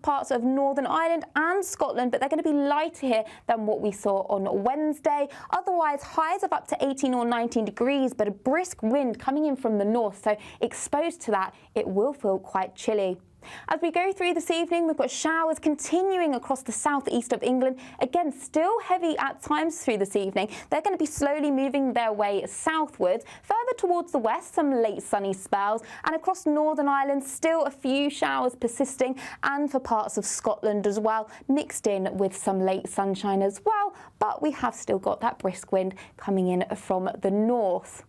parts of Northern Ireland and Scotland, but they're going to be lighter here than what we saw on Wednesday. Otherwise, highs of up to 18 or 19 degrees, but a brisk wind coming in from the north, so exposed to that, it will feel quite chilly. As we go through this evening, we've got showers continuing across the southeast of England. Again, still heavy at times through this evening. They're going to be slowly moving their way southwards. Further towards the west, some late sunny spells. And across Northern Ireland, still a few showers persisting. And for parts of Scotland as well, mixed in with some late sunshine as well. But we have still got that brisk wind coming in from the north.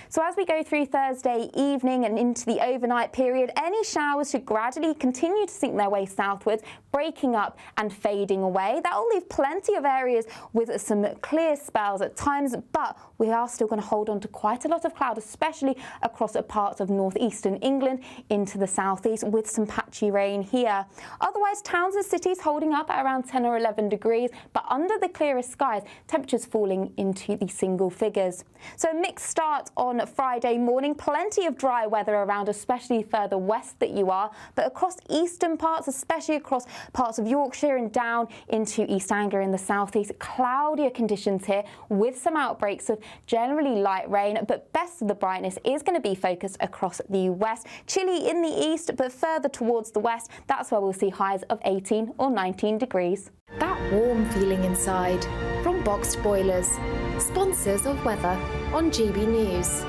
So as we go through Thursday evening and into the overnight period, any showers should gradually continue to sink their way southwards, breaking up and fading away. That will leave plenty of areas with some clear spells at times, but we are still going to hold on to quite a lot of cloud, especially across parts of northeastern England into the southeast with some patchy rain here. Otherwise, towns and cities holding up at around 10 or 11 degrees, but under the clearest skies, temperatures falling into the single figures. So a mixed start on Friday morning, plenty of dry weather around, especially further west that you are, but across eastern parts, especially across parts of Yorkshire and down into East Anglia in the southeast, cloudier conditions here with some outbreaks of generally light rain, but best of the brightness is going to be focused across the west. Chilly in the east, but further towards the west, that's where we'll see highs of 18 or 19 degrees. That warm feeling inside from Boxed Boilers, sponsors of weather on GB News.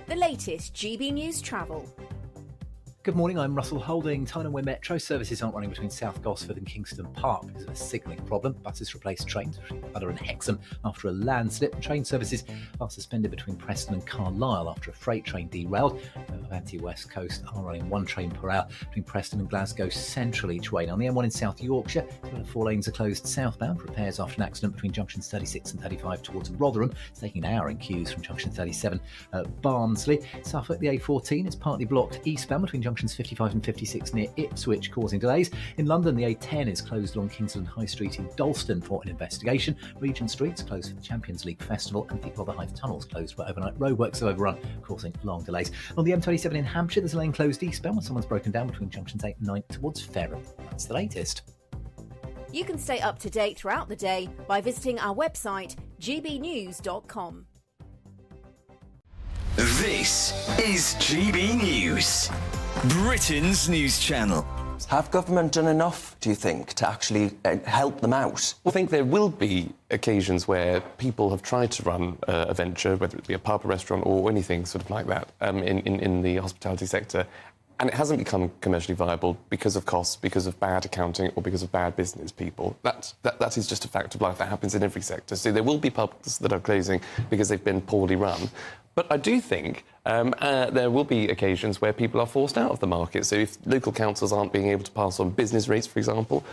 The latest GB News travel. Good morning, I'm Russell Holding. Tyne & Wear Metro services aren't running between South Gosford and Kingston Park because of a signalling problem. Buses replaced trains between Udder and Hexham after a landslip. Train services are suspended between Preston and Carlisle after a freight train derailed. Avanti West Coast are running one train per hour between Preston and Glasgow Central each way. On the M1 in South Yorkshire, 4 lanes are closed southbound. Repairs after an accident between junctions 36 and 35 towards Rotherham. It's taking an hour in queues from junction 37 at Barnsley. Suffolk, the A14 is partly blocked eastbound between junctions 55 and 56 near Ipswich, causing delays. In London, the A10 is closed along Kingsland High Street in Dalston for an investigation. Regent Street's closed for the Champions League Festival, and the Rotherhithe Tunnel's closed where overnight roadworks have overrun, causing long delays. On the M27 in Hampshire, there's a lane closed eastbound when someone's broken down between junctions 8 and 9 towards Fareham. That's the latest. You can stay up to date throughout the day by visiting our website, gbnews.com. This is GB News, Britain's news channel. Have government done enough, do you think, to actually help them out? I think there will be occasions where people have tried to run a venture, whether it be a pub, a restaurant or anything sort of like that, in the hospitality sector, and it hasn't become commercially viable because of costs, because of bad accounting or because of bad business people. That is just a fact of life. That happens in every sector. So there will be pubs that are closing because they've been poorly run. But I do think there will be occasions where people are forced out of the market. So if local councils aren't being able to pass on business rates, for example,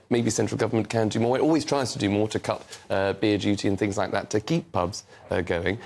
maybe central government can do more. It always tries to do more to cut beer duty and things like that to keep pubs going.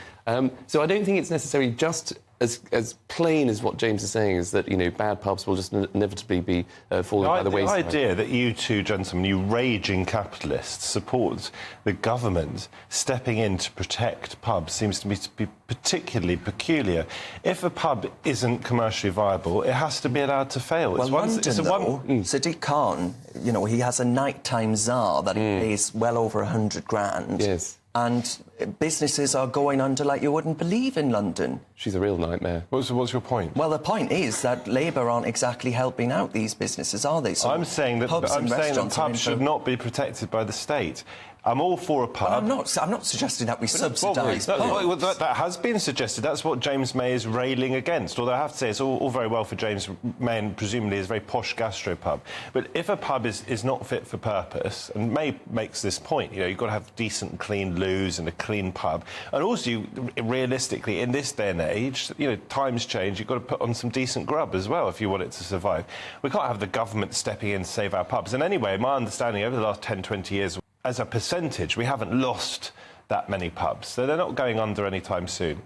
So I don't think it's necessarily just as plain as what James is saying, is that, you know, bad pubs will just inevitably be falling by the wayside. The idea that you two gentlemen, you raging capitalists, support the government stepping in to protect pubs seems to be particularly peculiar. If a pub isn't commercially viable, it has to be allowed to fail. Well, Sadiq Khan, you know, he has a nighttime czar that he pays well over 100 grand. Yes. And businesses are going under like you wouldn't believe in London. She's a real nightmare. What's your point? Well, the point is that Labour aren't exactly helping out these businesses, are they? So I'm saying that pubs should not be protected by the state. I'm all for a pub. Well, I'm not suggesting that we subsidise pubs. That has been suggested. That's what James May is railing against. Although I have to say, it's all very well for James May and presumably his very posh gastropub. But if a pub is not fit for purpose, and May makes this point, you know, you've got to have decent, clean loos and a clean pub. And also, realistically, in this day and age, you know, times change, you've got to put on some decent grub as well if you want it to survive. We can't have the government stepping in to save our pubs. And anyway, my understanding over the last 10, 20 years, as a percentage, we haven't lost that many pubs, so they're not going under anytime soon.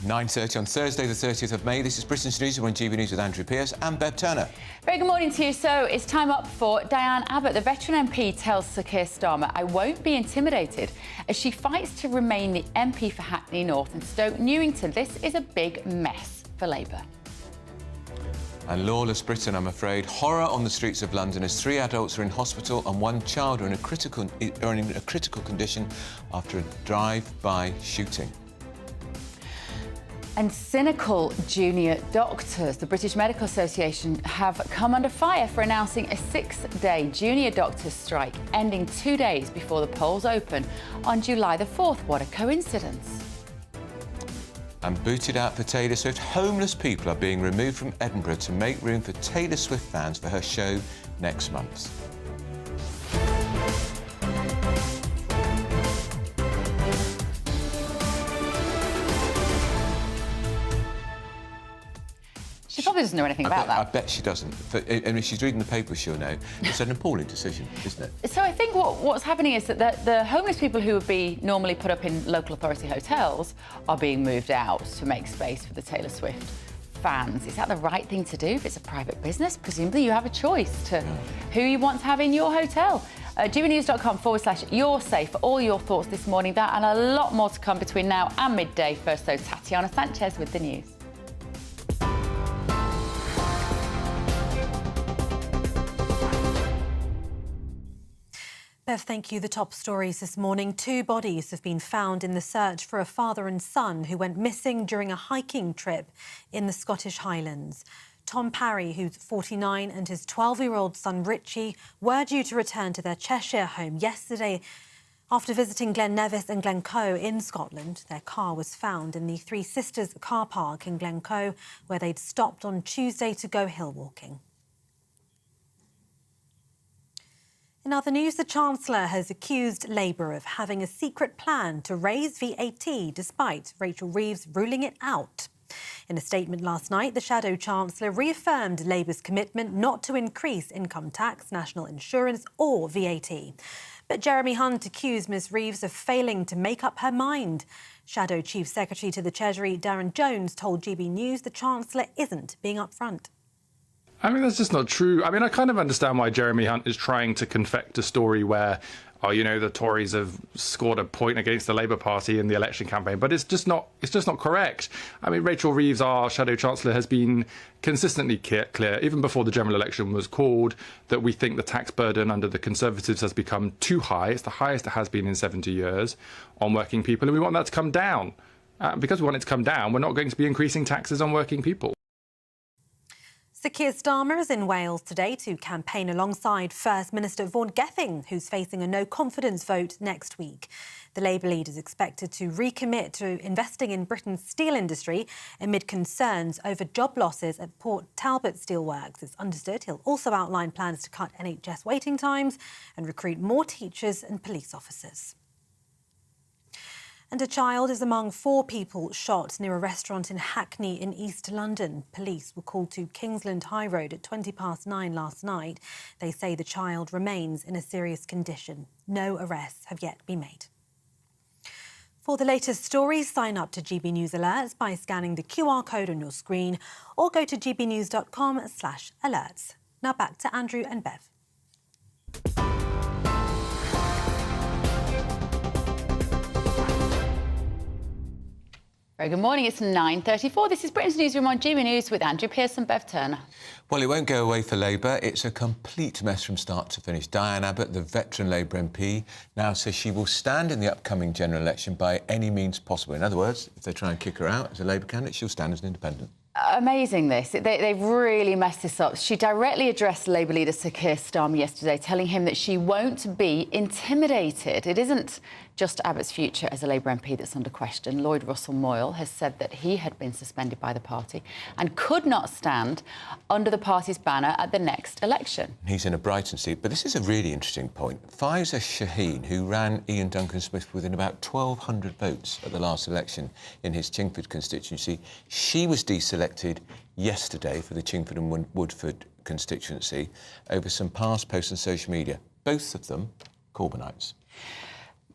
9:30 on Thursday, the 30th of May. This is Britain's News. We're on GB News with Andrew Pearce and Bev Turner. Very good morning to you. So it's time up for Diane Abbott. The veteran MP tells Sir Keir Starmer, "I won't be intimidated," as she fights to remain the MP for Hackney North and Stoke Newington. This is a big mess for Labour. And lawless Britain, I'm afraid. Horror on the streets of London as 3 adults are in hospital and 1 child are in a critical condition after a drive-by shooting. And cynical junior doctors. The British Medical Association have come under fire for announcing a 6-day junior doctors' strike, ending 2 days before the polls open on July the 4th. What a coincidence. And booted out for Taylor Swift, homeless people are being removed from Edinburgh to make room for Taylor Swift fans for her show next month. She probably doesn't know anything about that. I bet she doesn't. And if she's reading the paper, she'll know. It's an appalling decision, isn't it? So I think what's happening is that the homeless people who would be normally put up in local authority hotels are being moved out to make space for the Taylor Swift fans. Is that the right thing to do if it's a private business? Presumably you have a choice to who you want to have in your hotel. GBNews.com/yourssafe for all your thoughts this morning. That and a lot more to come between now and midday. First, though, Tatiana Sanchez with the news. Bev, thank you. The top stories this morning. 2 bodies have been found in the search for a father and son who went missing during a hiking trip in the Scottish Highlands. Tom Parry, who's 49, and his 12-year-old son Richie were due to return to their Cheshire home yesterday after visiting Glen Nevis and Glencoe in Scotland. Their car was found in the Three Sisters car park in Glencoe, where they'd stopped on Tuesday to go hill walking. In other news, the Chancellor has accused Labour of having a secret plan to raise VAT, despite Rachel Reeves ruling it out. In a statement last night, the Shadow Chancellor reaffirmed Labour's commitment not to increase income tax, national insurance or VAT. But Jeremy Hunt accused Ms Reeves of failing to make up her mind. Shadow Chief Secretary to the Treasury, Darren Jones, told GB News the Chancellor isn't being upfront. I mean, that's just not true. I mean, I kind of understand why Jeremy Hunt is trying to confect a story where, oh, you know, the Tories have scored a point against the Labour Party in the election campaign, but it's just not correct. I mean, Rachel Reeves, our Shadow Chancellor, has been consistently clear, even before the general election was called, that we think the tax burden under the Conservatives has become too high. It's the highest it has been in 70 years on working people, and we want that to come down. Because we want it to come down, we're not going to be increasing taxes on working people. Sir Keir Starmer is in Wales today to campaign alongside First Minister Vaughan Gething, who's facing a no-confidence vote next week. The Labour leader is expected to recommit to investing in Britain's steel industry amid concerns over job losses at Port Talbot Steelworks. It's understood he'll also outline plans to cut NHS waiting times and recruit more teachers and police officers. And a child is among 4 people shot near a restaurant in Hackney in East London. Police were called to Kingsland High Road at 9:20 last night. They say the child remains in a serious condition. No arrests have yet been made. For the latest stories, sign up to GB News Alerts by scanning the QR code on your screen or go to gbnews.com/alerts. Now back to Andrew and Bev. Very good morning. It's 9:34. This is Britain's Newsroom on GB News with Andrew Pearce and Bev Turner. Well, it won't go away for Labour. It's a complete mess from start to finish. Diane Abbott, the veteran Labour MP, now says she will stand in the upcoming general election by any means possible. In other words, if they try and kick her out as a Labour candidate, she'll stand as an independent. Amazing, this. They've really messed this up. She directly addressed Labour leader Sir Keir Starmer yesterday, telling him that she won't be intimidated. It isn't just Abbott's future as a Labour MP that's under question. Lloyd Russell Moyle has said that he had been suspended by the party and could not stand under the party's banner at the next election. He's in a Brighton seat, but this is a really interesting point. Faiza Shaheen, who ran Ian Duncan-Smith within about 1,200 votes at the last election in his Chingford constituency, she was deselected yesterday for the Chingford and Woodford constituency over some past posts on social media, both of them Corbynites.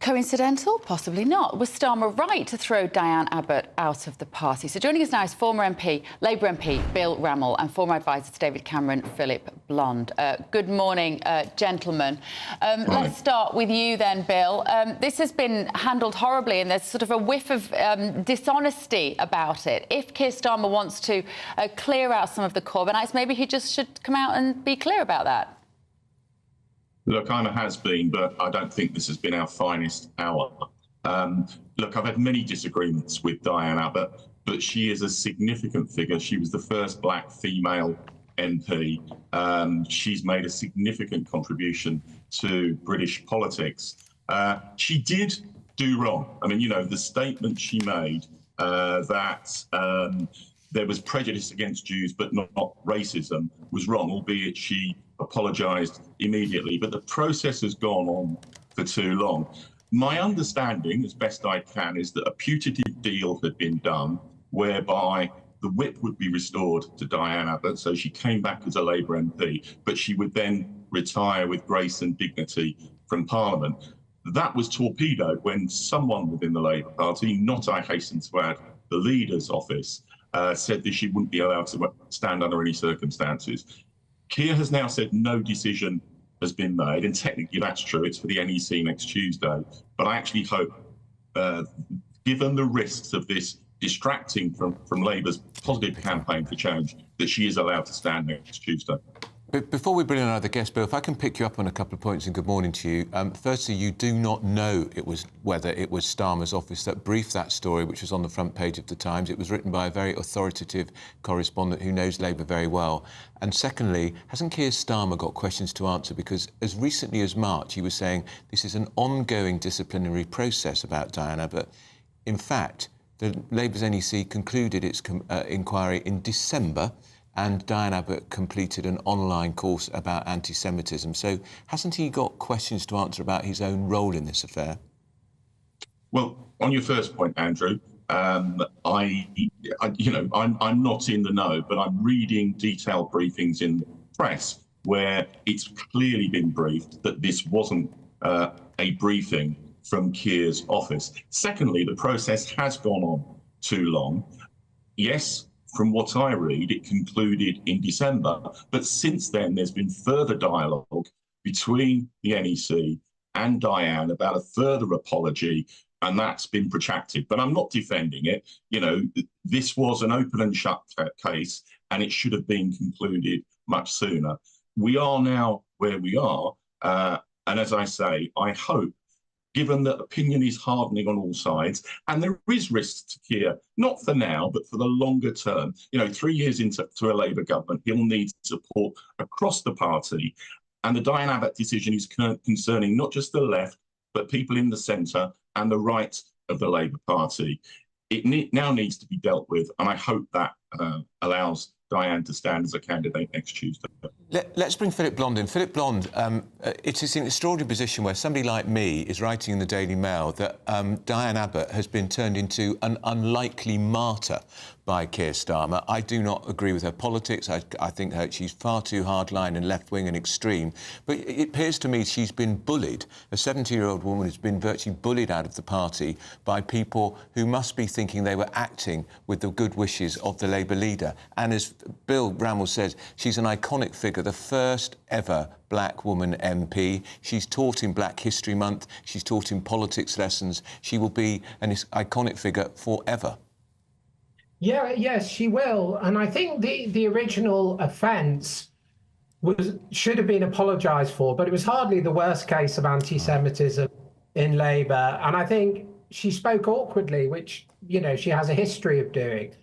Coincidental? Possibly not. Was Starmer right to throw Diane Abbott out of the party? So joining us now is former MP, Labour MP Bill Rendle, and former advisor to David Cameron, Philip Blond. Good morning, gentlemen. Let's start with you then, Bill. This has been handled horribly, and there's sort of a whiff of dishonesty about it. If Keir Starmer wants to clear out some of the Corbynites, maybe he just should come out and be clear about that. Look, I'm a has-been, but I don't think this has been our finest hour. Look, I've had many disagreements with Diane Abbott, but she is a significant figure. She was the first black female MP. She's made a significant contribution to British politics. She did do wrong. I mean, you know, the statement she made that there was prejudice against Jews but not racism was wrong, albeit she apologised immediately. But the process has gone on for too long. My understanding, as best I can, is that a putative deal had been done whereby the whip would be restored to Diane Abbott, so she came back as a Labour MP, but she would then retire with grace and dignity from Parliament. That was torpedoed when someone within the Labour Party, not, I hasten to add, the leader's office, said that she wouldn't be allowed to stand under any circumstances. Keir has now said no decision has been made, and technically that's true. It's for the NEC next Tuesday. But I actually hope, given the risks of this distracting from Labour's positive campaign for change, that she is allowed to stand next Tuesday. But before we bring in another guest, Bill, if I can pick you up on a couple of points, and good morning to you. Firstly, you do not know whether it was Starmer's office that briefed that story, which was on the front page of the Times. It was written by a very authoritative correspondent who knows Labour very well. And secondly, hasn't Keir Starmer got questions to answer? Because as recently as March, he was saying this is an ongoing disciplinary process about Diane Abbott. In fact, the Labour's NEC concluded its inquiry in December, and Diane Abbott completed an online course about anti-Semitism. So hasn't he got questions to answer about his own role in this affair? Well, on your first point, Andrew, I'm not in the know, but I'm reading detailed briefings in the press where it's clearly been briefed that this wasn't a briefing from Keir's office. Secondly, the process has gone on too long. Yes, from what I read, it concluded in December, but since then there's been further dialogue between the NEC and Diane about a further apology, and that's been protracted. But I'm not defending it. You know, this was an open and shut case, and it should have been concluded much sooner. We are now where we are, and as I say, I hope, given that opinion is hardening on all sides, and there is risk to Keir, not for now, but for the longer term. You know, 3 years into a Labour government, he'll need support across the party. And the Diane Abbott decision is concerning not just the left, but people in the centre and the right of the Labour Party. It now needs to be dealt with, and I hope that allows Diane to stand as a candidate next Tuesday. Let's bring Philip Blond in. Philip Blond, it is an extraordinary position where somebody like me is writing in the Daily Mail that Diane Abbott has been turned into an unlikely martyr by Keir Starmer. I do not agree with her politics. I think she's far too hardline and left-wing and extreme. But it appears to me she's been bullied. A 70-year-old woman has been virtually bullied out of the party by people who must be thinking they were acting with the good wishes of the Labour leader. And as Bill Bramwell says, she's an iconic figure, the first ever black woman MP. She's taught in Black History Month. She's taught in politics lessons. She will be an iconic figure forever. Yeah, yes, she will. And I think the original offence should have been apologised for, but it was hardly the worst case of anti-Semitism in Labour. And I think she spoke awkwardly, which, you know, she has a history of doing.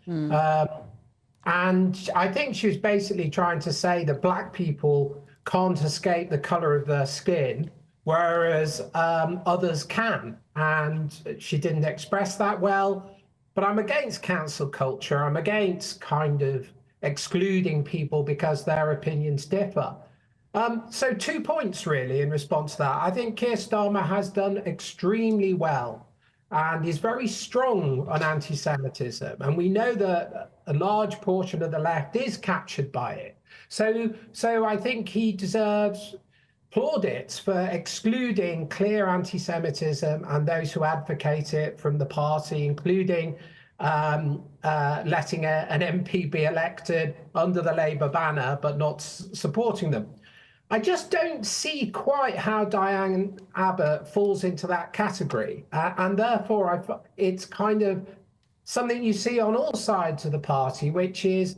And I think she was basically trying to say that black people can't escape the colour of their skin, whereas others can. And she didn't express that well. But I'm against cancel culture. I'm against kind of excluding people because their opinions differ. So 2 points, really, in response to that. I think Keir Starmer has done extremely well and is very strong on anti-Semitism. And we know that a large portion of the left is captured by it. So I think he deserves plaudits for excluding clear anti-Semitism and those who advocate it from the party, including letting an MP be elected under the Labour banner, but not supporting them. I just don't see quite how Diane Abbott falls into that category. And therefore, it's kind of something you see on all sides of the party, which is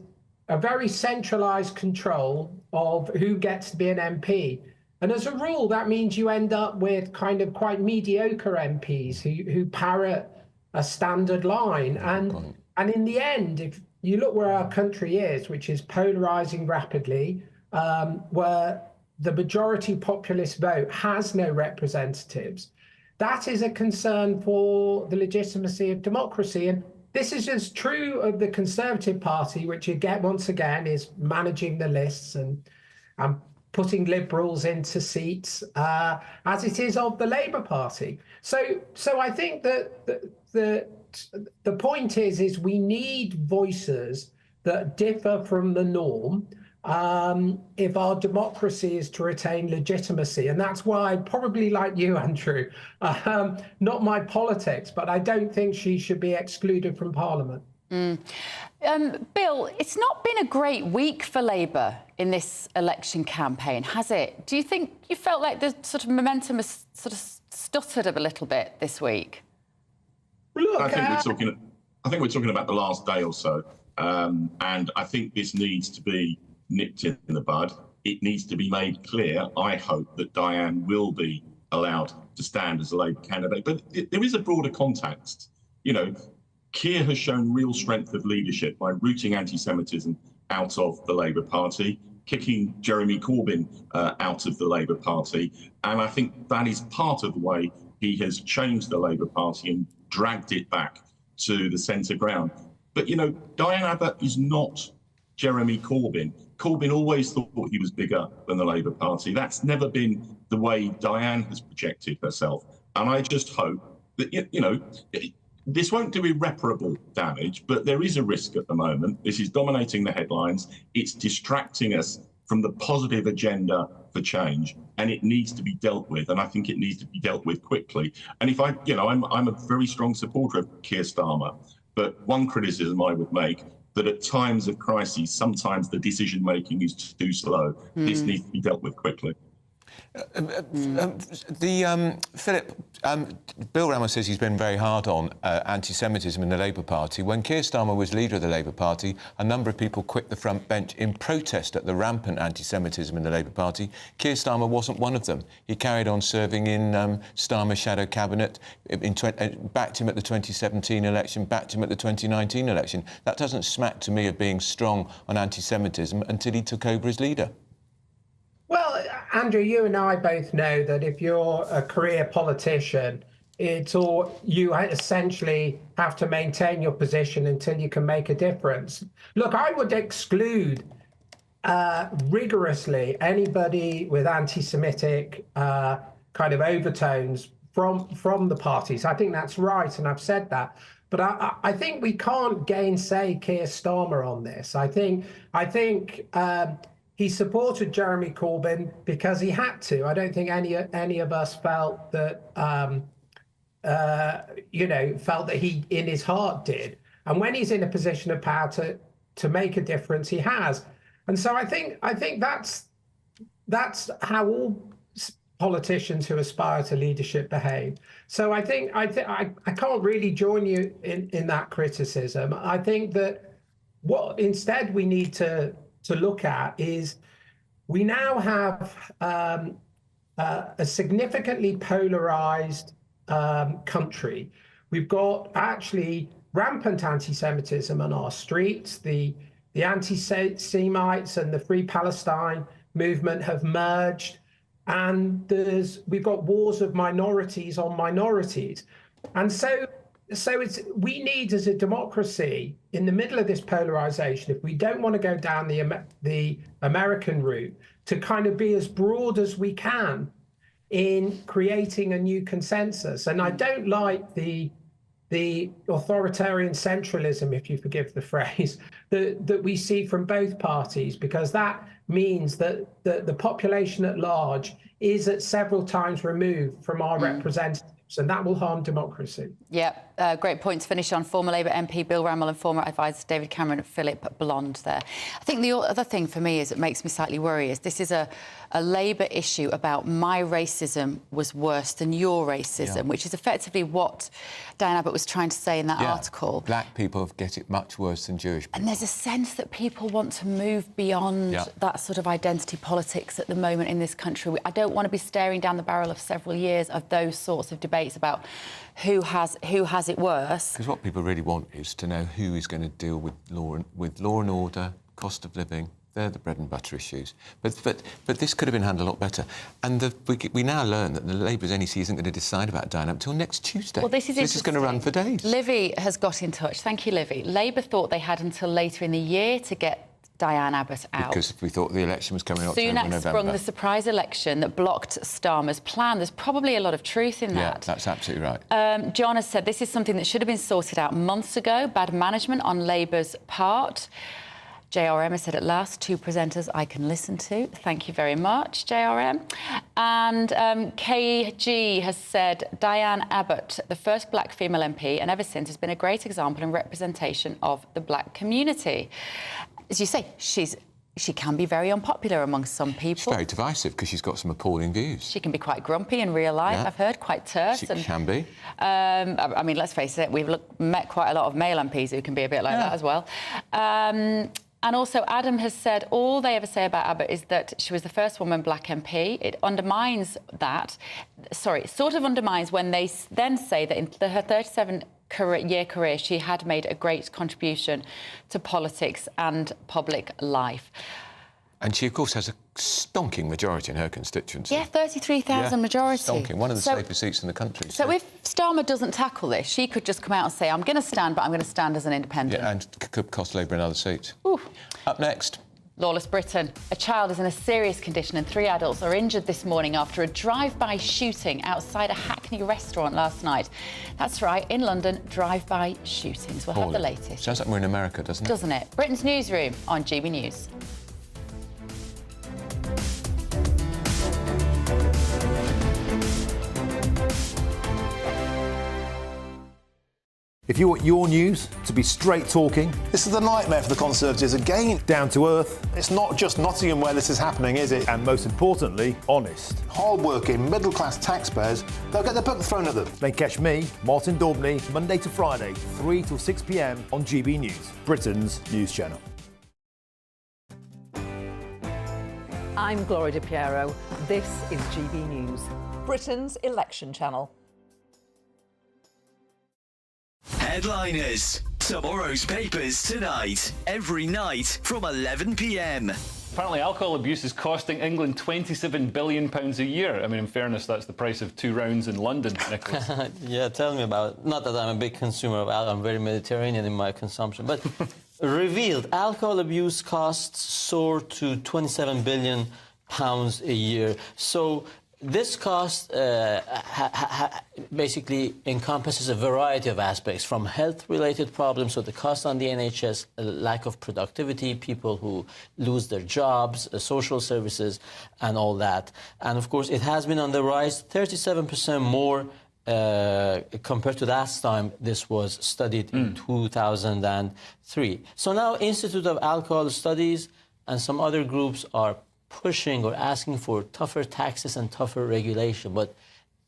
a very centralised control of who gets to be an MP. And as a rule, that means you end up with kind of quite mediocre MPs who parrot a standard line. And in the end, if you look where our country is, which is polarising rapidly, where the majority populist vote has no representatives, that is a concern for the legitimacy of democracy. And this is as true of the Conservative Party, which again, once again, is managing the lists and putting Liberals into seats, as it is of the Labour Party. So I think that the point is we need voices that differ from the norm if our democracy is to retain legitimacy. And that's why, probably like you, Andrew, not my politics, but I don't think she should be excluded from Parliament. Bill, it's not been a great week for Labour in this election campaign, has it? Do you think you felt like the sort of momentum has sort of stuttered a little bit this week? Look, I think we're talking about the last day or so, and I think this needs to be nipped in the bud. It needs to be made clear, I hope, that Diane will be allowed to stand as a Labour candidate. But there is a broader context. You know, Keir has shown real strength of leadership by rooting anti-Semitism out of the Labour Party, kicking Jeremy Corbyn out of the Labour Party. And I think that is part of the way he has changed the Labour Party and dragged it back to the centre ground. But, you know, Diane Abbott is not Jeremy Corbyn. Corbyn always thought he was bigger than the Labour Party. That's never been the way Diane has projected herself. And I just hope that, you know, this won't do irreparable damage, but there is a risk at the moment. This is dominating the headlines. It's distracting us from the positive agenda for change, and it needs to be dealt with. And I think it needs to be dealt with quickly. And if I'm a very strong supporter of Keir Starmer, but one criticism I would make, that at times of crisis, sometimes the decision making is too slow. This needs to be dealt with quickly. Philip, Bill Ramos says he's been very hard on anti-Semitism in the Labour Party. When Keir Starmer was leader of the Labour Party, a number of people quit the front bench in protest at the rampant anti-Semitism in the Labour Party. Keir Starmer wasn't one of them. He carried on serving in Starmer's shadow cabinet, backed him at the 2017 election, backed him at the 2019 election. That doesn't smack to me of being strong on anti-Semitism until he took over as leader. Well, Andrew, you and I both know that if you're a career politician, you essentially have to maintain your position until you can make a difference. Look, I would exclude rigorously anybody with anti-Semitic kind of overtones from the parties. I think that's right, and I've said that. But I think we can't gainsay Keir Starmer on this. I think he supported Jeremy Corbyn because he had to. I don't think any of us felt that felt that he in his heart did. And when he's in a position of power to make a difference, he has. And so I think that's how all politicians who aspire to leadership behave. So I can't really join you in that criticism. I think that what instead we need to look at is we now have a significantly polarized country. We've got actually rampant anti-Semitism on our streets. The anti-Semites and the Free Palestine movement have merged, and we've got wars of minorities on minorities. And so we need, as a democracy, in the middle of this polarization, if we don't want to go down the American route, to kind of be as broad as we can in creating a new consensus. And I don't like the the authoritarian centralism, if you forgive the phrase, that we see from both parties, because that means that the population at large is at several times removed from our representatives, and that will harm democracy. Yeah, great point to finish on. Former Labour MP Bill Rendle and former advisor David Cameron and Philip Blond there. I think the other thing for me is it makes me slightly worry is this is a Labour issue about my racism was worse than your racism, which is effectively what Diane Abbott was trying to say in that article. Black people get it much worse than Jewish people. And there's a sense that people want to move beyond that sort of identity politics at the moment in this country. I don't want to be staring down the barrel of several years of those sorts of debates about who has it worse. Because what people really want is to know who is going to deal with law and order, cost of living. They're the bread and butter issues. But this could have been handled a lot better. And we now learn that the Labour's NEC isn't going to decide about Diane until next Tuesday. Well, this is going to run for days. Livy has got in touch. Thank you, Livy. Labour thought they had until later in the year to get Diane Abbott out. Because we thought the election was coming up in October, November. Sprung the surprise election that blocked Starmer's plan. There's probably a lot of truth in that. Yeah, that's absolutely right. John has said this is something that should have been sorted out months ago. Bad management on Labour's part. JRM has said at last, 2 presenters I can listen to. Thank you very much, JRM. And KG has said Diane Abbott, the first black female MP, and ever since has been a great example and representation of the black community. As you say, she can be very unpopular amongst some people. She's very divisive because she's got some appalling views. She can be quite grumpy in real life, I've heard, quite terse. She can be. I mean, let's face it, we've met quite a lot of male MPs who can be a bit like that as well. And also, Adam has said all they ever say about Abbott is that she was the first woman black MP. It undermines that. Sorry, it sort of undermines when they then say that in her 37-year career, she had made a great contribution to politics and public life. And she, of course, has a stonking majority in her constituency. Yeah, 33,000 majority. Stonking, one of the safest seats in the country. So if Starmer doesn't tackle this, she could just come out and say, I'm going to stand, but I'm going to stand as an independent. Yeah, and could cost Labour another seat. Ooh. Up next. Lawless Britain. A child is in a serious condition and 3 adults are injured this morning after a drive-by shooting outside a Hackney restaurant last night. That's right, in London, drive-by shootings. We'll have the latest. Sounds like we're in America, doesn't it? Doesn't it? Britain's Newsroom on GB News. If you want your news to be straight talking... This is a nightmare for the Conservatives again. Down to earth. It's not just Nottingham where this is happening, is it? And most importantly, honest. Hard-working, middle-class taxpayers, they'll get their book thrown at them. Then catch me, Martin Daubney, Monday to Friday, 3 till 6 p.m. on GB News, Britain's news channel. I'm Gloria Di Piero. This is GB News, Britain's election channel. Headliners. Tomorrow's papers tonight, every night from 11 p.m. Apparently alcohol abuse is costing England £27 billion a year. I mean, in fairness, that's the price of 2 rounds in London, Nicholas. Yeah, tell me about it. Not that I'm a big consumer of alcohol, I'm very Mediterranean in my consumption, but revealed alcohol abuse costs soar to £27 billion a year. So this cost basically encompasses a variety of aspects, from health-related problems, so the cost on the NHS, lack of productivity, people who lose their jobs, social services, and all that. And of course, it has been on the rise, 37% more compared to last time this was studied in 2003. So now Institute of Alcohol Studies and some other groups are pushing or asking for tougher taxes and tougher regulation. But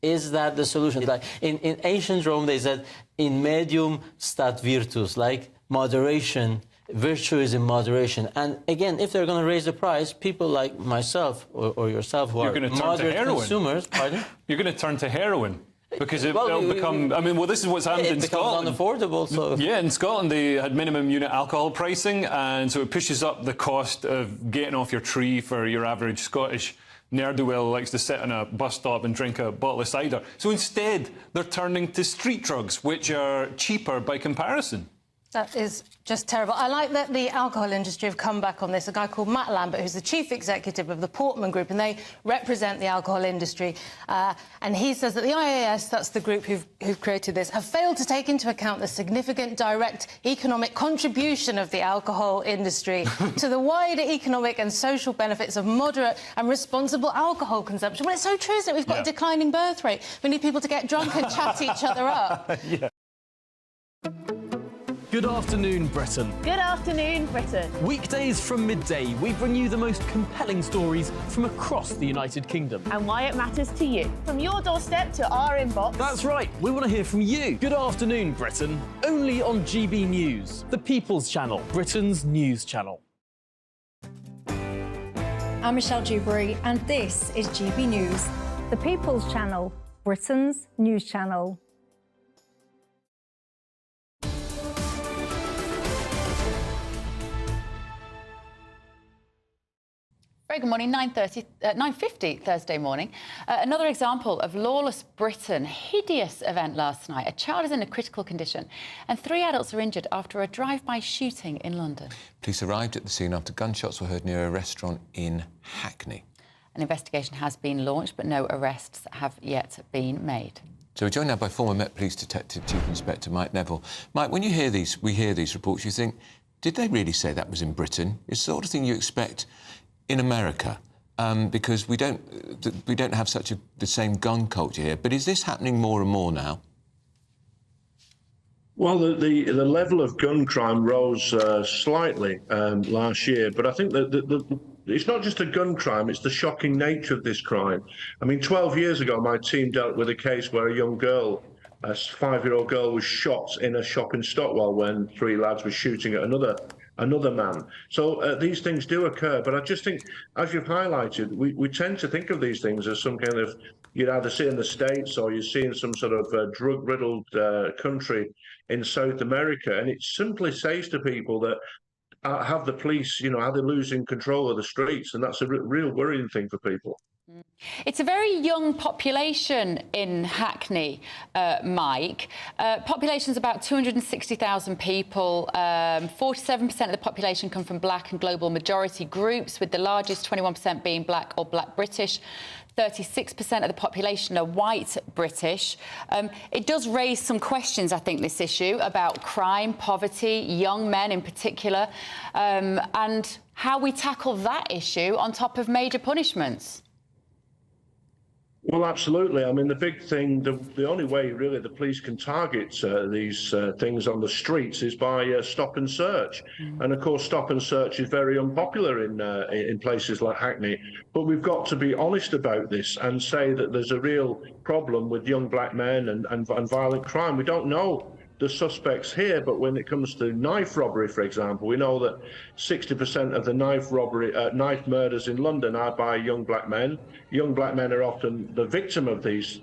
is that the solution? Like in ancient Rome, they said, in medium stat virtus, like moderation, virtue is in moderation. And again, if they're going to raise the price, people like myself or yourself who are moderate consumers, pardon? You're going to turn to heroin. Because it'll become... I mean, well, this is what's happened in Scotland. It becomes unaffordable, so... Yeah, in Scotland, they had minimum unit alcohol pricing, and so it pushes up the cost of getting off your tree for your average Scottish ne'er-do-well who likes to sit on a bus stop and drink a bottle of cider. So instead, they're turning to street drugs, which are cheaper by comparison. That is just terrible. I like that the alcohol industry have come back on this. A guy called Matt Lambert, who's the chief executive of the Portman Group, and they represent the alcohol industry. And he says that the IAS, that's the group who've created this, have failed to take into account the significant direct economic contribution of the alcohol industry to the wider economic and social benefits of moderate and responsible alcohol consumption. Well, it's so true, isn't it? We've got a declining birth rate. We need people to get drunk and chat each other up. Yeah. Good afternoon, Britain. Good afternoon, Britain. Weekdays from midday, we bring you the most compelling stories from across the United Kingdom. And why it matters to you. From your doorstep to our inbox. That's right, we want to hear from you. Good afternoon, Britain. Only on GB News, the People's Channel, Britain's news channel. I'm Michelle Dewberry, and this is GB News, the People's Channel, Britain's news channel. Very good morning, 9:50 Thursday morning. Another example of lawless Britain. Hideous event last night. A child is in a critical condition and 3 adults are injured after a drive-by shooting in London. Police arrived at the scene after gunshots were heard near a restaurant in Hackney. An investigation has been launched, but no arrests have yet been made. So we're joined now by former Met Police Detective Chief Inspector Mike Neville. Mike, when we hear these reports, you think, did they really say that was in Britain? It's the sort of thing you expect in America, because we don't have the same gun culture here. But is this happening more and more now? Well, the level of gun crime rose slightly last year, but I think that it's not just a gun crime, it's the shocking nature of this crime. I mean, 12 years ago, my team dealt with a case where a young girl, a 5-year-old girl, was shot in a shop in Stockwell when 3 lads were shooting at another man. So these things do occur, but I just think, as you've highlighted, we tend to think of these things as some kind of, you'd either see in the States or you see in some sort of drug-riddled country in South America, and it simply says to people that have the police, are they losing control of the streets? And that's a real worrying thing for people. It's a very young population in Hackney, Mike. Population's about 260,000 people. 47% of the population come from black and global majority groups, with the largest 21% being black or black British. 36% of the population are white British. It does raise some questions, I think, this issue about crime, poverty, young men in particular, and how we tackle that issue on top of major punishments. Well, absolutely. I mean, the big thing, the only way really the police can target these things on the streets is by stop and search. And of course, stop and search is very unpopular in places like Hackney. But we've got to be honest about this and say that there's a real problem with young black men and violent crime. We don't know the suspects here, but when it comes to knife robbery, for example, we know that 60% of the knife murders in London are by young black men. Young black men are often the victim of these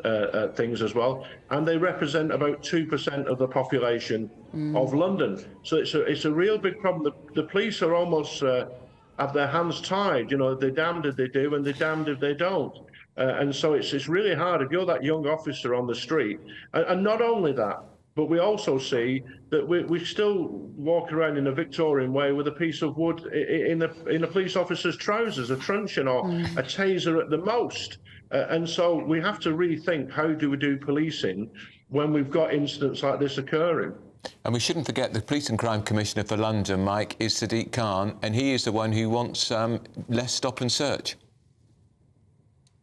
things as well, and they represent about 2% of the population of London. So it's a real big problem. The police are almost have their hands tied. They're damned if they do and they're damned if they don't. And so it's really hard if you're that young officer on the street. And not only that, but we also see that we still walk around in a Victorian way with a piece of wood in a police officer's trousers, a truncheon or a taser at the most. And so we have to rethink, how do we do policing when we've got incidents like this occurring? And we shouldn't forget the Police and Crime Commissioner for London, Mike, is Sadiq Khan, and he is the one who wants less stop and search.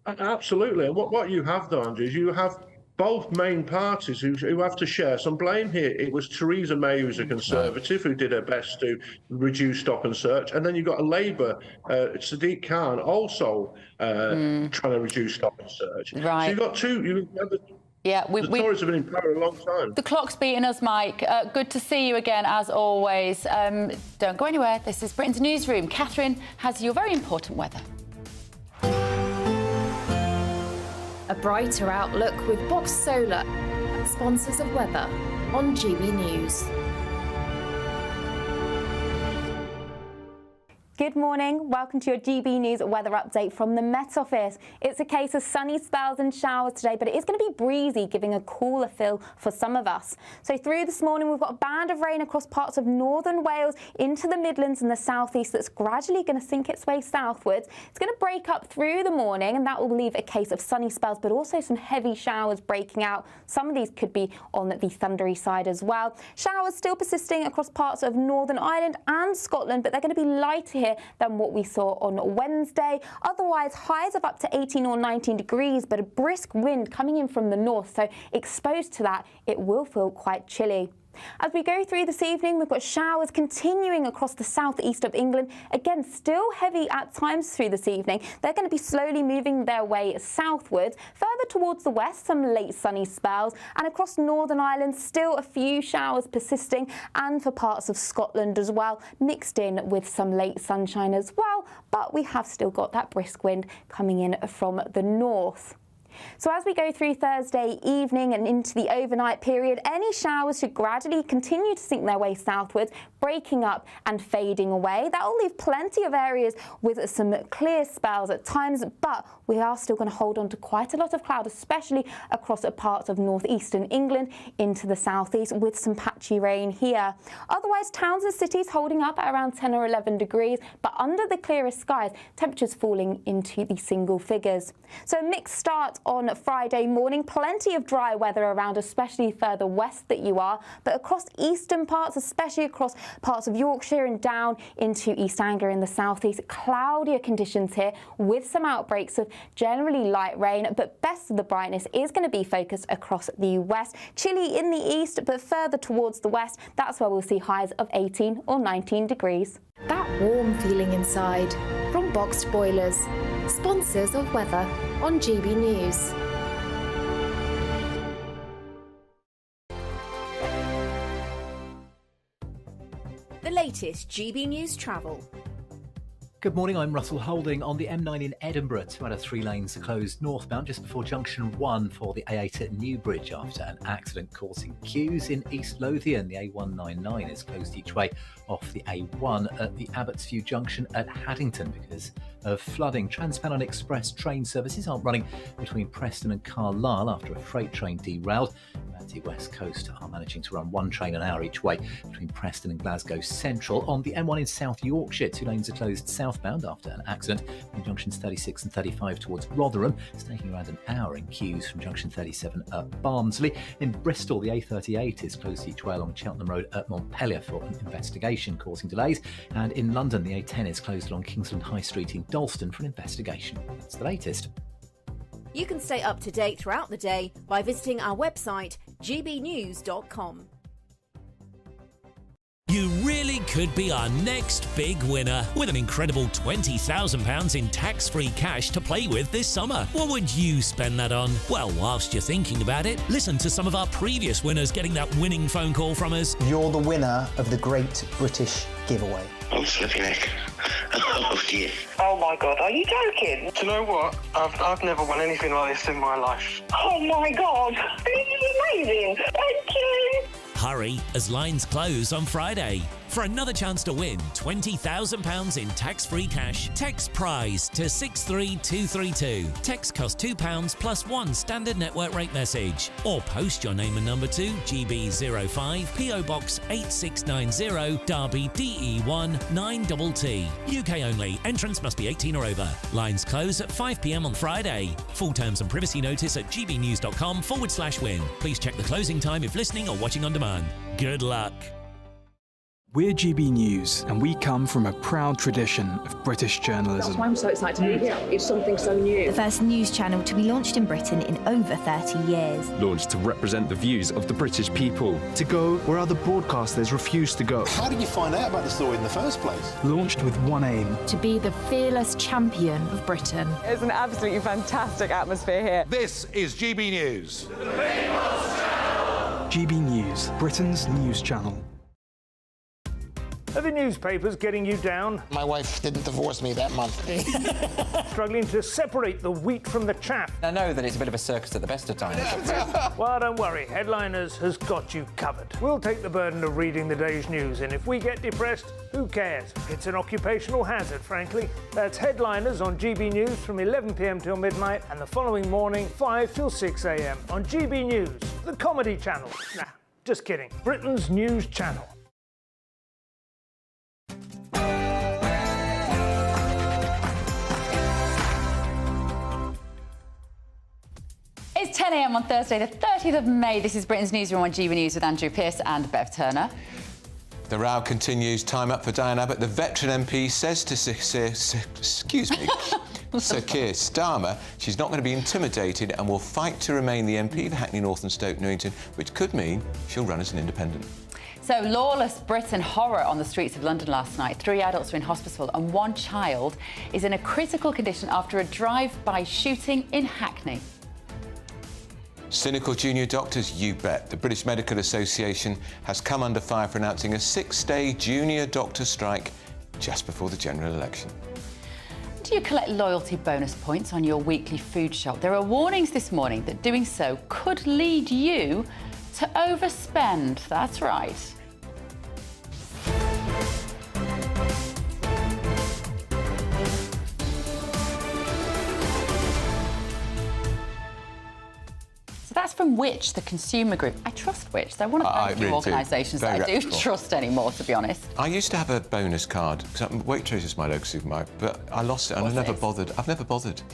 Absolutely. And what you have, though, Andrew, is you have both main parties who have to share some blame here. It was Theresa May, who's a Conservative, who did her best to reduce stop and search. And then you've got a Labour, Sadiq Khan, also trying to reduce stop and search. Right. So you've got two... Yeah, the Tories have been in power a long time. The clock's beating us, Mike. Good to see you again, as always. Don't go anywhere. This is Britain's Newsroom. Catherine has your very important weather. A brighter outlook with Box Solar, sponsors of weather on GB News. Good morning. Welcome to your GB News weather update from the Met Office. It's a case of sunny spells and showers today, but it is going to be breezy, giving a cooler feel for some of us. So through this morning, we've got a band of rain across parts of northern Wales into the Midlands and the southeast that's gradually going to sink its way southwards. It's going to break up through the morning, and that will leave a case of sunny spells, but also some heavy showers breaking out. Some of these could be on the thundery side as well. Showers still persisting across parts of Northern Ireland and Scotland, but they're going to be lighter here than what we saw on Wednesday. Otherwise, highs of up to 18 or 19 degrees, but a brisk wind coming in from the north, so exposed to that, it will feel quite chilly. As we go through this evening, we've got showers continuing across the southeast of England. Again, still heavy at times through this evening. They're going to be slowly moving their way southwards. Further towards the west, some late sunny spells. And across Northern Ireland, still a few showers persisting. And for parts of Scotland as well, mixed in with some late sunshine as well. But we have still got that brisk wind coming in from the north. So as we go through Thursday evening and into the overnight period, any showers should gradually continue to sink their way southwards, breaking up and fading away. That will leave plenty of areas with some clear spells at times, but we are still going to hold on to quite a lot of cloud, especially across parts of northeastern England into the southeast, with some patchy rain here. Otherwise, towns and cities holding up at around 10 or 11 degrees, but under the clearest skies, temperatures falling into the single figures. So a mixed start on Friday morning. Plenty of dry weather around, especially further west that you are, but across eastern parts, especially across parts of Yorkshire and down into East Anglia in the southeast, cloudier conditions here with some outbreaks of generally light rain, but best of the brightness is going to be focused across the west. Chilly in the east, but further towards the west, that's where we'll see highs of 18 or 19 degrees. That warm feeling inside from Boxed Boilers, sponsors of weather on GB News. The latest GB News travel. Good morning, I'm Russell Holding. On the M9 in Edinburgh, 2 out of 3 lanes are closed northbound just before junction 1 for the A8 at Newbridge after an accident causing queues. In East Lothian, the A199 is closed each way off the A1 at the Abbotsview junction at Haddington because of flooding. Transpennine Express train services aren't running between Preston and Carlisle after a freight train derailed. The West Coast are managing to run 1 train an hour each way between Preston and Glasgow Central. On the M1 in South Yorkshire, 2 lanes are closed southbound after an accident in junctions 36 and 35 towards Rotherham. It's taking around an hour in queues from junction 37 at Barnsley. In Bristol, the A38 is closed each way along Cheltenham Road at Montpellier for an investigation causing delays. And in London, the A10 is closed along Kingsland High Street in Dalston for an investigation. That's the latest. You can stay up to date throughout the day by visiting our website, gbnews.com. You really could be our next big winner with an incredible £20,000 in tax-free cash to play with this summer. What would you spend that on? Well, whilst you're thinking about it, listen to some of our previous winners getting that winning phone call from us. You're the winner of the Great British Giveaway. I'm slipping neck. Oh dear. Oh my God, are you joking? Do you know what? I've never won anything like this in my life. Oh my God, this is amazing. Thank you. Hurry, as lines close on Friday. For another chance to win £20,000 in tax-free cash, text PRIZE to 63232. Text costs £2 plus 1 standard network rate message. Or post your name and number to GB05 PO Box 8690 Derby DE1 9TT. UK only. Entrance must be 18 or over. Lines close at 5 p.m. on Friday. Full terms and privacy notice at gbnews.com/win. Please check the closing time if listening or watching on demand. Good luck. We're GB News, and we come from a proud tradition of British journalism. That's why I'm so excited to be here. It's something so new. The first news channel to be launched in Britain in over 30 years. Launched to represent the views of the British people. To go where other broadcasters refuse to go. How did you find out about the story in the first place? Launched with one aim. To be the fearless champion of Britain. It's an absolutely fantastic atmosphere here. This is GB News. The People's Channel. GB News, Britain's news channel. Are the newspapers getting you down? My wife didn't divorce me that month. Struggling to separate the wheat from the chaff? I know that it's a bit of a circus at the best of times. Well, don't worry. Headliners has got you covered. We'll take the burden of reading the day's news, and if we get depressed, who cares? It's an occupational hazard, frankly. That's Headliners on GB News from 11 p.m. till midnight, and the following morning, 5 till 6 a.m. on GB News, the comedy channel. Nah, just kidding. Britain's news channel. It's 10 a.m. on Thursday, the 30th of May. This is Britain's Newsroom on GB News with Andrew Pearce and Bev Turner. The row continues. Time up for Diane Abbott. The veteran MP says to Sir Keir Starmer she's not going to be intimidated and will fight to remain the MP for Hackney North and Stoke Newington, which could mean she'll run as an independent. So, lawless Britain horror on the streets of London last night. 3 adults are in hospital and 1 child is in a critical condition after a drive-by shooting in Hackney. Cynical junior doctors, you bet. The British Medical Association has come under fire for announcing a 6-day junior doctor strike just before the general election. Do you collect loyalty bonus points on your weekly food shop? There are warnings this morning that doing so could lead you to overspend. That's right. That's from Which, the consumer group. I trust Which. They're one of the few organisations that I do trust anymore, to be honest. I used to have a bonus card, because Waitrose is my local supermarket, but I lost it and I've never bothered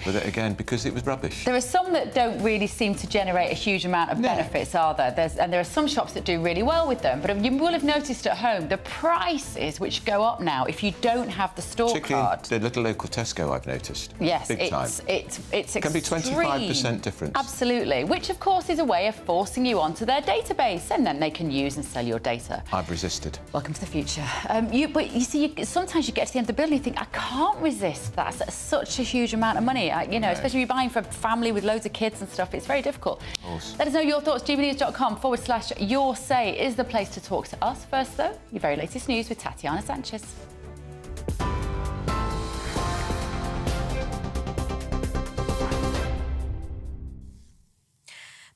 with it again because it was rubbish. There are some that don't really seem to generate a huge amount of benefits, are there? And there are some shops that do really well with them, but you will have noticed at home the prices which go up now if you don't have the store Particularly card. The little local Tesco, I've noticed. Yes, Big time. It's It can be 25% difference. Absolutely, which of course is a way of forcing you onto their database, and then they can use and sell your data. I've resisted. Welcome to the future. But you see, sometimes you get to the end of the bill and you think, I can't resist. That's such a huge amount of money. Especially if you're buying for a family with loads of kids and stuff, it's very difficult. Let us know your thoughts. gbnews.com/your say is the place to talk to us. First, though, your very latest news with Tatiana Sanchez.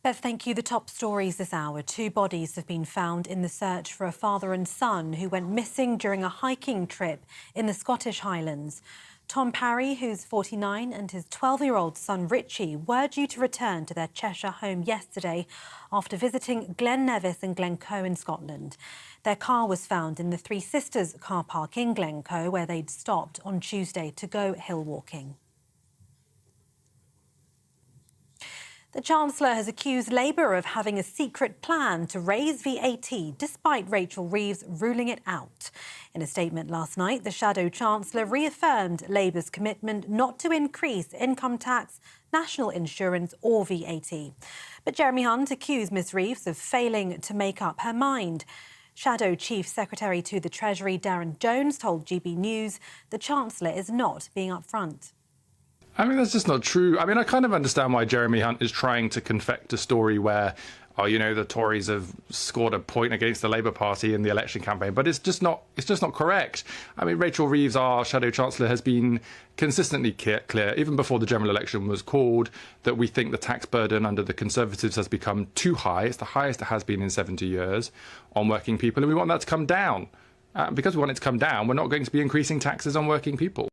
Bev, thank you. The top stories this hour. 2 bodies have been found in the search for a father and son who went missing during a hiking trip in the Scottish Highlands. Tom Parry, who's 49, and his 12-year-old son Richie were due to return to their Cheshire home yesterday after visiting Glen Nevis and Glencoe in Scotland. Their car was found in the Three Sisters car park in Glencoe, where they'd stopped on Tuesday to go hill walking. The Chancellor has accused Labour of having a secret plan to raise VAT, despite Rachel Reeves ruling it out. In a statement last night, the Shadow Chancellor reaffirmed Labour's commitment not to increase income tax, national insurance or VAT. But Jeremy Hunt accused Ms Reeves of failing to make up her mind. Shadow Chief Secretary to the Treasury Darren Jones told GB News the Chancellor is not being upfront. I mean, that's just not true. I mean, I kind of understand why Jeremy Hunt is trying to confect a story where, the Tories have scored a point against the Labour Party in the election campaign, but it's just not correct. I mean, Rachel Reeves, our Shadow Chancellor, has been consistently clear, even before the general election was called, that we think the tax burden under the Conservatives has become too high. It's the highest it has been in 70 years on working people, and we want that to come down. Because we want it to come down, we're not going to be increasing taxes on working people.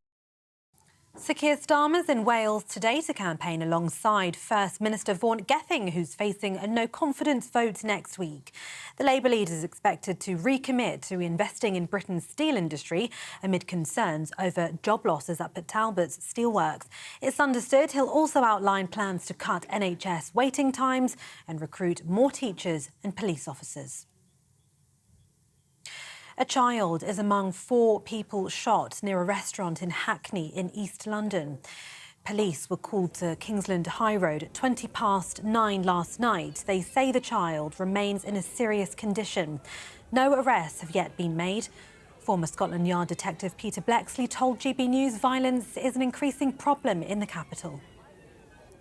Sir Keir Starmer's in Wales today to campaign alongside First Minister Vaughan Gething, who's facing a no-confidence vote next week. The Labour leader is expected to recommit to investing in Britain's steel industry amid concerns over job losses up at Talbot's Steelworks. It's understood he'll also outline plans to cut NHS waiting times and recruit more teachers and police officers. A child is among 4 people shot near a restaurant in Hackney in East London. Police were called to Kingsland High Road at 9:20 last night. They say the child remains in a serious condition. No arrests have yet been made. Former Scotland Yard detective Peter Blexley told GB News violence is an increasing problem in the capital.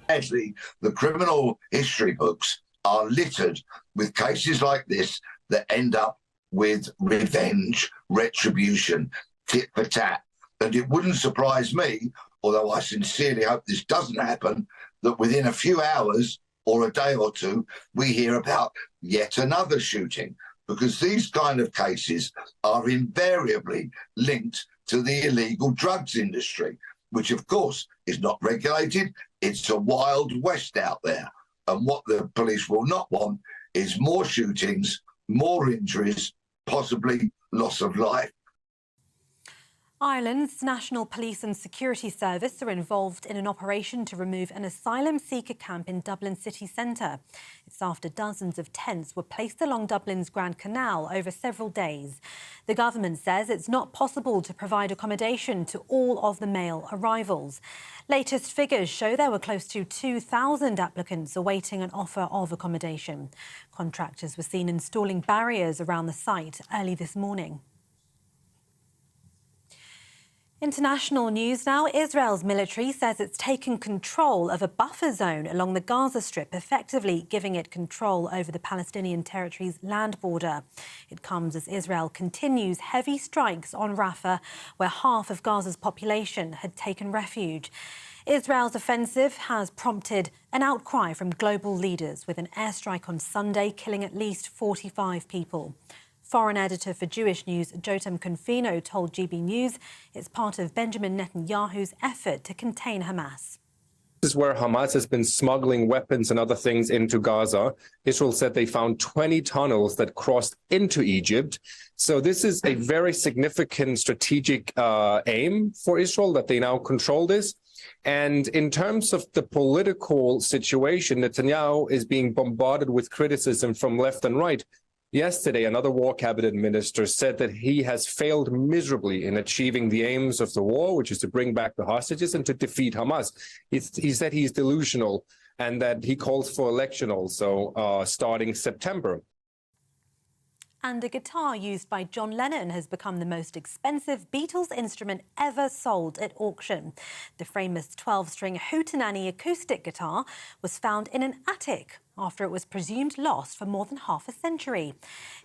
Actually, the criminal history books are littered with cases like this that end up with revenge, retribution, tit for tat. And it wouldn't surprise me, although I sincerely hope this doesn't happen, that within a few hours or a day or two, we hear about yet another shooting, because these kind of cases are invariably linked to the illegal drugs industry, which of course is not regulated. It's a wild west out there. And what the police will not want is more shootings, more injuries, possibly loss of life. Ireland's National Police and Security Service are involved in an operation to remove an asylum seeker camp in Dublin city centre. It's after dozens of tents were placed along Dublin's Grand Canal over several days. The government says it's not possible to provide accommodation to all of the male arrivals. Latest figures show there were close to 2,000 applicants awaiting an offer of accommodation. Contractors were seen installing barriers around the site early this morning. International news now. Israel's military says it's taken control of a buffer zone along the Gaza Strip, effectively giving it control over the Palestinian territory's land border. It comes as Israel continues heavy strikes on Rafah, where half of Gaza's population had taken refuge. Israel's offensive has prompted an outcry from global leaders, with an airstrike on Sunday killing at least 45 people. Foreign editor for Jewish News, Jotam Confino, told GB News it's part of Benjamin Netanyahu's effort to contain Hamas. This is where Hamas has been smuggling weapons and other things into Gaza. Israel said they found 20 tunnels that crossed into Egypt. So this is a very significant strategic aim for Israel, that they now control this. And in terms of the political situation, Netanyahu is being bombarded with criticism from left and right. Yesterday, another war cabinet minister said that he has failed miserably in achieving the aims of the war, which is to bring back the hostages and to defeat Hamas. He said he's delusional and that he calls for election also starting September. And a guitar used by John Lennon has become the most expensive Beatles instrument ever sold at auction. The famous 12-string Hootenanny acoustic guitar was found in an attic after it was presumed lost for more than half a century.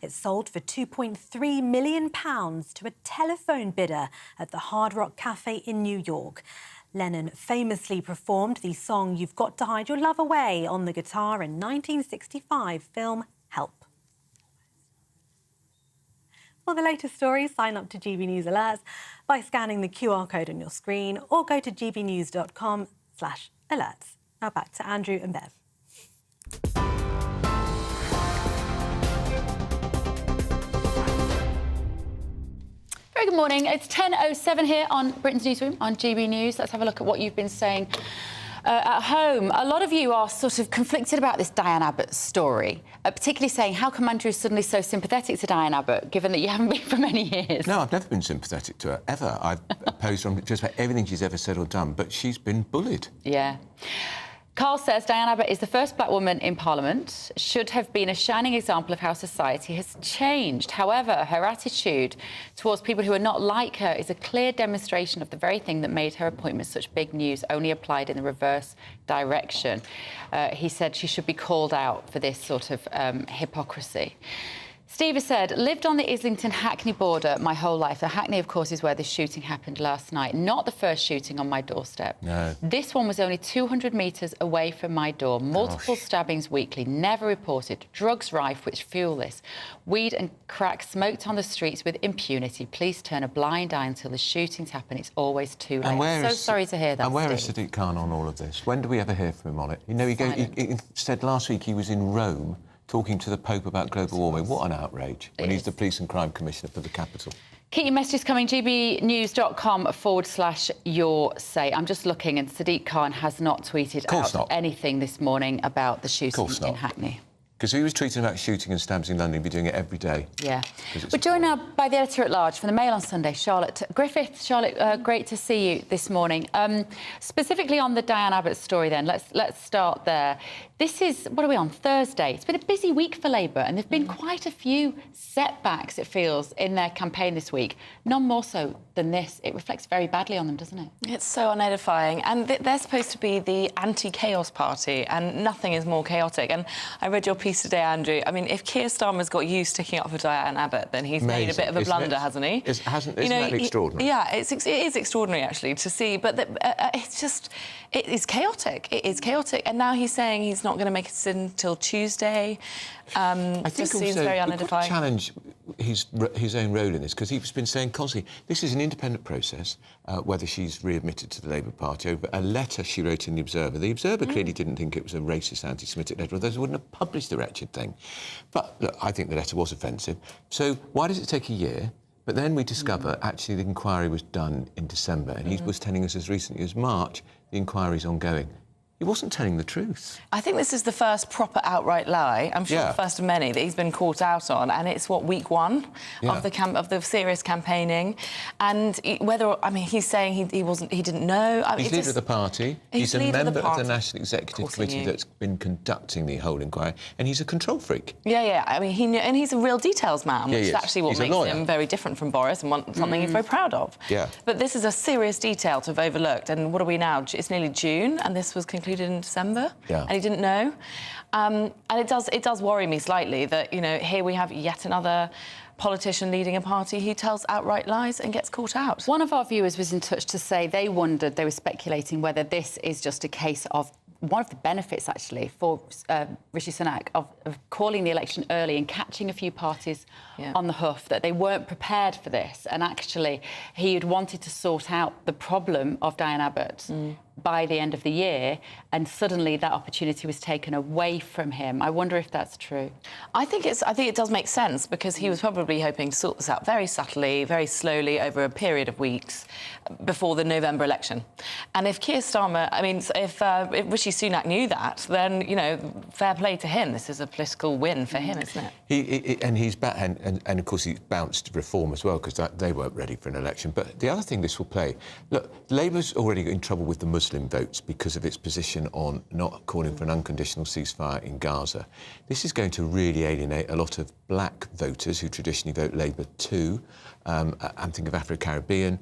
It sold for £2.3 million to a telephone bidder at the Hard Rock Cafe in New York. Lennon famously performed the song You've Got to Hide Your Love Away on the guitar in 1965 film Help. For the latest stories, sign up to GB News Alerts by scanning the QR code on your screen or go to gbnews.com/alerts. Now back to Andrew and Bev. Very good morning. It's 10:07 here on Britain's Newsroom on GB News. Let's have a look at what you've been saying at home. A lot of you are sort of conflicted about this Diane Abbott story, particularly saying, how come Andrew's suddenly so sympathetic to Diane Abbott, given that you haven't been for many years? No, I've never been sympathetic to her, ever. I've opposed her on just about everything she's ever said or done, but she's been bullied. Yeah. Carl says Diane Abbott is the first black woman in Parliament, should have been a shining example of how society has changed. However, her attitude towards people who are not like her is a clear demonstration of the very thing that made her appointment such big news, only applied in the reverse direction. He said she should be called out for this sort of hypocrisy. Steve has said, lived on the Islington-Hackney border my whole life. The Hackney, of course, is where this shooting happened last night. Not the first shooting on my doorstep. No. This one was only 200 metres away from my door. Multiple stabbings weekly, never reported. Drugs rife which fuel this. Weed and crack smoked on the streets with impunity. Please turn a blind eye until the shootings happen. It's always too late. I'm so sorry to hear that, And where Steve. is Sadiq Khan on all of this? When do we ever hear from him on it? You know, he said last week he was in Rome talking to the Pope about global warming. What an outrage, when he's the Police and Crime Commissioner for the capital. Keep your messages coming, gbnews.com/your say. I'm just looking, and Sadiq Khan has not tweeted out anything this morning about the shooting in Hackney. Because he was tweeting about shooting and stabs in London, he'd be doing it every day. Yeah. We're joined now by the editor-at-large from the Mail on Sunday, Charlotte Griffith. Charlotte, great to see you this morning. Specifically on the Diane Abbott story then, let's start there. This is, what are we on, Thursday? It's been a busy week for Labour, and there have been quite a few setbacks, it feels, in their campaign this week. None more so than this. It reflects very badly on them, doesn't it? It's so unedifying. And they're supposed to be the anti-chaos party, and nothing is more chaotic. And I read your piece piece today, Andrew. I mean, if Keir Starmer's got you sticking up for Diane Abbott, then he's made a bit of a blunder, hasn't he? Isn't that extraordinary? Yeah, it is extraordinary, actually, to see. But it's just... It is chaotic. It is chaotic. And now he's saying he's not going to make a decision until Tuesday. I think just also seems very unedifying. We've got to challenge his own role in this, because he's been saying constantly, this is an independent process, whether she's readmitted to the Labour Party over a letter she wrote in The Observer. The Observer clearly didn't think it was a racist, anti-Semitic letter, otherwise they wouldn't have published the wretched thing. But, look, I think the letter was offensive. So why does it take a year? But then we discover, actually, the inquiry was done in December, and he was telling us as recently as March, the inquiry's ongoing. He wasn't telling the truth. I think this is the first proper outright lie, I'm sure the first of many, that he's been caught out on, and it's, week one of the serious campaigning. And he's saying he didn't know. He's leader of the party. He's a member of the National Executive Committee that's been conducting the whole inquiry, and he's a control freak. Yeah. I mean, he knew, and he's a real details man, which is actually what makes him very different from Boris and something he's very proud of. Yeah. But this is a serious detail to have overlooked. And what are we now? It's nearly June, and this was concluded in December, and he didn't know. And it does worry me slightly that, here we have yet another politician leading a party who tells outright lies and gets caught out. One of our viewers was in touch to say they were speculating whether this is just a case of one of the benefits, actually, for Rishi Sunak of calling the election early and catching a few parties on the hoof, that they weren't prepared for this. And actually, he had wanted to sort out the problem of Diane Abbott by the end of the year, and suddenly that opportunity was taken away from him. I wonder if that's true. I think it does make sense, because he was probably hoping to sort this out very subtly, very slowly, over a period of weeks before the November election. And if Keir Starmer, if Rishi Sunak knew that, then, fair play to him. This is a political win for him, isn't it? And he's back, and of course he's bounced Reform as well, because they weren't ready for an election. But the other thing this will play, look, Labour's already in trouble with the Muslim votes because of its position on not calling for an unconditional ceasefire in Gaza. This is going to really alienate a lot of black voters who traditionally vote Labour too. I'm thinking of Afro-Caribbean.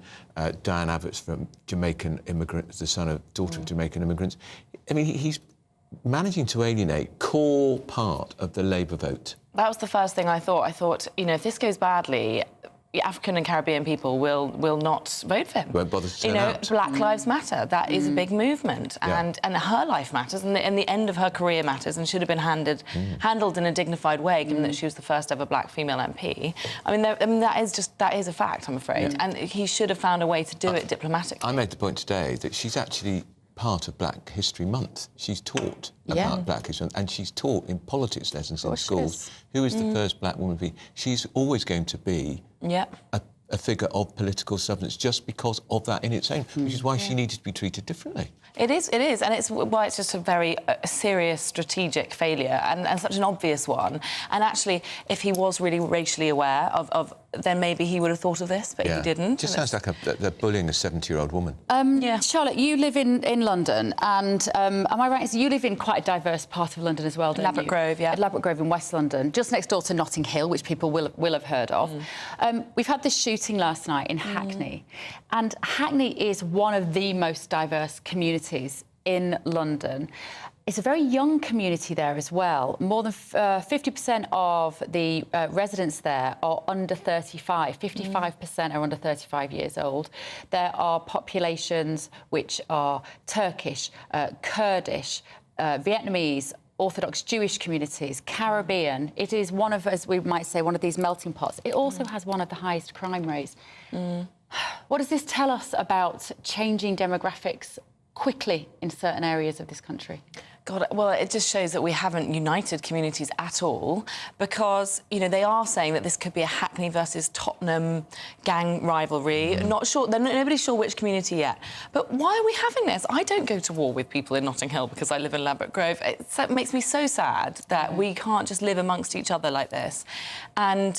Diane Abbott's from Jamaican immigrants, the daughter of Jamaican immigrants. I mean, he's managing to alienate core part of the Labour vote. That was the first thing I thought. I thought, if this goes badly, African and Caribbean people will not vote for him. Won't bother to turn out. Black Lives Matter. That is a big movement, and her life matters, and the end of her career matters, and should have been handled in a dignified way, given that she was the first ever black female MP. That is a fact, I'm afraid, and he should have found a way to do it diplomatically. I made the point today that she's actually part of Black History Month. She's taught about Black History Month, and she's taught in politics lessons in schools. Who is the first black woman to be? She's always going to be a figure of political substance just because of that in its own, which is why she needed to be treated differently. It is, and it's why it's just a very serious strategic failure, and such an obvious one. And actually, if he was really racially aware of then maybe he would have thought of this, but he didn't. Just sounds like they're bullying a 70-year-old woman. Charlotte, you live in London, and am I right? So you live in quite a diverse part of London as well, don't you? Ladbroke Grove, At Ladbroke Grove in West London, just next door to Notting Hill, which people will have heard of. We've had this shooting last night in Hackney, and Hackney is one of the most diverse communities in London. It's a very young community there as well. More than 50% of the residents there are under 35. 55% are under 35 years old. There are populations which are Turkish, Kurdish, Vietnamese, Orthodox Jewish communities, Caribbean. It is one of, as we might say, one of these melting pots. It also has one of the highest crime rates. What does this tell us about changing demographics quickly in certain areas of this country? God, well, it just shows that we haven't united communities at all, because, they are saying that this could be a Hackney versus Tottenham gang rivalry. Not sure, nobody's sure which community yet. But why are we having this? I don't go to war with people in Notting Hill because I live in Ladbroke Grove. It makes me so sad that we can't just live amongst each other like this. And,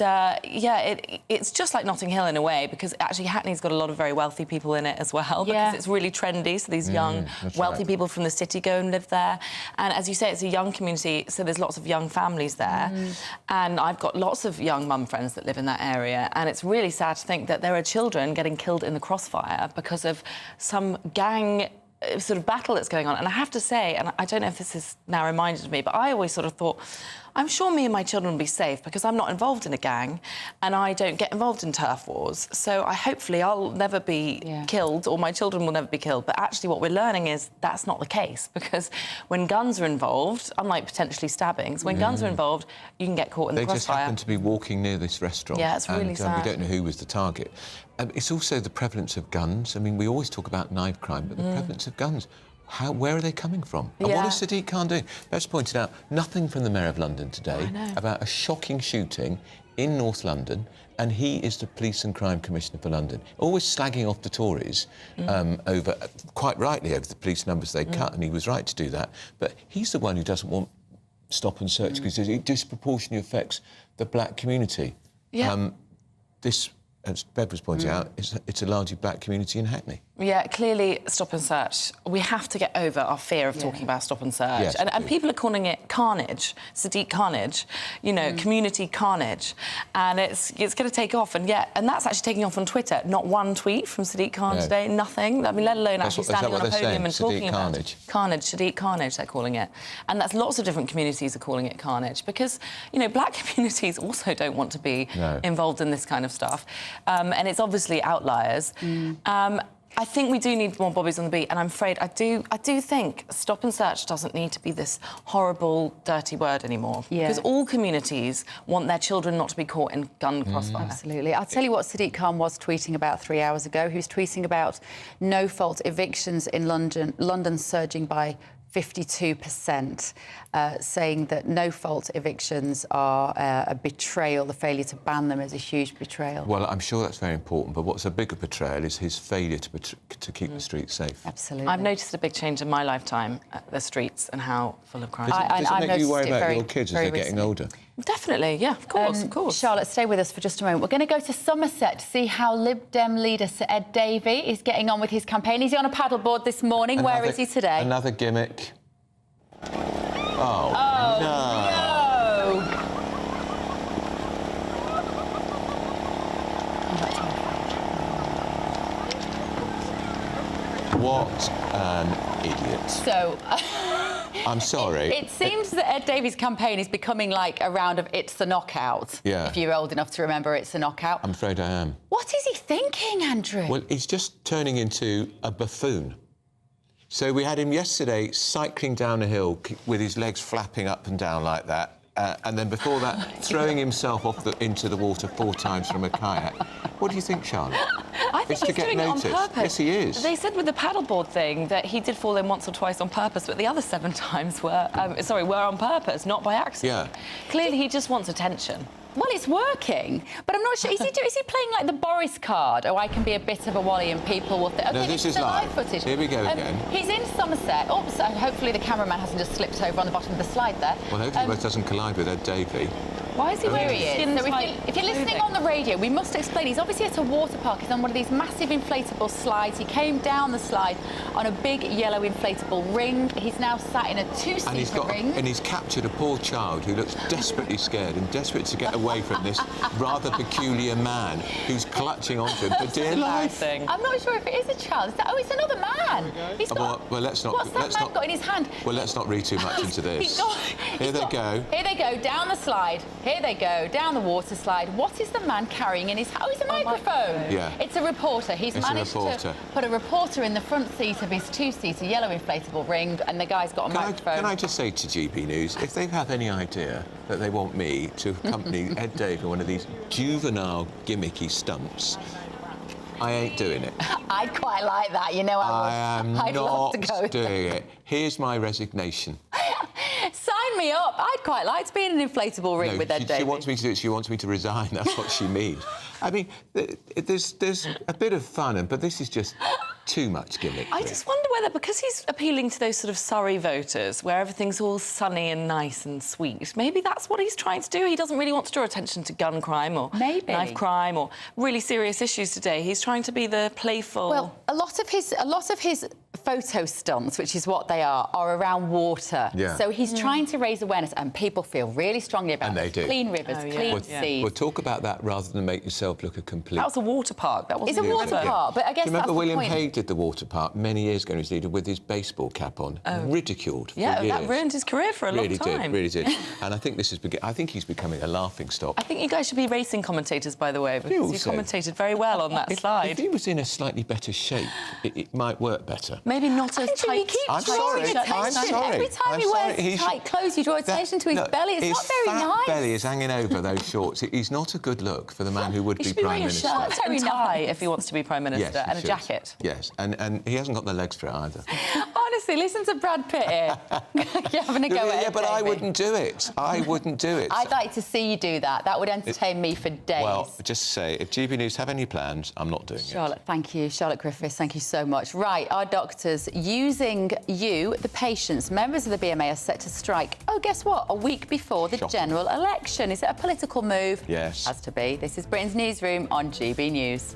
it's just like Notting Hill in a way, because actually Hackney's got a lot of very wealthy people in it as well, because it's really trendy, so these young, wealthy people from the city go and live there. And as you say, it's a young community, so there's lots of young families there. And I've got lots of young mum friends that live in that area, and it's really sad to think that there are children getting killed in the crossfire because of some gang sort of battle that's going on. And I have to say, and I don't know if this is now reminded me, but I always sort of thought, I'm sure me and my children will be safe because I'm not involved in a gang and I don't get involved in turf wars. So hopefully I'll never be killed or my children will never be killed. But actually what we're learning is that's not the case because when guns are involved, unlike potentially stabbings, when guns are involved, you can get caught in the crossfire. They just happened to be walking near this restaurant. Yeah, it's really sad. We don't know who was the target. It's also the prevalence of guns. I mean, we always talk about knife crime, but the prevalence of guns, where are they coming from? And what is Sadiq Khan doing? Best pointed out, nothing from the Mayor of London today about a shocking shooting in North London, and he is the Police and Crime Commissioner for London. Always slagging off the Tories over, quite rightly, over the police numbers they cut, and he was right to do that. But he's the one who doesn't want stop and search because it disproportionately affects the black community. Yeah. This, as Bev was pointing out, it's a largely black community in Hackney. Yeah, clearly stop and search. We have to get over our fear of talking about stop and search. Yes, and people are calling it carnage, Sadiq carnage, you know, community carnage. And it's going to take off. And that's actually taking off on Twitter. Not one tweet from Sadiq Khan today, nothing. I mean, let alone actually standing on a podium and talking about carnage, Sadiq carnage, they're calling it. And that's lots of different communities are calling it carnage because, you know, black communities also don't want to be involved in this kind of stuff. And it's obviously outliers. I think we do need more bobbies on the beat, and I'm afraid I do think stop and search doesn't need to be this horrible, dirty word anymore. Because all communities want their children not to be caught in gun crossfire. Absolutely. I'll tell you what Sadiq Khan was tweeting about 3 hours ago. He was tweeting about no-fault evictions in London surging by 52%, saying that no-fault evictions are a betrayal. The failure to ban them is a huge betrayal. Well, I'm sure that's very important, but what's a bigger betrayal is his failure to keep the streets safe. Absolutely. I've noticed a big change in my lifetime at the streets and how full of crime. Does it make you worry about your kids as they're getting older? Definitely, yeah, of course. Charlotte, stay with us for just a moment. We're going to go to Somerset to see how Lib Dem leader Sir Ed Davey is getting on with his campaign. Is he on a paddleboard this morning? Where is he today? Another gimmick. Oh, no. What an idiot. So... I'm sorry. It seems that Ed Davey's campaign is becoming like a round of It's a Knockout. Yeah. If you're old enough to remember It's a Knockout. I'm afraid I am. What is he thinking, Andrew? Well, he's just turning into a buffoon. So we had him yesterday cycling down a hill with his legs flapping up and down like that. And then before that, throwing himself into the water 4 times from a kayak. What do you think, Charlotte? I think he's doing it on purpose. Yes, he is. They said with the paddleboard thing that he did fall in once or twice on purpose, but the other 7 times were on purpose, not by accident. Yeah. Clearly, he just wants attention. Well, it's working, but I'm not sure. Is he playing like the Boris card? Oh, I can be a bit of a wally and people will think... Okay, no, this is live footage. Here we go again. He's in Somerset. Oops, hopefully the cameraman hasn't just slipped over on the bottom of the slide there. Well, hopefully it doesn't collide with Ed Davey. Why is he wearing it? So if you're listening on the radio, we must explain. He's obviously at a water park. He's on one of these massive inflatable slides. He came down the slide on a big yellow inflatable ring. He's now sat in a 2-seater ring. And he's captured a poor child who looks desperately scared and desperate to get away from this rather peculiar man who's clutching onto him for dear life. I'm not sure if it is a child. It's another man. He's got, well, let's not. What's that man got in his hand? Well, let's not read too much into this. Here they go. Here they go down the slide. Here they go down the water slide. What is the man carrying in his hand? Oh, it's a microphone. Yeah. It's a reporter. He's managed to put a reporter in the front seat of his 2-seater yellow inflatable ring, and the guy's got a microphone. Can I just say to GB News, if they have any idea that they want me to accompany Ed Davey on one of these juvenile gimmicky stunts, I ain't doing it. I'd quite like that, you know. I'd love to go doing it. Here's my resignation. Sign me up. I'd quite like to be in an inflatable ring with Ed Davey. She wants me to do it. She wants me to resign. That's what she means. I mean, there's a bit of fun, but this is just too much gimmick. I just wonder whether, because he's appealing to those sort of Surrey voters, where everything's all sunny and nice and sweet, maybe that's what he's trying to do. He doesn't really want to draw attention to gun crime or knife crime or really serious issues today. He's trying to be the playful... Well, a lot of his photo stunts, which is what they are around water. Yeah. So he's trying to raise awareness, and people feel really strongly about And they do. clean rivers, clean seas. Well, talk about that rather than make yourself look a complete... That was a water park. That wasn't It's a water park, but I guess Do you remember that's William the point. Hague did the water park many years ago in his leader with his baseball cap on, ridiculed for years. That ruined his career for a long time. Really did. And I think I think he's becoming a laughing stock. I think you guys should be racing commentators, by the way, because you commentated very well on that slide. If he was in a slightly better shape, it might work better. Maybe not as tight. You keep I'm drawing sorry. attention. I'm sorry. Every time he wears tight clothes, you draw attention to his belly. It's not very his nice. fat belly is hanging over those shorts. He's not a good look for the man who would He be should be Prime wearing a Minister. shirt and tie if he wants to be Prime Minister, Yes, he and a should. jacket. Yes, and he hasn't got the legs for it either. Honestly, listen to Brad Pitt here. You're having a go at it, Yeah, but I David. wouldn't do it. I wouldn't do it. I'd like to see you do that. That would entertain me for days. Well, just say, if GB News have any plans, I'm not doing Charlotte, thank you. Charlotte Griffiths, thank you so much. Right, our doctors using you, the patients. Members of the BMA are set to strike, guess what? A week before the general election. Is it a political move? Yes. Has to be. This is Britain's Newsroom on GB News.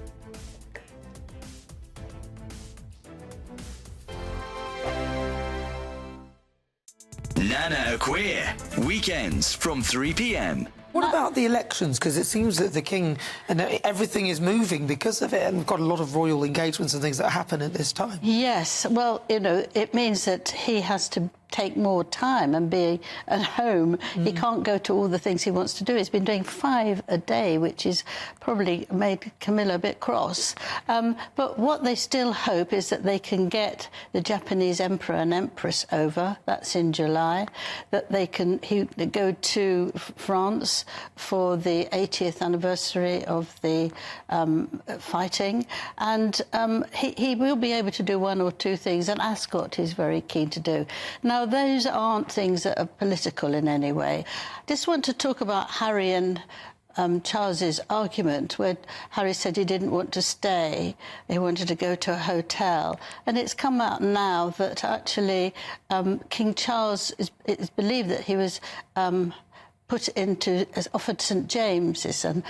Nana Queer, weekends from 3 p.m. What about the elections? Because it seems that the King and everything is moving because of it, and we've got a lot of royal engagements and things that happen at this time. Yes, well, you know, it means that he has to take more time and be at home. He can't go to all the things he wants to do. He's been doing 5 a day, which is probably made Camilla a bit cross. But what they still hope is that they can get the Japanese emperor and empress over. That's in July. That they can go to France for the 80th anniversary of the fighting, and he will be able to do 1 or 2 things, and Ascot he's very keen to do. Now, those aren't things that are political in any way. I just want to talk about Harry and Charles's argument, where Harry said he didn't want to stay, he wanted to go to a hotel. And it's come out now that actually King Charles is believed that he was put into, offered St James's, and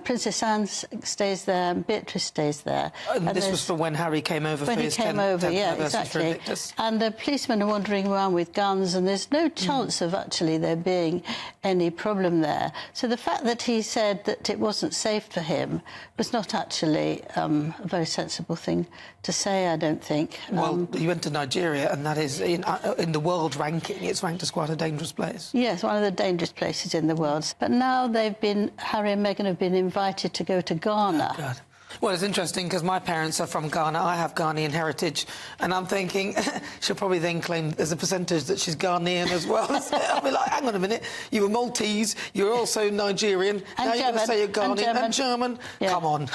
Princess Anne stays there and Beatrice stays there. And this was for when Harry came over for his 10th yeah, anniversary for exactly. Invictus. And the policemen are wandering around with guns, and there's no chance of actually there being any problem there. So the fact that he said that it wasn't safe for him was not actually a very sensible thing to say, I don't think. Well, he went to Nigeria, and that is, in the world ranking, it's ranked as quite a dangerous place. Yes, one of the dangerous places in the world. But now Harry and Meghan have been invited to go to Ghana. Oh, God. Well, it's interesting because my parents are from Ghana. I have Ghanaian heritage, and I'm thinking she'll probably then claim there's a percentage that she's Ghanaian as well. I'll be like, hang on a minute, you were Maltese, you're also Nigerian, and now German, you're going to say you're Ghanaian and German. Yeah. Come on.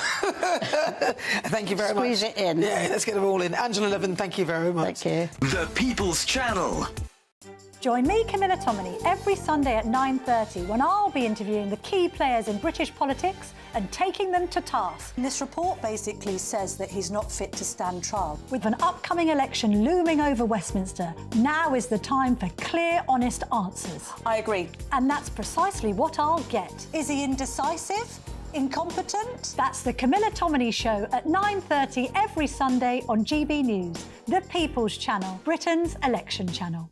Thank you very much. Squeeze it in. Yeah, let's get them all in. Angela Levin, thank you very much. Thank you. The People's Channel. Join me, Camilla Tominey, every Sunday at 9:30 when I'll be interviewing the key players in British politics and taking them to task. This report basically says that he's not fit to stand trial. With an upcoming election looming over Westminster, now is the time for clear, honest answers. I agree. And that's precisely what I'll get. Is he indecisive? Incompetent? That's the Camilla Tominey Show at 9:30 every Sunday on GB News, the People's Channel, Britain's election channel.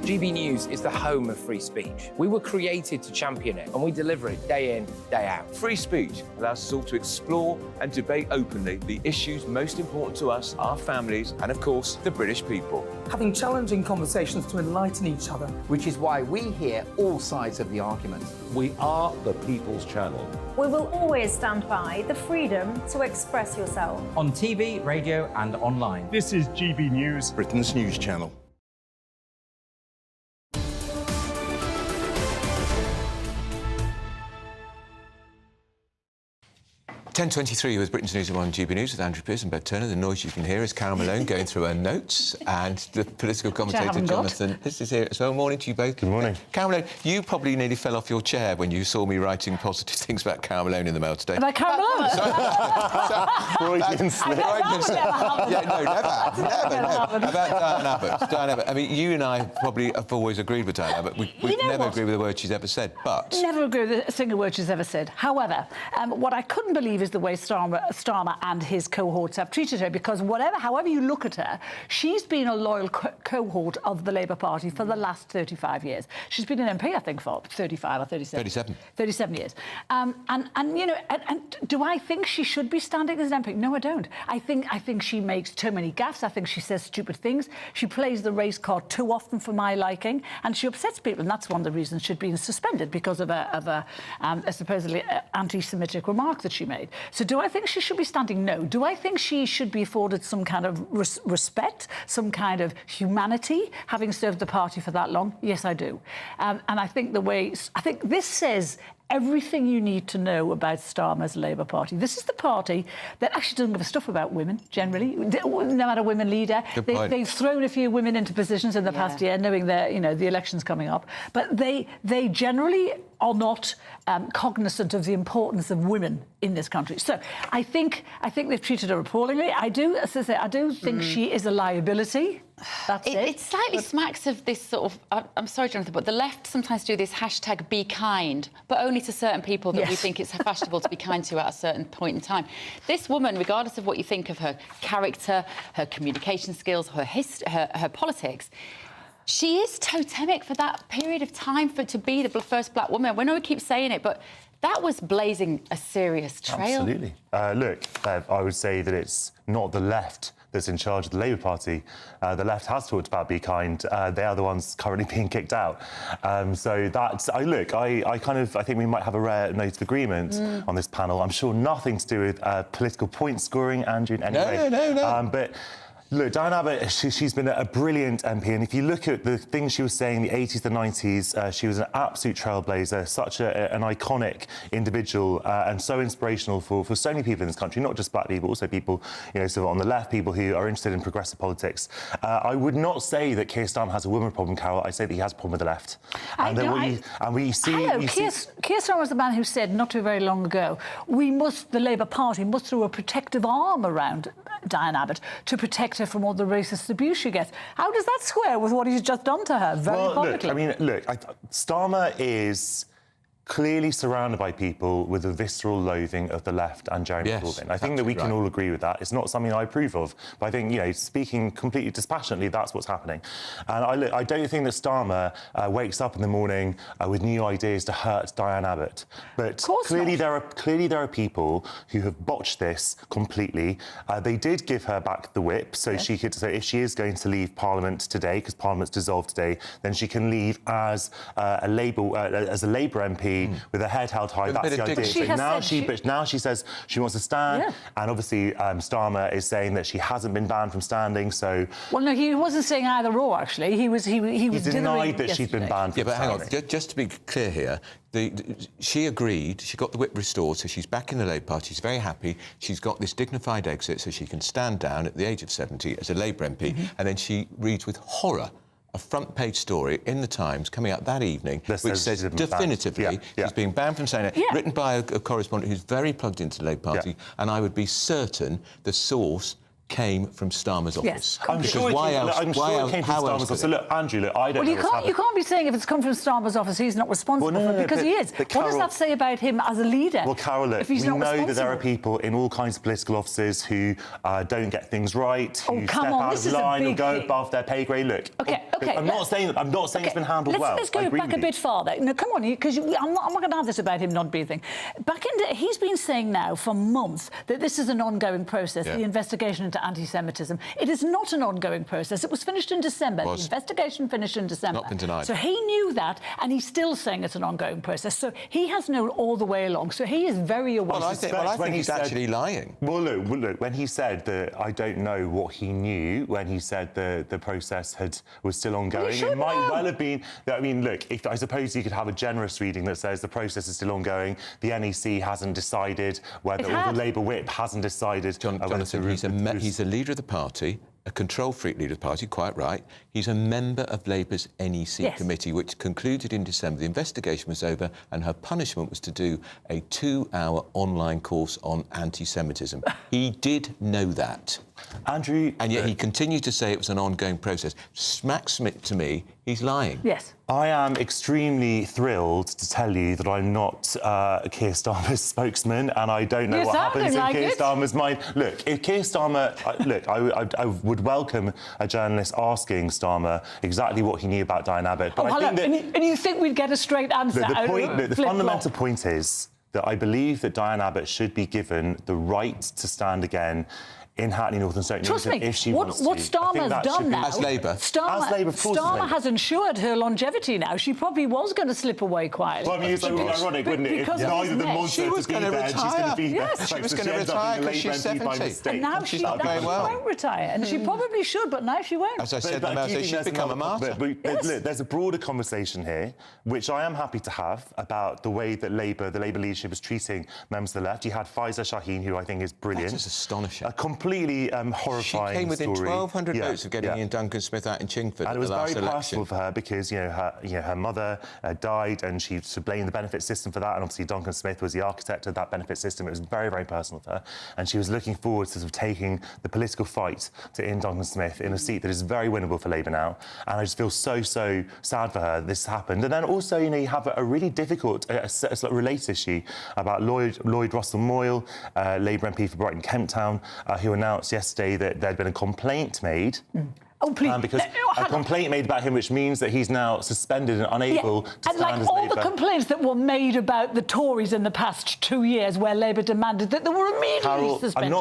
GB News is the home of free speech. We were created to champion it, and we deliver it day in, day out. Free speech allows us all to explore and debate openly the issues most important to us, our families, and of course, the British people. Having challenging conversations to enlighten each other. Which is why we hear all sides of the argument. We are the People's Channel. We will always stand by the freedom to express yourself. On TV, radio and online. This is GB News, Britain's news channel. 10:23 with Britain's News on GB News with Andrew Pearce and Bev Turner. The noise you can hear is Carol Malone going through her notes, and the political commentator Jonathan This is here as well. Morning to you both. Good morning. Carol Malone, you probably nearly fell off your chair when you saw me writing positive things about Carol Malone in the Mail today. About Carol Malone? Freudian slip. Yeah, no, never. About Diane Abbott. I mean, you and I probably have always agreed with Diane Abbott. We've never agreed with a word she's ever said, but... Never agree with a single word she's ever said. However, what I couldn't believe is the way Starmer and his cohorts have treated her, because however you look at her, she's been a loyal cohort of the Labour Party for the last 35 years. She's been an MP, I think, for 35 or 37. 37 years. And do I think she should be standing as an MP? No, I don't. I think she makes too many gaffes. I think she says stupid things. She plays the race card too often for my liking, and she upsets people, and that's one of the reasons she'd been suspended, because of a supposedly anti-Semitic remark that she made. So do I think she should be standing? No. Do I think she should be afforded some kind of respect, some kind of humanity, having served the party for that long? Yes, I do. And I think this says everything you need to know about Starmer's Labour Party. This is the party that actually doesn't give a stuff about women, generally. No matter women leader. They've thrown a few women into positions in the past year, knowing that, the election's coming up. But they generally are not cognizant of the importance of women in this country. So I think they've treated her appallingly. I do think she is a liability. That's it. It slightly smacks of this sort of... I'm sorry, Jonathan, but the left sometimes do this hashtag be kind, but only to certain people that we think it's fashionable to be kind to at a certain point in time. This woman, regardless of what you think of her character, her communication skills, her politics, she is totemic for that period of time to be the first black woman. We know we keep saying it, but that was blazing a serious trail. Absolutely. Look, Bev, I would say that it's not the left that's in charge of the Labour Party. The left has talked about be kind. They are the ones currently being kicked out. So that's... I think we might have a rare note of agreement on this panel. I'm sure nothing to do with political point scoring, Andrew, in any way. No. But... Look, Diane Abbott, she's been a brilliant MP, and if you look at the things she was saying in the 80s, the 90s, she was an absolute trailblazer, such an iconic individual, and so inspirational for so many people in this country, not just black people, also people, sort of on the left, people who are interested in progressive politics. I would not say that Keir Starmer has a woman problem, Carol. I say that he has a problem with the left. Keir Starmer was the man who said not too very long ago, the Labour Party must throw a protective arm around Diane Abbott to protect her from all the racist abuse she gets. How does that square with what he's just done to her very publicly? Look, Starmer is clearly surrounded by people with a visceral loathing of the left and Jeremy Corbyn. I think that we can all agree with that. It's not something I approve of, but I think, speaking completely dispassionately, that's what's happening. And I don't think that Starmer wakes up in the morning with new ideas to hurt Diane Abbott. But clearly there are people who have botched this completely. They did give her back the whip, so she could say if she is going to leave Parliament today, because Parliament's dissolved today, then she can leave as a Labour MP with her head held high. That's the idea. But now she says she wants to stand, and obviously Starmer is saying that she hasn't been banned from standing. So well, no, he wasn't saying either or. Actually, he was denied that she's been banned from standing. But hang on, just to be clear here. She agreed, she got the whip restored, so she's back in the Labour Party, she's very happy, she's got this dignified exit so she can stand down at the age of 70 as a Labour MP, and then she reads with horror a front-page story in the Times coming out that evening, which says definitively she's being banned from saying it, written by a correspondent who's very plugged into the Labour Party, and I would be certain the source came from Starmer's office. I'm sure it came from Starmer's office. So look, Andrew, I don't know what's happened. You can't be saying if it's come from Starmer's office he's not responsible for it, because he is. What does that say about him as a leader? Well, Carol, look, we know that there are people in all kinds of political offices who don't get things right, who step out of line or go above their pay grade. Look, I'm not saying it's been handled well. Let's go back a bit farther. No, come on, because I'm not going to have this about him not being thing. He's been saying now for months that this is an ongoing process, the investigation into anti-Semitism. It is not an ongoing process. It was finished in December. The investigation finished in December. Not been denied. So he knew that, and he's still saying it's an ongoing process. So he has known all the way along. So he is very aware. Well, I think he's actually lying. Well, look, when he said that I don't know what he knew, when he said the process was still ongoing, it might well have been... I mean, look, I suppose you could have a generous reading that says the process is still ongoing, the NEC hasn't decided whether, or the Labour whip hasn't decided... Jonathan, he's a leader of the party, a control-freak leader of the party, quite right. He's a member of Labour's NEC committee, which concluded in December. The investigation was over, and her punishment was to do a 2-hour online course on anti-Semitism. He did know that. Andrew... And yet he continued to say it was an ongoing process. Smacks to me, he's lying. Yes. I am extremely thrilled to tell you that I'm not Keir Starmer's spokesman, and I don't know what happens in Keir Starmer's mind. Look, if Keir Starmer... I would welcome a journalist asking Starmer exactly what he knew about Diane Abbott. But I think that... And you think we'd get a straight answer? The fundamental point is that I believe that Diane Abbott should be given the right to stand again in Hackney North and Stoke Trust Newington me, if she what wants to. Starmer's done now... As Labour. Starmer has ensured her longevity now. She probably was going to slip away quietly. Well, I mean, it's ironic, wouldn't it? If neither of them wants her to be there, she's going to be there. Yes, she was going to retire because she's 70. And now she won't retire. And she probably should, but now she won't. As I said, she's become a martyr. But look, there's a broader conversation here, which I am happy to have, about the way that the Labour leadership is treating members of the left. You had Faiza Shaheen, who I think is brilliant. That is astonishing. A completely horrifying She came within story. 1,200 votes of getting Ian Duncan-Smith out in Chingford and it was at the last very election. personal for her because her mother died, and she blamed the benefit system for that. And obviously Duncan Smith was the architect of that benefit system. It was very, very personal for her, and she was looking forward to sort of taking the political fight to Ian Duncan Smith in a seat that is very winnable for Labour now. And I just feel so sad for her this happened. And then also, you have a really difficult, related issue about Lloyd Russell Moyle, Labour MP for Brighton Kemp Town, who announced yesterday that there'd been a complaint made. Oh, please. Because a complaint made about him, which means that he's now suspended and unable to stand as all Labour. the complaints that were made about the Tories in the past 2 years, where Labour demanded that they were immediately suspended.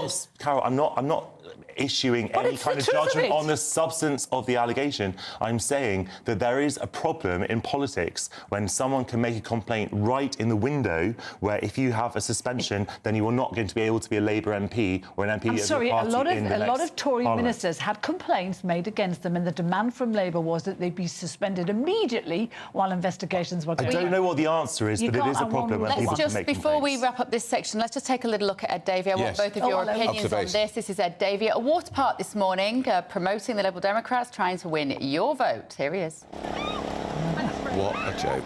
I'm not issuing any kind of judgment on the substance of the allegation. I'm saying that there is a problem in politics when someone can make a complaint right in the window, where if you have a suspension, then you are not going to be able to be a Labour MP or an MP I'm of sorry, your party a lot of Tory Parliament. ministers had complaints made against them, and the demand from Labour was that they be suspended immediately while investigations were going on. I don't know what the answer is, but it is a problem when people Let's make before we wrap up this section, let's just take a little look at Ed Davey. I want both of your opinions on this. This is Ed Davey at Water Park this morning, promoting the Liberal Democrats, trying to win your vote. Here he is. What a joke.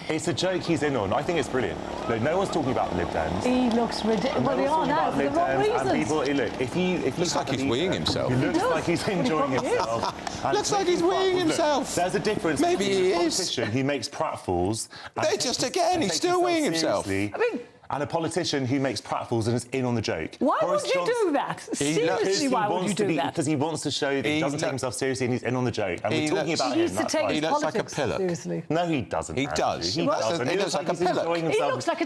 It's a joke he's in on. I think it's brilliant. Look, no one's talking about the Lib Dems. He looks ridiculous. Well, they are now for the wrong reasons. If you looks like he's weeing himself. He looks like he's enjoying himself. Looks like he's weeing himself. There's a difference. Maybe he between a is. politician who makes pratfalls. They're just again. He's still weeing himself. And a politician who makes pratfalls and is in on the joke. Why would you do that? Seriously, why would you do that? Because he wants to show that he doesn't take himself seriously and he's in on the joke. And we're talking about him. He needs to take his looks like a politics pillock. seriously. No, he doesn't. He does. He does. He looks like a pillock. He looks like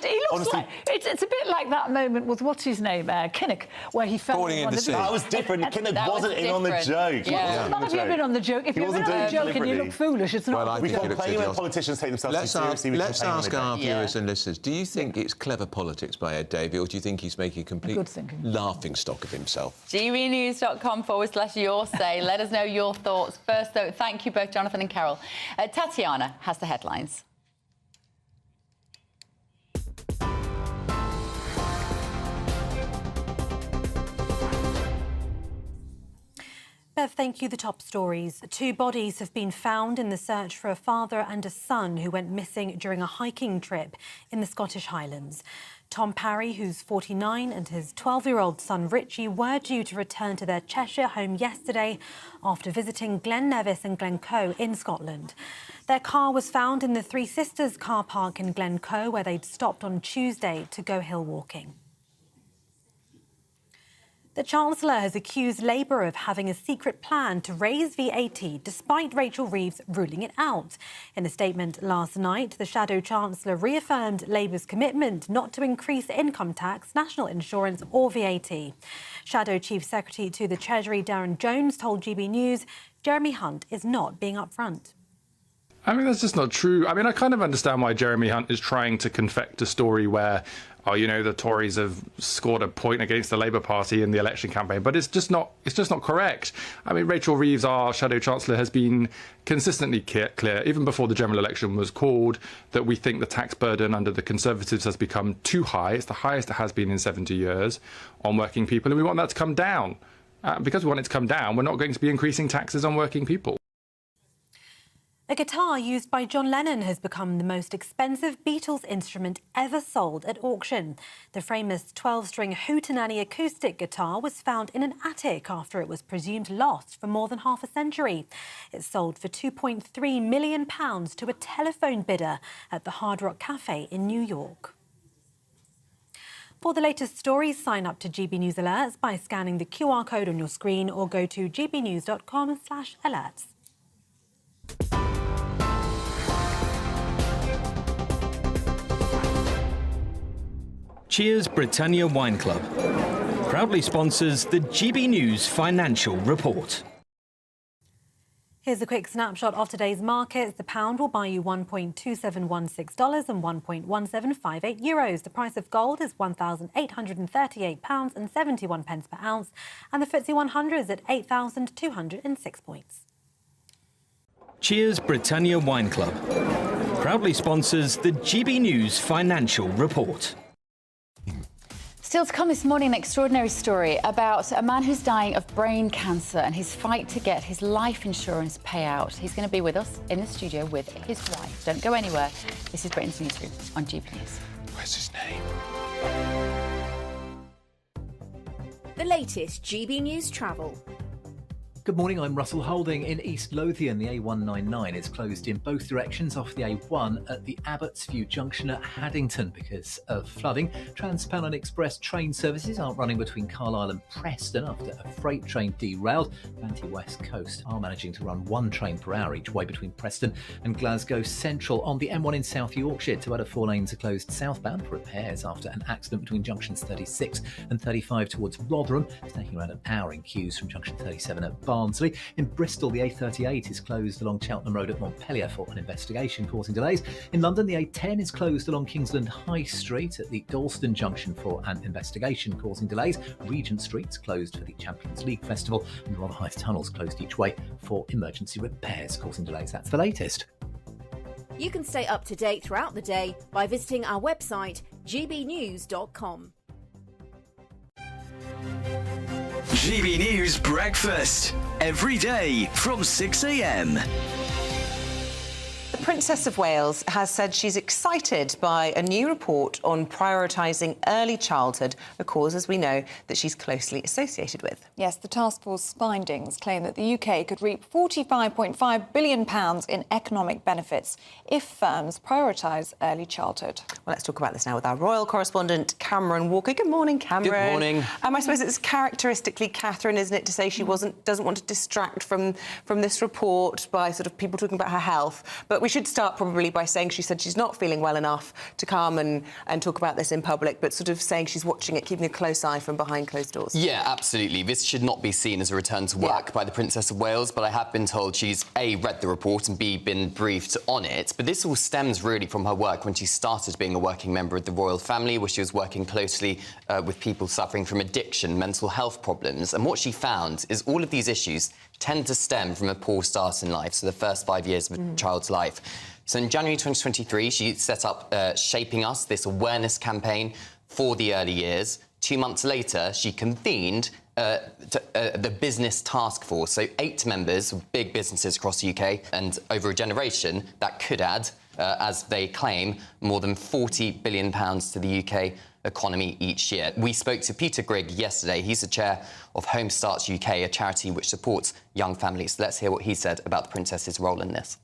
it's a bit like that moment with what's his name, Kinnock, where he fell falling in the sea. That was different. Kinnock wasn't in on the joke. Yeah. None of you have been on the joke. If you're in on the joke and you look foolish, it's not. We complain when politicians take themselves seriously. Let's ask our viewers and listeners: do you think it's clever politics by Ed Davey, or do you think he's making a complete laughing stock of himself? GBNews.com/your say. Let us know your thoughts. First, though, thank you both, Jonathan and Carol. Tatiana has the headlines. Bev, thank you. The top stories. 2 bodies have been found in the search for a father and a son who went missing during a hiking trip in the Scottish Highlands. Tom Parry, who's 49, and his 12-year-old son Richie were due to return to their Cheshire home yesterday after visiting Glen Nevis and Glencoe in Scotland. Their car was found in the Three Sisters car park in Glencoe, where they'd stopped on Tuesday to go hill walking. The Chancellor has accused Labour of having a secret plan to raise VAT, despite Rachel Reeves ruling it out. In a statement last night, the Shadow Chancellor reaffirmed Labour's commitment not to increase income tax, national insurance or VAT. Shadow Chief Secretary to the Treasury, Darren Jones, told GB News Jeremy Hunt is not being upfront. I mean, that's just not true. I mean, I kind of understand why Jeremy Hunt is trying to confect a story where, the Tories have scored a point against the Labour Party in the election campaign, but it's just not correct. I mean, Rachel Reeves, our Shadow Chancellor, has been consistently clear, even before the general election was called, that we think the tax burden under the Conservatives has become too high. It's the highest it has been in 70 years on working people, and we want that to come down. Because we want it to come down, we're not going to be increasing taxes on working people. A guitar used by John Lennon has become the most expensive Beatles instrument ever sold at auction. The famous 12-string Hootenanny acoustic guitar was found in an attic after it was presumed lost for more than half a century. It sold for £2.3 million to a telephone bidder at the Hard Rock Cafe in New York. For the latest stories, sign up to GB News Alerts by scanning the QR code on your screen or go to gbnews.com/alerts. Cheers Britannia Wine Club proudly sponsors the GB News Financial Report. Here's a quick snapshot of today's markets. The pound will buy you $1.2716 and €1.1758. The price of gold is £1,838.71 per ounce, and the FTSE 100 is at 8,206 points. Cheers Britannia Wine Club proudly sponsors the GB News Financial Report. Still to come this morning, an extraordinary story about a man who's dying of brain cancer and his fight to get his life insurance payout. He's going to be with us in the studio with his wife. Don't go anywhere. This is Britain's Newsroom on GB News. What's his name? The latest GB News travel. Good morning, I'm Russell Holding. In East Lothian, the A199 is closed in both directions off the A1 at the Abbotsview Junction at Haddington because of flooding. Trans-Pennine Express train services aren't running between Carlisle and Preston after a freight train derailed. Banty West Coast are managing to run one train per hour each way between Preston and Glasgow Central. On the M1 in South Yorkshire, 2 out of 4 lanes are closed southbound for repairs after an accident between junctions 36 and 35 towards Rotherham. It's taking around an hour in queues from junction 37 at Barnsley. In Bristol, the A38 is closed along Cheltenham Road at Montpellier for an investigation causing delays. In London, the A10 is closed along Kingsland High Street at the Dalston Junction for an investigation causing delays. Regent Street's closed for the Champions League Festival, and Rotherhithe Tunnel's closed each way for emergency repairs causing delays. That's the latest. You can stay up to date throughout the day by visiting our website, gbnews.com. GB News Breakfast, every day from 6 a.m. The Princess of Wales has said she's excited by a new report on prioritising early childhood, a cause, as we know, that she's closely associated with. Yes, the task force findings claim that the UK could reap £45.5 billion in economic benefits if firms prioritise early childhood. Well, let's talk about this now with our royal correspondent, Cameron Walker. Good morning, Cameron. Good morning. I suppose it's characteristically Catherine, isn't it, to say she doesn't want to distract from this report by sort of people talking about her health. But we should start probably by saying she said she's not feeling well enough to come and talk about this in public, but sort of saying she's watching it, keeping a close eye from behind closed doors. Yeah, absolutely. This should not be seen as a return to work by the Princess of Wales, but I have been told she's A, read the report and B, been briefed on it. But this all stems really from her work when she started being a working member of the royal family, where she was working closely with people suffering from addiction, mental health problems. And what she found is all of these issues tend to stem from a poor start in life, so the first 5 years of a child's life. So in January 2023, she set up Shaping Us, this awareness campaign for the early years. 2 months later, she convened the Business Task Force, so 8 members of big businesses across the UK, and over a generation, that could add, as they claim, more than £40 billion to the UK economy each year. We spoke to Peter Grigg yesterday. He's the chair of Home Starts UK, a charity which supports young families. Let's hear what he said about the Princess's role in this.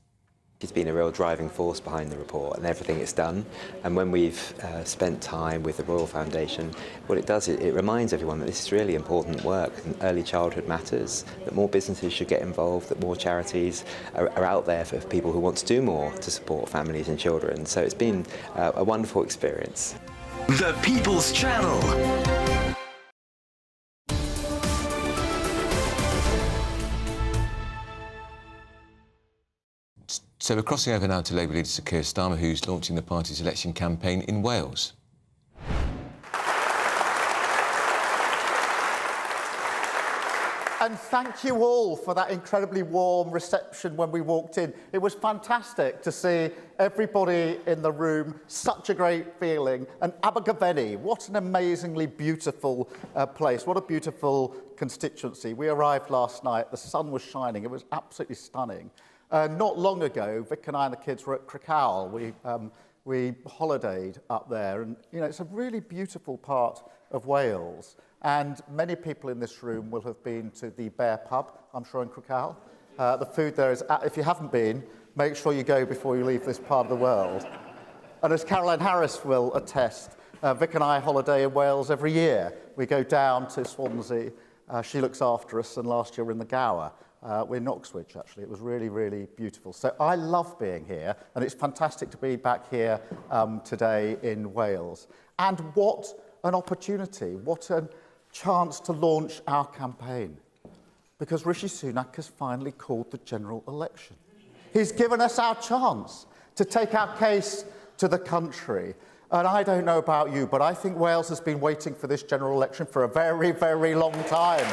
She's been a real driving force behind the report and everything it's done. And when we've spent time with the Royal Foundation, what it does, it reminds everyone that this is really important work and early childhood matters, that more businesses should get involved, that more charities are out there for people who want to do more to support families and children. So it's been a wonderful experience. The People's Channel. So we're crossing over now to Labour leader Sir Keir Starmer, who's launching the party's election campaign in Wales. And thank you all for that incredibly warm reception when we walked in. It was fantastic to see everybody in the room, such a great feeling. And Abergavenny, what an amazingly beautiful place, what a beautiful constituency. We arrived last night, the sun was shining, it was absolutely stunning. Not long ago, Vic and I and the kids were at Crickhowell. We holidayed up there, and it's a really beautiful part of Wales. And many people in this room will have been to the Bear Pub, I'm sure, in Crickhowell. The food there is, if you haven't been, make sure you go before you leave this part of the world. And as Caroline Harris will attest, Vic and I holiday in Wales every year. We go down to Swansea. She looks after us, and last year we're in the Gower. We're in Oxwich, actually. It was really, really beautiful. So I love being here, and it's fantastic to be back here today in Wales. And what an opportunity, what a chance to launch our campaign. Because Rishi Sunak has finally called the general election. He's given us our chance to take our case to the country. And I don't know about you, but I think Wales has been waiting for this general election for a very, very long time.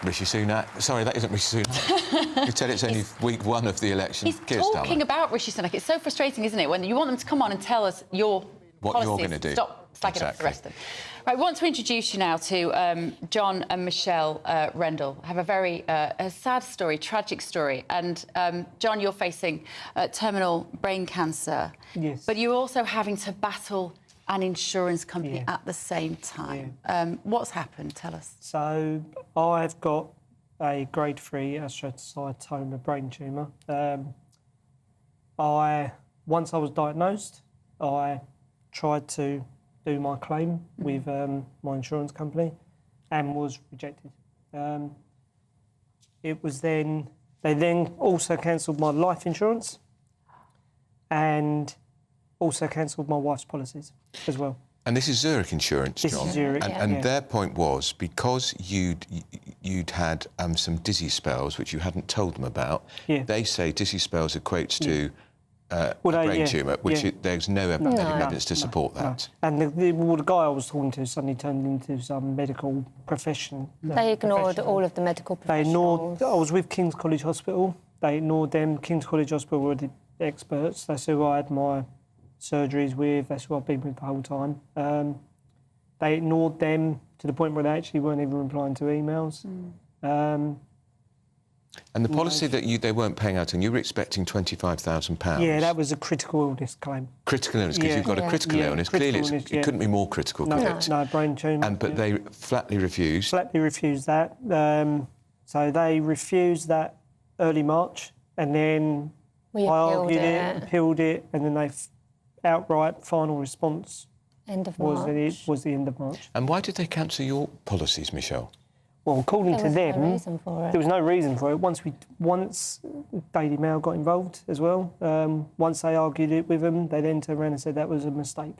Rishi Sunak. Sorry, that isn't Rishi Sunak. You tell it's only week one of the election. He's talking about Rishi Sunak. It's so frustrating, isn't it, when you want them to come on and tell us your what policies. You're going to do. Stop slagging up the rest of them. Right, I want to introduce you now to John and Michelle Rendle. Have a very a sad story, tragic story. And John, you're facing terminal brain cancer. Yes. But you're also having to battle an insurance company at the same time. What's happened? Tell us. So I've got a grade 3 astrocytoma brain tumour. Once I was diagnosed, I tried to do my claim with my insurance company and was rejected. It was they then also cancelled my life insurance and also cancelled my wife's policies as well. And this is Zurich Insurance, John. This is Zurich, and their point was, because you'd had some dizzy spells, which you hadn't told them about, they say dizzy spells equates to a brain tumour, which there's no evidence to support that. No. And the guy I was talking to suddenly turned into some medical profession. They ignored all of the medical professionals. I was with King's College Hospital. They ignored them. King's College Hospital were the experts. That's who I had my surgeries with. That's who I've been with the whole time. They ignored them to the point where they actually weren't even replying to emails. And the policy that they weren't paying out, and you were expecting £25,000. Yeah, that was a critical illness claim. Critical illness, because you've got a critical illness. Clearly, it couldn't be more critical, could it? No, brain tumour. But they flatly refused. Flatly refused that. So they refused that early March, and then I argued it, appealed it, and then they outright final response was the end of March. And why did they cancel your policies, Michelle? Well, according to them, there was no reason for it. Once Daily Mail got involved as well, once they argued it with them, they then turned around and said that was a mistake,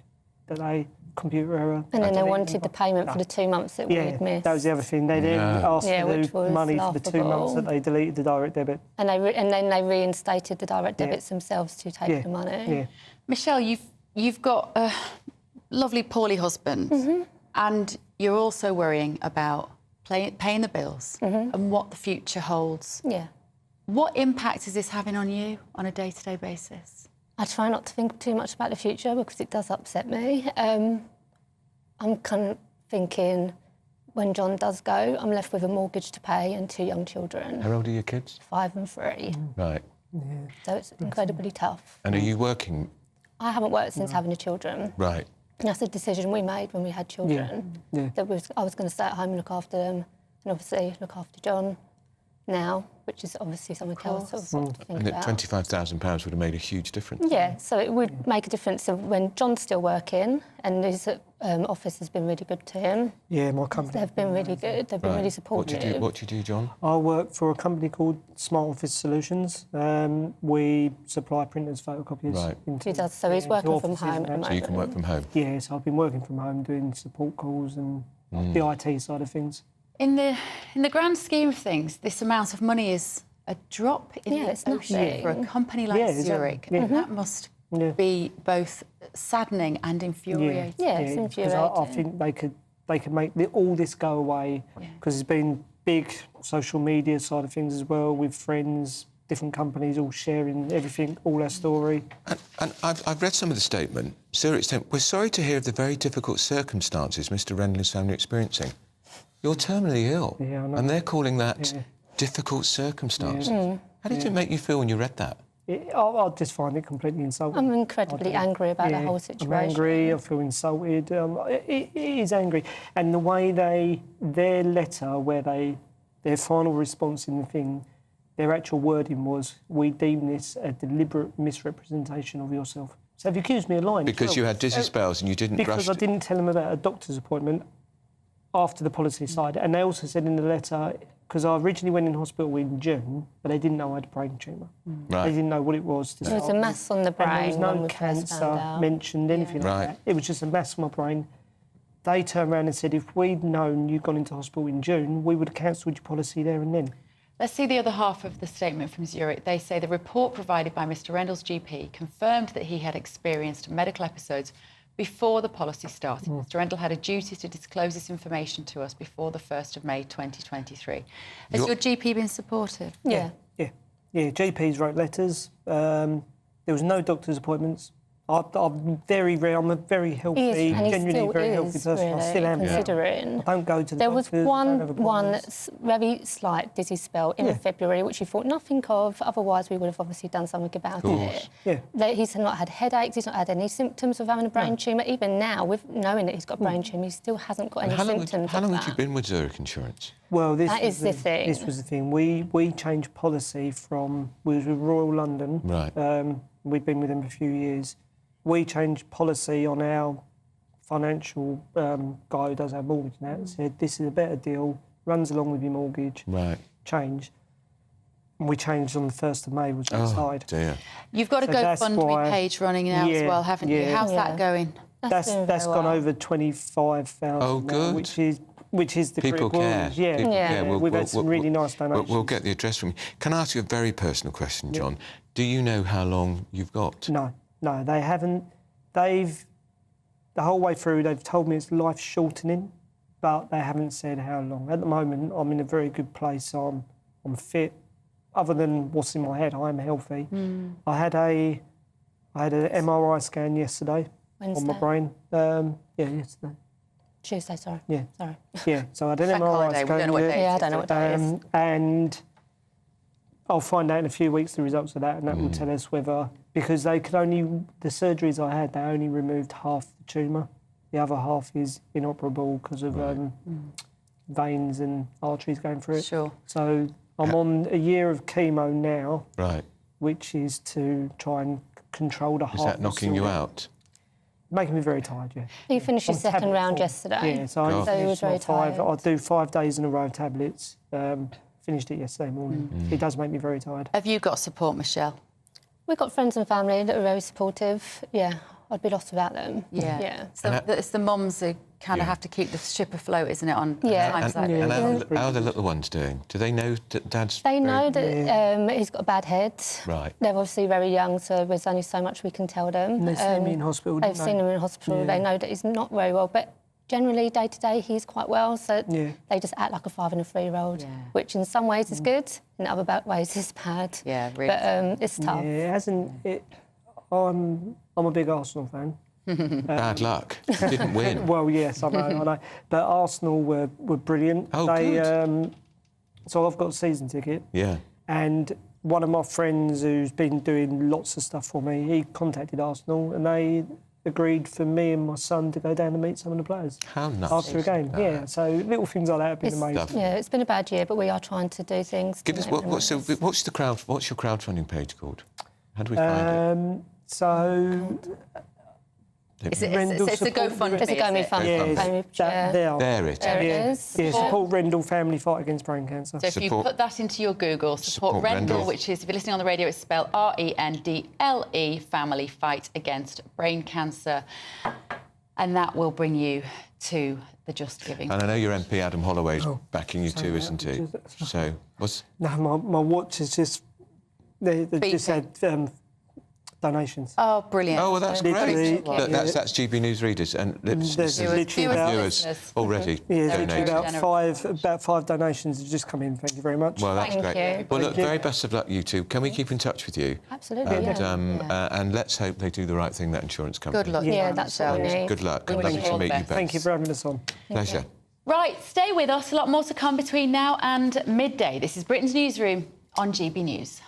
that computer error. And then they wanted the payment for the 2 months that we had missed. That was the other thing. They then asked for the money for the 2 months that they deleted the direct debit. And then they reinstated the direct debits themselves to take the money. Yeah. Michelle, you've got a lovely poorly husband, and you're also worrying about paying the bills and what the future holds. Yeah. What impact is this having on you on a day-to-day basis? I try not to think too much about the future because it does upset me. I'm kind of thinking when John does go, I'm left with a mortgage to pay and 2 young children. How old are your kids? 5 and 3. Right. Yeah. So it's incredibly tough. And are you working? I haven't worked since having the children. Right. And that's a decision we made when we had children. Yeah. That I was going to stay at home and look after them, and obviously look after John now, which is obviously something else to think And that about. £25,000 would have made a huge difference. Yeah, so it would make a difference when John's still working, and his office has been really good to him. Yeah, my company. They've been really good. They've been really supportive. What do you do, John? I work for a company called Smart Office Solutions. We supply printers, photocopiers. Right. He does, so he's working from home at the moment. So you can work from home? Yes, I've been working from home doing support calls and the IT side of things. In the grand scheme of things, this amount of money is a drop in the ocean for a company like Zurich. And that must be both saddening and infuriating. Yeah, it's infuriating. I think they could make all this go away because there's been big social media side of things as well with friends different companies all sharing everything, all our story. And I've read some of the statement. Sir, it's we're sorry to hear of the very difficult circumstances Mr. Rendle's family are experiencing. You're terminally ill, yeah, I know. and they're calling that difficult circumstances. How did it make you feel when you read that? I just find it completely insulting. I'm incredibly angry about the whole situation. I'm angry, I feel insulted. It is angry. And the way their letter, their final response in the thing, their actual wording was, we deem this a deliberate misrepresentation of yourself. So they've accused me of lying. Because you had dizzy spells and you didn't brush... Because I didn't tell them about a doctor's appointment after the policy side. And they also said in the letter, because I originally went in hospital in June, but they didn't know I had a brain tumour. Right. They didn't know what it was. There was a mass on the brain. And there was when no we first found cancer out. mentioned, anything like that. It was just a mass on my brain. They turned around and said, if we'd known you'd gone into hospital in June, we would have cancelled your policy there and then. Let's see the other half of the statement from Zurich. They say the report provided by Mr. Rendle's GP confirmed that he had experienced medical episodes before the policy started. Mr. Rendle had a duty to disclose this information to us before the 1st of May 2023. Has your GP been supportive? Yeah, GPs wrote letters. There was no doctor's appointments. I'm very healthy, genuinely very healthy person. Really, I still am. Considering. I don't go to the There was doctors, one very slight dizzy spell in February, which you thought nothing of. Otherwise, we would have obviously done something about it. Yeah. He's not had headaches. He's not had any symptoms of having a brain tumour. Even now, with knowing that he's got a brain tumour, he still hasn't got any symptoms. How long had you been with Zurich Insurance? Well, that is the thing. This was the thing. We changed policy from... We was with Royal London. Right. We'd been with them for a few years. We changed policy on our financial guy who does our mortgage now. Said, this is a better deal, runs along with your mortgage. Right. Change. And we changed on the 1st of May, was decided. Dear. You've got a GoFundMe page running now as well, haven't you? How's that going? That's gone over 25,000 Oh, good. Which is the People care. Yeah. People care. We've had some really nice donations. We'll get the address from you. Can I ask you a very personal question, John? Do you know how long you've got? No, they haven't. The whole way through, they've told me it's life-shortening, but they haven't said how long. At the moment, I'm in a very good place. I'm fit. Other than what's in my head, I am healthy. I had an MRI scan yesterday on my brain. Yesterday. Tuesday, sorry. Yeah. Sorry. Yeah, so I had an MRI scan. We don't know what day I don't know what day it is. And I'll find out in a few weeks the results of that, and that will tell us whether... Because the surgeries I had, they only removed half the tumour. The other half is inoperable because of veins and arteries going through it. Sure. So I'm on a year of chemo now, right, which is to try and control the heart. Is that knocking you out? Making me very tired, yeah. You finished your second round yesterday. Yeah, so I was very tired. I do 5 days in a row of tablets. Finished it yesterday morning. It does make me very tired. Have you got support, Michelle? We've got friends and family that are very supportive. Yeah, I'd be lost without them. Yeah. So it's the mums who kind of have to keep the ship afloat, isn't it, on times like this? And how are the little ones doing? Do they know that Dad's... They know that he's got a bad head. Right. They're obviously very young, so there's only so much we can tell them. And they've seen me in hospital, They've seen him in hospital. They know that he's not very well, but generally, day to day, he's quite well, so they just act like a 5 and a 3-year-old, which in some ways is good, in other ways is bad. Yeah, really. But it's tough. Yeah, it hasn't... I'm a big Arsenal fan. Bad luck. Didn't win. Well, yes, I know. But Arsenal were brilliant. Oh, good. So I've got a season ticket. Yeah. And one of my friends who's been doing lots of stuff for me, he contacted Arsenal and they agreed for me and my son to go down and meet some of the players. How nice. After a game, yeah. So little things like that have been amazing. Yeah, it's been a bad year, but we are trying to do things. Give us what's your crowdfunding page called? How do we find it? It's a GoFundMe. It's a GoFundMe. There it is. Yeah, support Rendle Family Fight Against Brain Cancer. So if you put that into your Google, support Rendle, which is, if you're listening on the radio, it's spelled RENDLE, Family Fight Against Brain Cancer. And that will bring you to the Just Giving. And I know your MP, Adam Holloway's backing you too, isn't he? So, No, my watch is just... They just had donations. Oh, brilliant. Oh, well, that's Literally, great. Look, that's GB News readers and There's literally about, viewers already yeah, donated. about five donations have just come in. Thank you very much. Well, that's Thank great. you. Well, look, Thank you. very best of luck, you two. Can we keep in touch with you? Absolutely, And let's hope they do the right thing, that insurance company. Good luck. Yeah, that's what we need. Good luck. We Lovely wish you to all the meet you best. both. Thank you for having us on. Pleasure. Right, stay with us. A lot more to come between now and midday. This is Britain's Newsroom on GB News.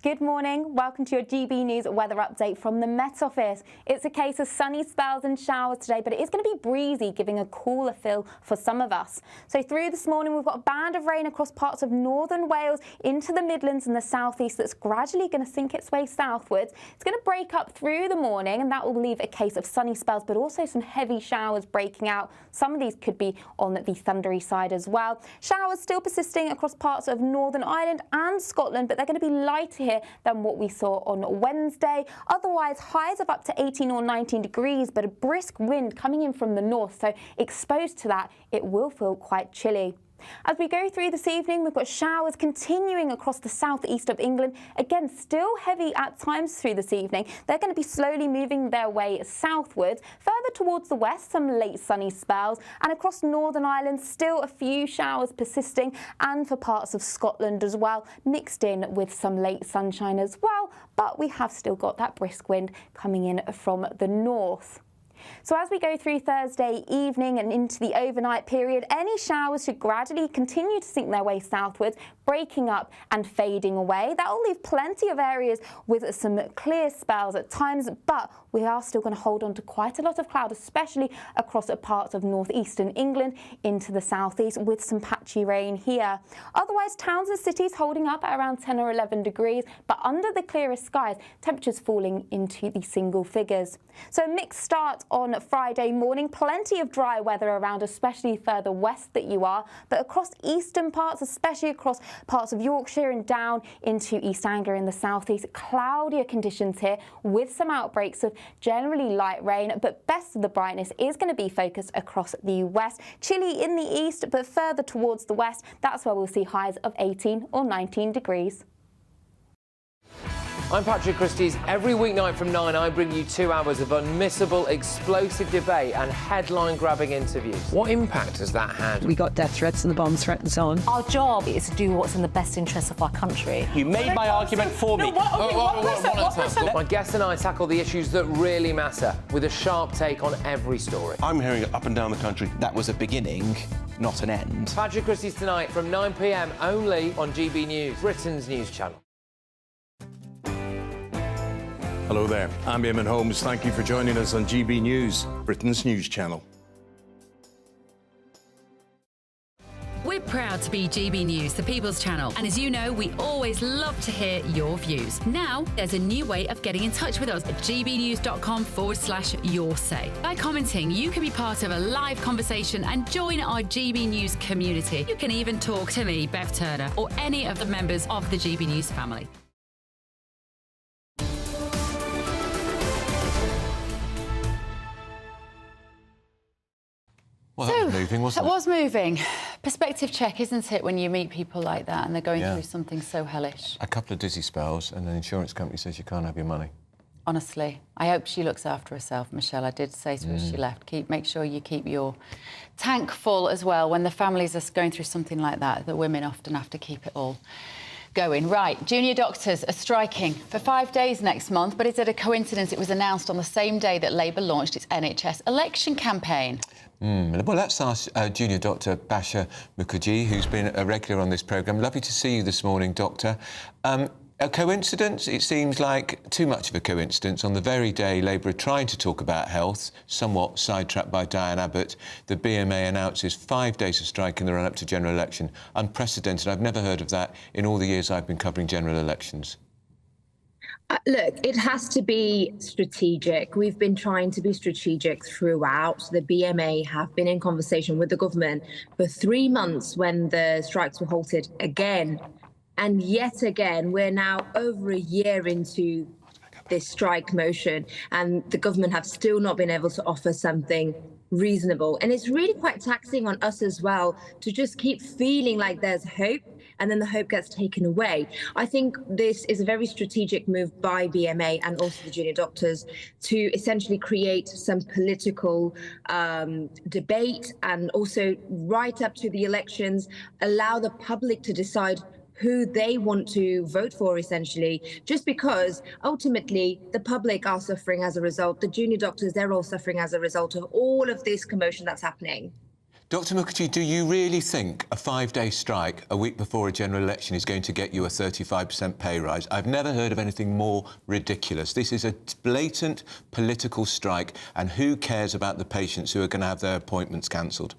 Good morning. Welcome to your GB News weather update from the Met Office. It's a case of sunny spells and showers today, but it is going to be breezy, giving a cooler feel for some of us. So through this morning, we've got a band of rain across parts of northern Wales into the Midlands and the southeast that's gradually going to sink its way southwards. It's going to break up through the morning, and that will leave a case of sunny spells, but also some heavy showers breaking out. Some of these could be on the thundery side as well. Showers still persisting across parts of Northern Ireland and Scotland, but they're going to be lighter here than what we saw on Wednesday. Otherwise, highs of up to 18 or 19 degrees, but a brisk wind coming in from the north, so exposed to that, it will feel quite chilly. As we go through this evening, we've got showers continuing across the southeast of England. Again, still heavy at times through this evening. They're going to be slowly moving their way southwards. Further towards the west, some late sunny spells. And across Northern Ireland, still a few showers persisting. And for parts of Scotland as well, mixed in with some late sunshine as well. But we have still got that brisk wind coming in from the north. So as we go through Thursday evening and into the overnight period, any showers should gradually continue to sink their way southwards, breaking up and fading away. That will leave plenty of areas with some clear spells at times, but we are still going to hold on to quite a lot of cloud, especially across parts of northeastern England into the southeast, with some patchy rain here. Otherwise, towns and cities holding up at around 10 or 11 degrees, but under the clearest skies, temperatures falling into the single figures. So a mixed start on Friday morning, plenty of dry weather around, especially further west that you are, but across eastern parts, especially across parts of Yorkshire and down into East Anglia in the southeast, cloudier conditions here with some outbreaks of generally light rain, but best of the brightness is going to be focused across the west. Chilly in the east, but further towards the west, that's where we'll see highs of 18 or 19 degrees. I'm Patrick Christie's. Every weeknight from 9, I bring you 2 hours of unmissable, explosive debate and headline-grabbing interviews. What impact has that had? We got death threats and the bomb threat and so on. Our job is to do what's in the best interest of our country. You made my argument for me. My guest and I tackle the issues that really matter with a sharp take on every story. I'm hearing it up and down the country. That was a beginning, not an end. Patrick Christie's tonight from 9 p.m. only on GB News, Britain's news channel. Hello there, I'm Eamon Holmes. Thank you for joining us on GB News, Britain's news channel. We're proud to be GB News, the People's Channel. And as you know, we always love to hear your views. Now, there's a new way of getting in touch with us at gbnews.com/yoursay. By commenting, you can be part of a live conversation and join our GB News community. You can even talk to me, Bev Turner, or any of the members of the GB News family. Well, that was moving, wasn't it? It was moving. Perspective check, isn't it, when you meet people like that and they're going through something so hellish? A couple of dizzy spells, and an insurance company says you can't have your money. Honestly, I hope she looks after herself, Michelle. I did say to her as she left, make sure you keep your tank full as well. When the families are going through something like that, the women often have to keep it all going. Right, junior doctors are striking for 5 days next month, but is it a coincidence it was announced on the same day that Labour launched its NHS election campaign? Well, let's ask junior doctor Basha Mukherjee, who's been a regular on this programme. Lovely to see you this morning, Doctor. A coincidence? It seems like too much of a coincidence. On the very day Labour are trying to talk about health, somewhat sidetracked by Diane Abbott, the BMA announces 5 days of strike in the run-up to general election. Unprecedented. I've never heard of that in all the years I've been covering general elections. Look, it has to be strategic. We've been trying to be strategic throughout. The BMA have been in conversation with the government for 3 months when the strikes were halted again. And yet again, we're now over a year into this strike motion, and the government have still not been able to offer something reasonable. And it's really quite taxing on us as well to just keep feeling like there's hope and then the hope gets taken away. I think this is a very strategic move by BMA and also the junior doctors to essentially create some political debate, and also right up to the elections, allow the public to decide who they want to vote for, essentially, just because ultimately the public are suffering as a result. The junior doctors, they're all suffering as a result of all of this commotion that's happening. Dr Mukherjee, do you really think a 5-day strike a week before a general election is going to get you a 35% pay rise? I've never heard of anything more ridiculous. This is a blatant political strike, and who cares about the patients who are going to have their appointments cancelled?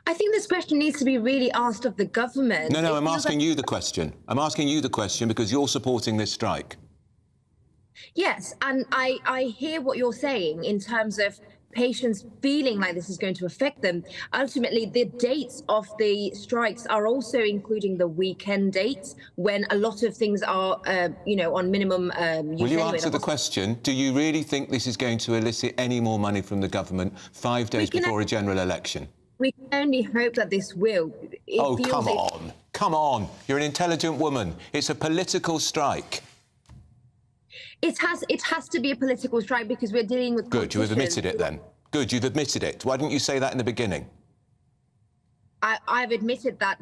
I think this question needs to be really asked of the government. No, I'm asking you the question. I'm asking you the question because you're supporting this strike. Yes, and I hear what you're saying in terms of patients feeling like this is going to affect them. Ultimately, the dates of the strikes are also including the weekend dates when a lot of things are, on minimum use. Will you answer the question? Do you really think this is going to elicit any more money from the government 5 days before a general election? We can only hope that this will. Come on. You're an intelligent woman. It's a political strike. It has to be a political strike because we're dealing with... Good, you've admitted it then. Good, you've admitted it. Why didn't you say that in the beginning? I've admitted that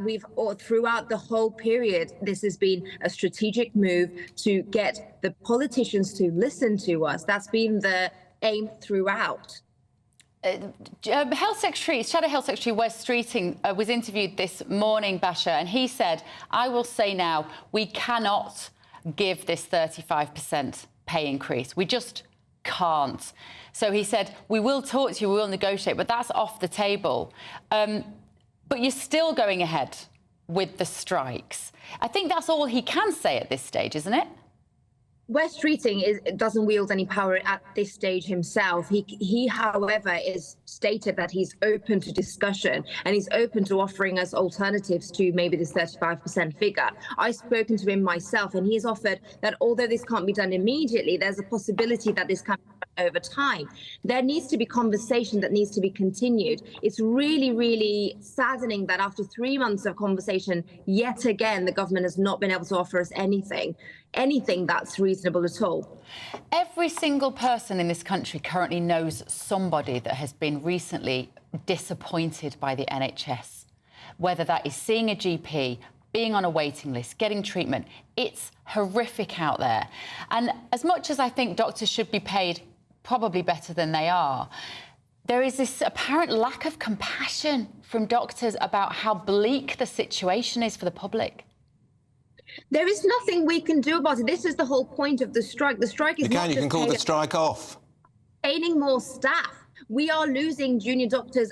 throughout the whole period, this has been a strategic move to get the politicians to listen to us. That's been the aim throughout. Shadow Health Secretary Wes Streeting was interviewed this morning, Basha, and he said, I will say now, we cannot give this 35% pay increase. We just can't. So he said, we will talk to you, we will negotiate, but that's off the table. But you're still going ahead with the strikes. I think that's all he can say at this stage, isn't it? Wes Streeting doesn't wield any power at this stage himself. He, however, is stated that he's open to discussion and he's open to offering us alternatives to maybe this 35% figure. I've spoken to him myself, and he's offered that although this can't be done immediately, there's a possibility that this can be done over time. There needs to be conversation that needs to be continued. It's really, really saddening that after 3 months of conversation, yet again, the government has not been able to offer us anything that's reasonable at all. Every single person in this country currently knows somebody that has been recently disappointed by the NHS, whether that is seeing a GP, being on a waiting list, getting treatment. It's horrific out there. And as much as I think doctors should be paid probably better than they are, there is this apparent lack of compassion from doctors about how bleak the situation is for the public. There is nothing we can do about it. This is the whole point of the strike. The strike is you can call the strike off. Gaining more staff. We are losing junior doctors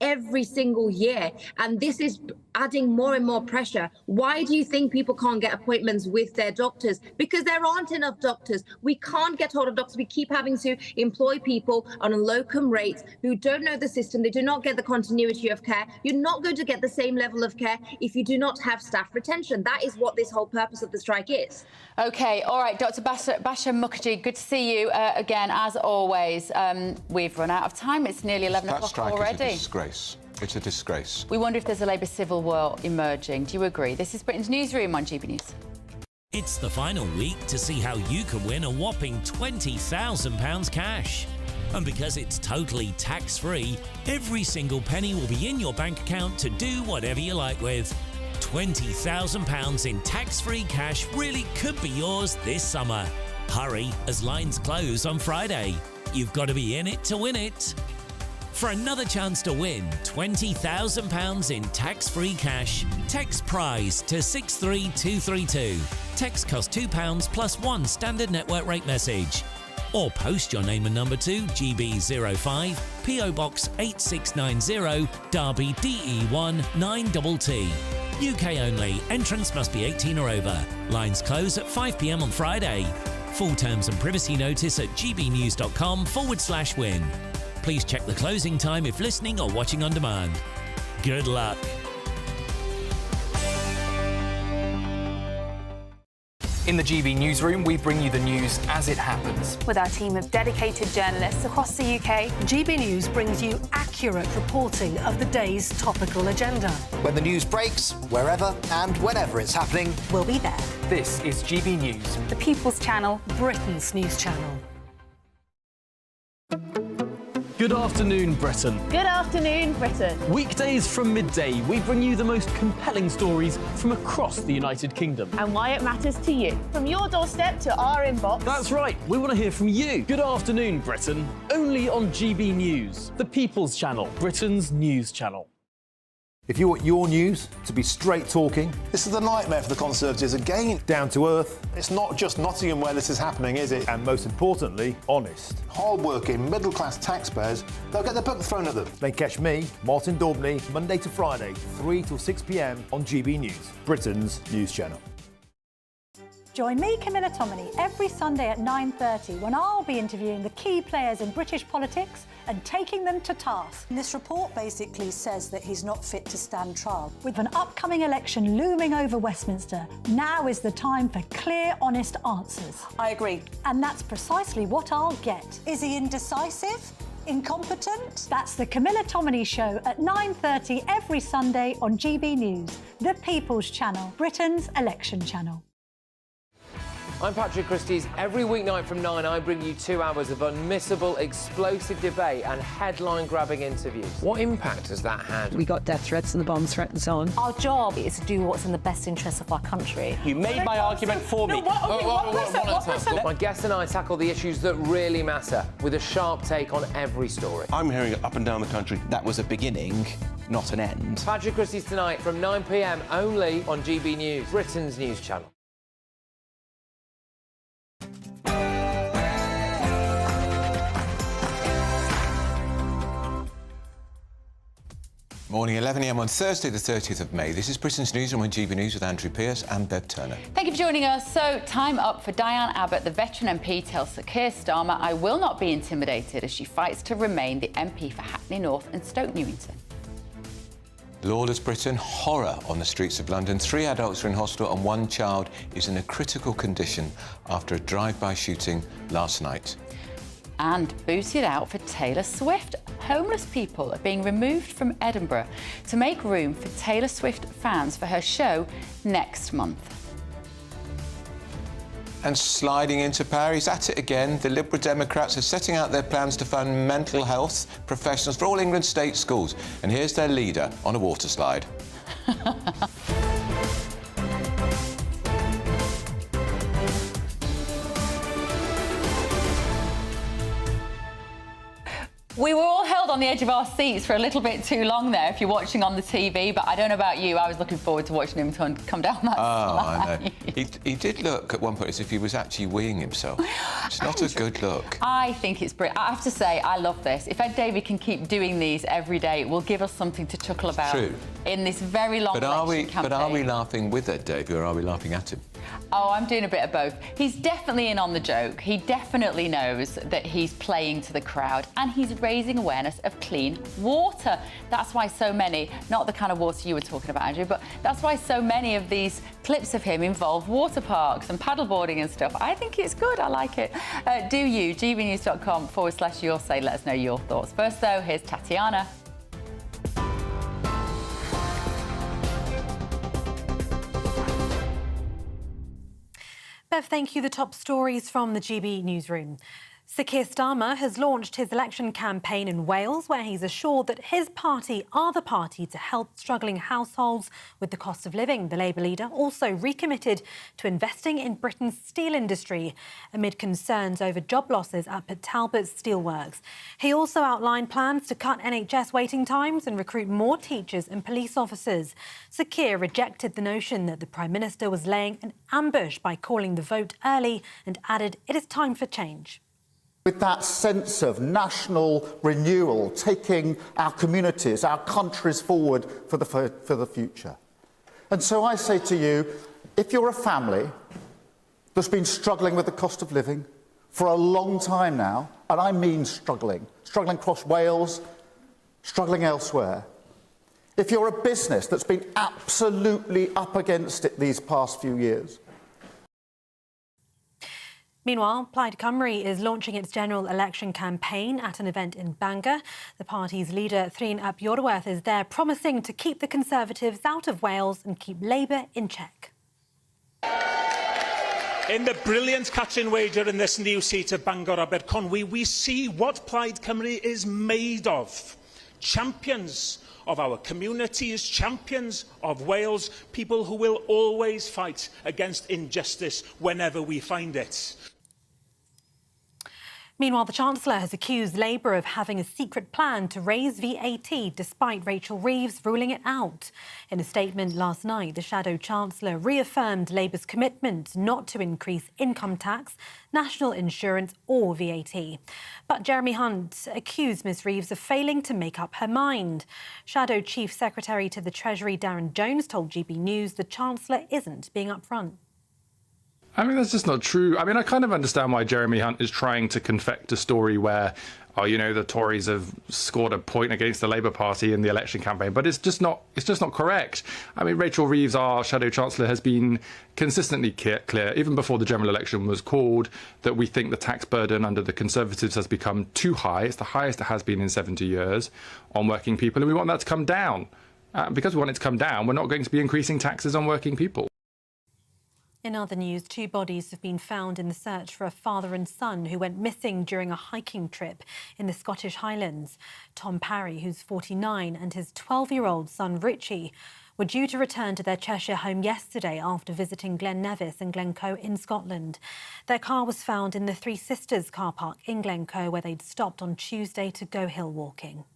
every single year, and this is adding more and more pressure. Why do you think people can't get appointments with their doctors? Because there aren't enough doctors. We can't get hold of doctors. We keep having to employ people on a locum rate who don't know the system. They do not get the continuity of care. You're not going to get the same level of care if you do not have staff retention. That is what this whole purpose of the strike is. OK, all right, Dr Basha Mukherjee, good to see you again, as always. We've run out of time. It's nearly 11 o'clock already. That strike is a disgrace. It's a disgrace. We wonder if there's a Labour civil war emerging. Do you agree? This is Britain's Newsroom on GB News. It's the final week to see how you can win a whopping £20,000 cash. And because it's totally tax-free, every single penny will be in your bank account to do whatever you like with. £20,000 in tax-free cash really could be yours this summer. Hurry, as lines close on Friday. You've got to be in it to win it. For another chance to win £20,000 in tax-free cash, text PRIZE to 63232. Text costs £2 plus 1 standard network rate message. Or post your name and number to GB05, PO Box 8690, Derby DE1 9TT. UK only. Entrance must be 18 or over. Lines close at 5 p.m. on Friday. Full terms and privacy notice at gbnews.com/win. Please check the closing time if listening or watching on demand. Good luck. In the GB Newsroom, we bring you the news as it happens. With our team of dedicated journalists across the UK, GB News brings you accurate reporting of the day's topical agenda. When the news breaks, wherever and whenever it's happening, we'll be there. This is GB News, the People's Channel, Britain's news channel. Good afternoon, Britain. Good afternoon, Britain. Weekdays from midday, we bring you the most compelling stories from across the United Kingdom. And why it matters to you. From your doorstep to our inbox. That's right, we want to hear from you. Good afternoon, Britain. Only on GB News, the People's Channel, Britain's news channel. If you want your news to be straight talking... This is a nightmare for the Conservatives again. Down to earth. It's not just Nottingham where this is happening, is it? And most importantly, honest. Hard-working, middle-class taxpayers, they'll get the book thrown at them. Then catch me, Martin Daubney, Monday to Friday, 3 till 6 p.m. on GB News, Britain's news channel. Join me, Camilla Tominey, every Sunday at 9:30 when I'll be interviewing the key players in British politics and taking them to task. This report basically says that he's not fit to stand trial. With an upcoming election looming over Westminster, now is the time for clear, honest answers. I agree. And that's precisely what I'll get. Is he indecisive? Incompetent? That's the Camilla Tominey Show at 9:30 every Sunday on GB News, the People's Channel, Britain's election channel. I'm Patrick Christie's. Every weeknight from 9, I bring you 2 hours of unmissable, explosive debate and headline-grabbing interviews. What impact has that had? We got death threats and the bomb threats on. Our job is to do what's in the best interest of our country. You made my argument for me. My guest and I tackle the issues that really matter with a sharp take on every story. I'm hearing it up and down the country. That was a beginning, not an end. Patrick Christie's tonight from 9 p.m. only on GB News, Britain's news channel. Morning, 11 a.m. on Thursday, the 30th of May. This is Britain's Newsroom on GB News with Andrew Pearce and Bev Turner. Thank you for joining us. So, time up for Diane Abbott, the veteran MP, tells Sir Keir Starmer, "I will not be intimidated," as she fights to remain the MP for Hackney North and Stoke Newington. Lawless Britain, horror on the streets of London. 3 adults are in hospital and 1 child is in a critical condition after a drive-by shooting last night. And booted out for Taylor Swift. Homeless people are being removed from Edinburgh to make room for Taylor Swift fans for her show next month. And sliding into Paris, at it again, the Liberal Democrats are setting out their plans to fund mental health professionals for all England's state schools. And here's their leader on a water slide. We were all held on the edge of our seats for a little bit too long there, if you're watching on the TV, but I don't know about you, I was looking forward to watching him come down that slide. I know. He did look at one point as if he was actually weeing himself. It's not a good look. I think it's brilliant. I have to say, I love this. If Ed Davey can keep doing these every day, it will give us something to chuckle about. True. In this very long election campaign. But are we laughing with Ed Davey or are we laughing at him? Oh, I'm doing a bit of both. He's definitely in on the joke. He definitely knows that he's playing to the crowd and he's raising awareness of clean water. That's why so many, not the kind of water you were talking about, Andrew, but that's why so many of these clips of him involve water parks and paddleboarding and stuff. I think it's good. I like it. Do you? gbnews.com/your say. Let us know your thoughts. First, though, here's Tatiana. Bev, thank you. The top stories from the GB Newsroom. Sir Keir Starmer has launched his election campaign in Wales, where he's assured that his party are the party to help struggling households with the cost of living. The Labour leader also recommitted to investing in Britain's steel industry amid concerns over job losses at Talbot's Steelworks. He also outlined plans to cut NHS waiting times and recruit more teachers and police officers. Sir Keir rejected the notion that the Prime Minister was laying an ambush by calling the vote early and added it is time for change. With that sense of national renewal, taking our communities, our countries forward for the future. And so I say to you, if you're a family that's been struggling with the cost of living for a long time now, and I mean struggling across Wales, struggling elsewhere, if you're a business that's been absolutely up against it these past few years, Meanwhile, Plaid Cymru is launching its general election campaign at an event in Bangor. The party's leader, Thrin ap Iorwerth, is there promising to keep the Conservatives out of Wales and keep Labour in check. In the brilliant catch-in wager in this new seat of Bangor Aberconwy, we see what Plaid Cymru is made of. Champions of our communities, champions of Wales, people who will always fight against injustice whenever we find it. Meanwhile, the Chancellor has accused Labour of having a secret plan to raise VAT, despite Rachel Reeves ruling it out. In a statement last night, the Shadow Chancellor reaffirmed Labour's commitment not to increase income tax, national insurance or VAT. But Jeremy Hunt accused Ms Reeves of failing to make up her mind. Shadow Chief Secretary to the Treasury, Darren Jones, told GB News the Chancellor isn't being upfront. I mean, that's just not true. I mean, I kind of understand why Jeremy Hunt is trying to confect a story where, oh, you know, the Tories have scored a point against the Labour Party in the election campaign, but it's just not correct. I mean, Rachel Reeves, our Shadow Chancellor, has been consistently clear, even before the general election was called, that we think the tax burden under the Conservatives has become too high. It's the highest it has been in 70 years on working people, and we want that to come down. Because we want it to come down, we're not going to be increasing taxes on working people. In other news, 2 bodies have been found in the search for a father and son who went missing during a hiking trip in the Scottish Highlands. Tom Parry, who's 49, and his 12-year-old son Richie were due to return to their Cheshire home yesterday after visiting Glen Nevis and Glencoe in Scotland. Their car was found in the Three Sisters car park in Glencoe, where they'd stopped on Tuesday to go hill walking.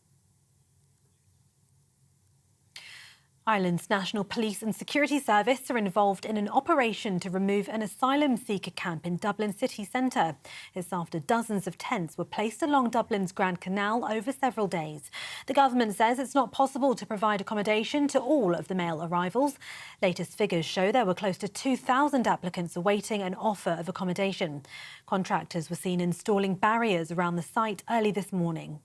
Ireland's National Police and Security Service are involved in an operation to remove an asylum seeker camp in Dublin city centre. It's after dozens of tents were placed along Dublin's Grand Canal over several days. The government says it's not possible to provide accommodation to all of the male arrivals. Latest figures show there were close to 2,000 applicants awaiting an offer of accommodation. Contractors were seen installing barriers around the site early this morning.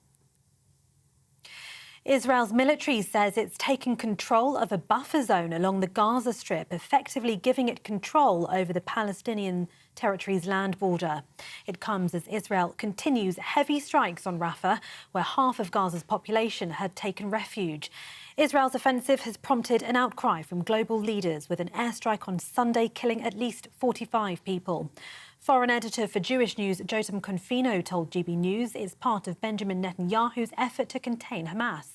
Israel's military says it's taken control of a buffer zone along the Gaza Strip, effectively giving it control over the Palestinian territory's land border. It comes as Israel continues heavy strikes on Rafah, where half of Gaza's population had taken refuge. Israel's offensive has prompted an outcry from global leaders, with an airstrike on Sunday killing at least 45 people. Foreign editor for Jewish News, Jotam Confino, told GB News it's part of Benjamin Netanyahu's effort to contain Hamas.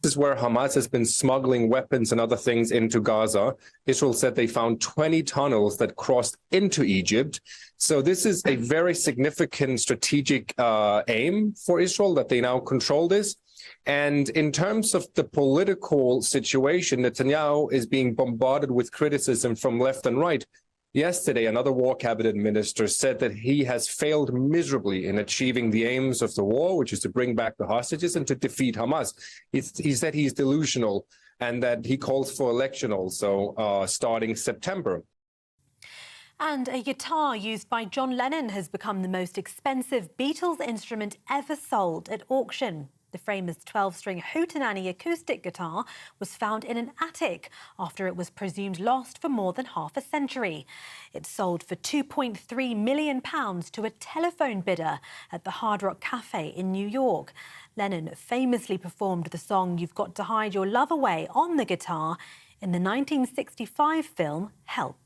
This is where Hamas has been smuggling weapons and other things into Gaza. Israel said they found 20 tunnels that crossed into Egypt. So this is a very significant strategic aim for Israel, that they now control this. And in terms of the political situation, Netanyahu is being bombarded with criticism from left and right. Yesterday, another war cabinet minister said that he has failed miserably in achieving the aims of the war, which is to bring back the hostages and to defeat Hamas. He said he's delusional and that he calls for election also starting September. And a guitar used by John Lennon has become the most expensive Beatles instrument ever sold at auction. The famous 12-string Hootenanny acoustic guitar was found in an attic after it was presumed lost for more than half a century. It sold for £2.3 million to a telephone bidder at the Hard Rock Cafe in New York. Lennon famously performed the song You've Got to Hide Your Love Away on the guitar in the 1965 film Help.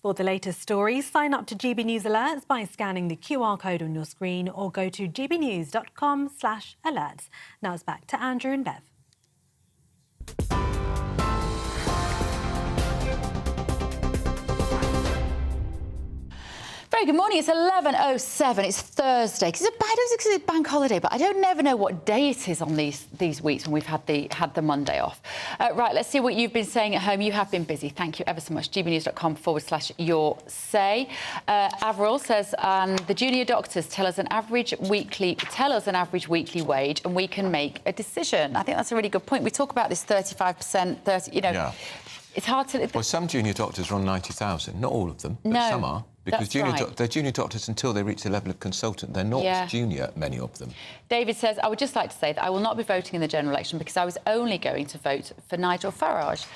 For the latest stories, sign up to GB News Alerts by scanning the QR code on your screen or go to gbnews.com/alerts. Now it's back to Andrew and Bev. Very good morning. It's 11:07. It's Thursday. Because it's a bank holiday, but I don't never know what day it is on these weeks when we've had the Monday off. Right, let's see what you've been saying at home. You have been busy. Thank you ever so much. gbnews.com/your say. Avril says the junior doctors tell us an average weekly wage, and we can make a decision. I think that's a really good point. We talk about this 35%, 30. You know. Yeah. It's hard to... Well, some junior doctors are on 90,000. Not all of them, but some are. Because they're junior doctors until they reach the level of consultant. They're not junior, many of them. David says, I would just like to say that I will not be voting in the general election because I was only going to vote for Nigel Farage.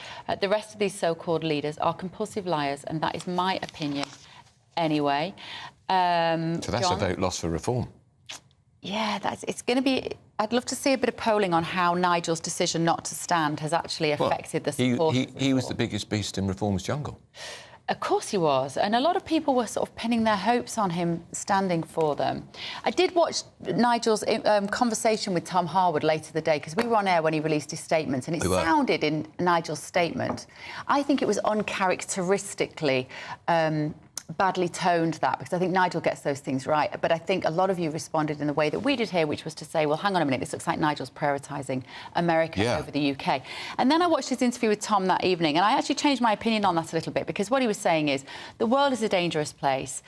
The rest of these so-called leaders are compulsive liars, and that is my opinion. anyway. So that's a vote lost for reform. Yeah, it's going to be... I'd love to see a bit of polling on how Nigel's decision not to stand has actually affected the support. He was the biggest beast in reform's jungle. Of course he was, and a lot of people were sort of pinning their hopes on him standing for them. I did watch Nigel's conversation with Tom Harwood later the day, because we were on air when he released his statement, and it sounded in Nigel's statement, I think it was uncharacteristically badly toned, that, because I think Nigel gets those things right. But I think a lot of you responded in the way that we did here, which was to say, well, hang on a minute, this looks like Nigel's prioritising America over the UK. And then I watched his interview with Tom that evening, and I actually changed my opinion on that a little bit, because what he was saying is, the world is a dangerous place.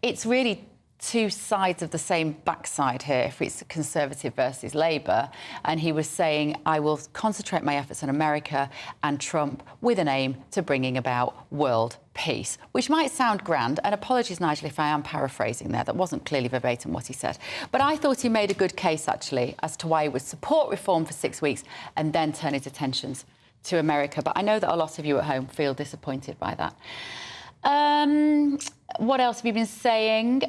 It's really two sides of the same backside here, if it's Conservative versus Labour. And he was saying, I will concentrate my efforts on America and Trump with an aim to bringing about world peace, which might sound grand, and apologies, Nigel, if I am paraphrasing there. That wasn't clearly verbatim what he said. But I thought he made a good case, actually, as to why he would support reform for 6 weeks and then turn his attentions to America. But I know that a lot of you at home feel disappointed by that. What else have you been saying?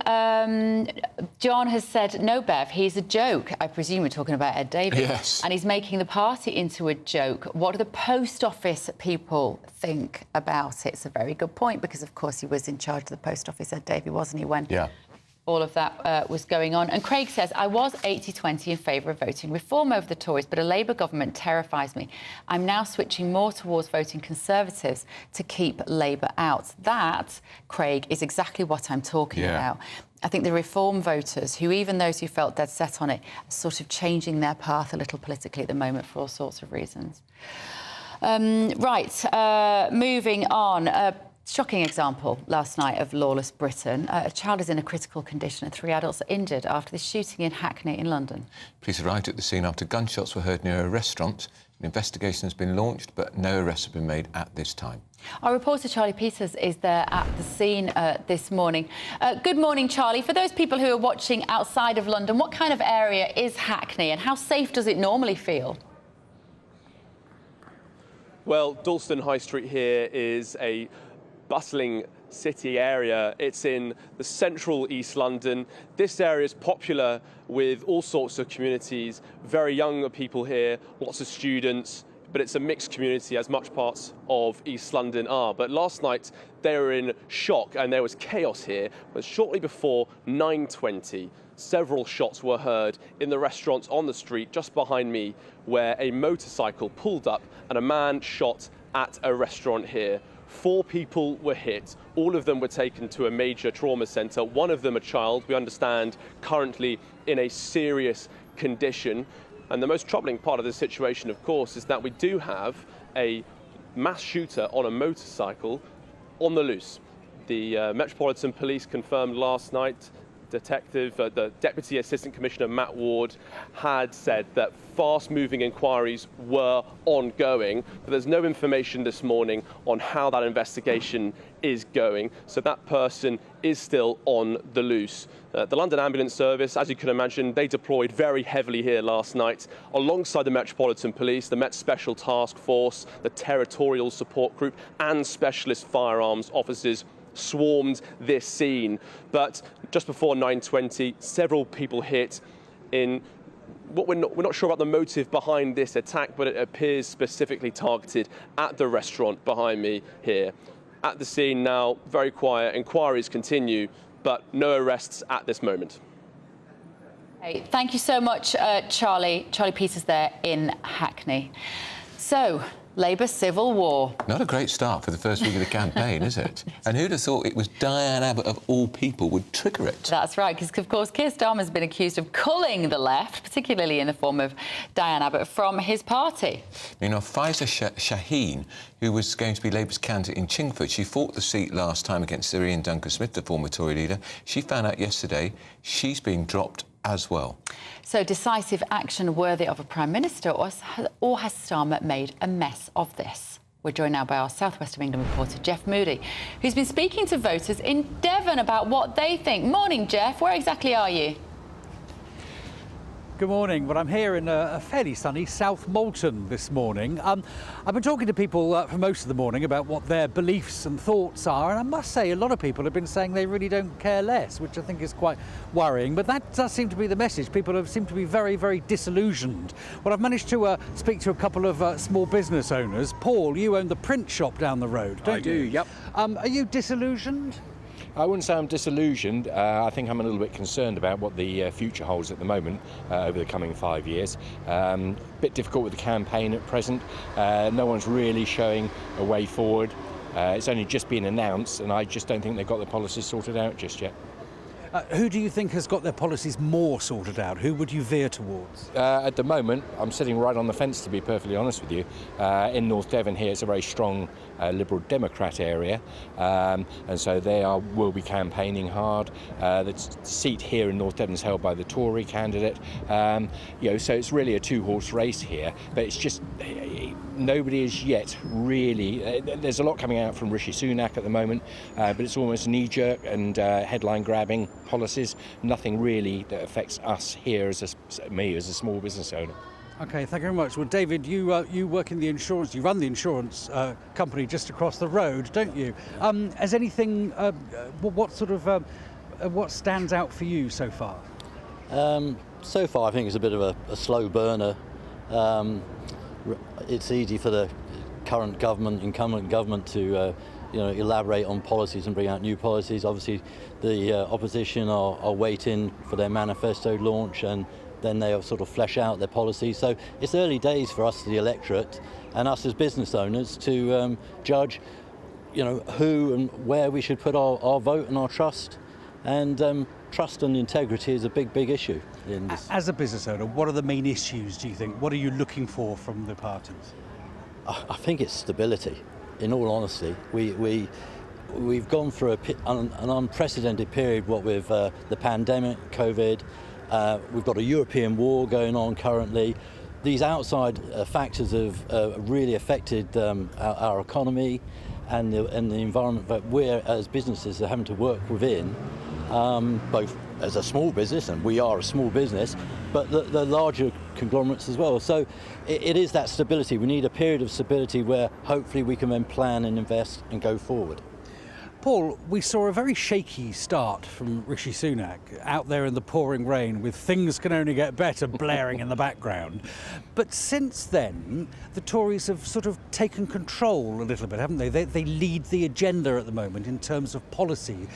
John has said, no, Bev, he's a joke. I presume we're talking about Ed Davey. Yes. And he's making the party into a joke. What do the post office people think about it? It's a very good point, because, of course, he was in charge of the post office, Ed Davey, wasn't he, when all of that was going on? And Craig says, I was 80-20 in favour of voting reform over the Tories, but a Labour government terrifies me. I'm now switching more towards voting Conservatives to keep Labour out. That, Craig, is exactly what I'm talking about. I think the reform voters, who even those who felt dead set on it, are sort of changing their path a little politically at the moment for all sorts of reasons. Moving on. Shocking example last night of lawless Britain. A child is in a critical condition and 3 adults are injured after the shooting in Hackney in London. Police arrived at the scene after gunshots were heard near a restaurant. An investigation has been launched, but no arrests have been made at this time. Our reporter Charlie Peters is there at the scene this morning. Good morning, Charlie. For those people who are watching outside of London, what kind of area is Hackney and how safe does it normally feel? Well, Dalston High Street here is a bustling city area. It's in the central East London. This area is popular with all sorts of communities, very young people here, lots of students, but it's a mixed community, as much parts of East London are. But last night they were in shock and there was chaos here, but shortly before 9:20, several shots were heard in the restaurant on the street just behind me, where a motorcycle pulled up and a man shot at a restaurant here. 4 people were hit. All of them were taken to a major trauma centre. One of them, a child, we understand, currently in a serious condition. And the most troubling part of the situation, of course, is that we do have a mass shooter on a motorcycle on the loose. The Metropolitan Police confirmed last night, the Deputy Assistant Commissioner Matt Ward had said that fast-moving inquiries were ongoing, but there's no information this morning on how that investigation is going. So that person is still on the loose. The London Ambulance Service, as you can imagine, they deployed very heavily here last night alongside the Metropolitan Police, the Met Special Task Force, the Territorial Support Group and specialist firearms officers swarmed this scene. But just before 9:20, several people hit in what we're not sure about the motive behind this attack, but it appears specifically targeted at the restaurant behind me here. At the scene now, very quiet, inquiries continue, but no arrests at this moment. Hey, thank you so much, Charlie. Charlie Peters there in Hackney. So, Labour civil war. Not a great start for the first week of the campaign, is it? And who'd have thought it was Diane Abbott, of all people, would trigger it? That's right, because, of course, Keir Starmer's been accused of culling the left, particularly in the form of Diane Abbott, from his party. You know, Faiza Shaheen, who was going to be Labour's candidate in Chingford, she fought the seat last time against Sir Ian Duncan-Smith, the former Tory leader. She found out yesterday she's been dropped as well. So decisive action worthy of a Prime Minister, or has Starmer made a mess of this? We're joined now by our South West of England reporter, Jeff Moody, who's been speaking to voters in Devon about what they think. Morning, Jeff. Where exactly are you? Good morning. Well, I'm here in a fairly sunny South Molton this morning. I've been talking to people for most of the morning about what their beliefs and thoughts are, and I must say a lot of people have been saying they really don't care less, which I think is quite worrying. But that does seem to be the message. People seem to be very, very disillusioned. Well, I've managed to speak to a couple of small business owners. Paul, you own the print shop down the road, don't you? I do, yep. Are you disillusioned? I wouldn't say I'm disillusioned. I think I'm a little bit concerned about what the future holds at the moment over the coming 5 years. Bit difficult with the campaign at present. No one's really showing a way forward. It's only just been announced, and I just don't think they've got the policies sorted out just yet. Who do you think has got their policies more sorted out? Who would you veer towards? At the moment, I'm sitting right on the fence, to be perfectly honest with you. In North Devon here, it's a very strong Liberal Democrat area, and so they will be campaigning hard. The seat here in North Devon is held by the Tory candidate. So it's really a two-horse race here, but it's just nobody is yet really. There's a lot coming out from Rishi Sunak at the moment, but it's almost knee-jerk and headline-grabbing policies. Nothing really that affects us here as a small business owner. Okay, thank you very much. Well, David, you work in the insurance. You run the insurance company just across the road, don't you? Has anything? What stands out for you so far? So far, I think it's a bit of a slow burner. It's easy for the incumbent government to elaborate on policies and bring out new policies. Obviously, the opposition are waiting for their manifesto launch, and then they'll sort of flesh out their policies. So it's early days for us, the electorate, and us as business owners to judge, who and where we should put our vote and our trust. And trust and integrity is a big issue in this. As a business owner, what are the main issues, do you think? What are you looking for from the parties? I think it's stability. In all honesty, we've gone through an unprecedented period, what with the pandemic, COVID. We've got a European war going on currently. These outside factors have really affected our economy and the environment that we're, as businesses, are having to work within, both as a small business, and we are a small business, but the larger conglomerates as well. So it is that stability. We need a period of stability where hopefully we can then plan and invest and go forward. Paul, we saw a very shaky start from Rishi Sunak out there in the pouring rain with "things can only get better" blaring in the background. But since then, the Tories have sort of taken control a little bit, haven't they? They lead the agenda at the moment in terms of policy.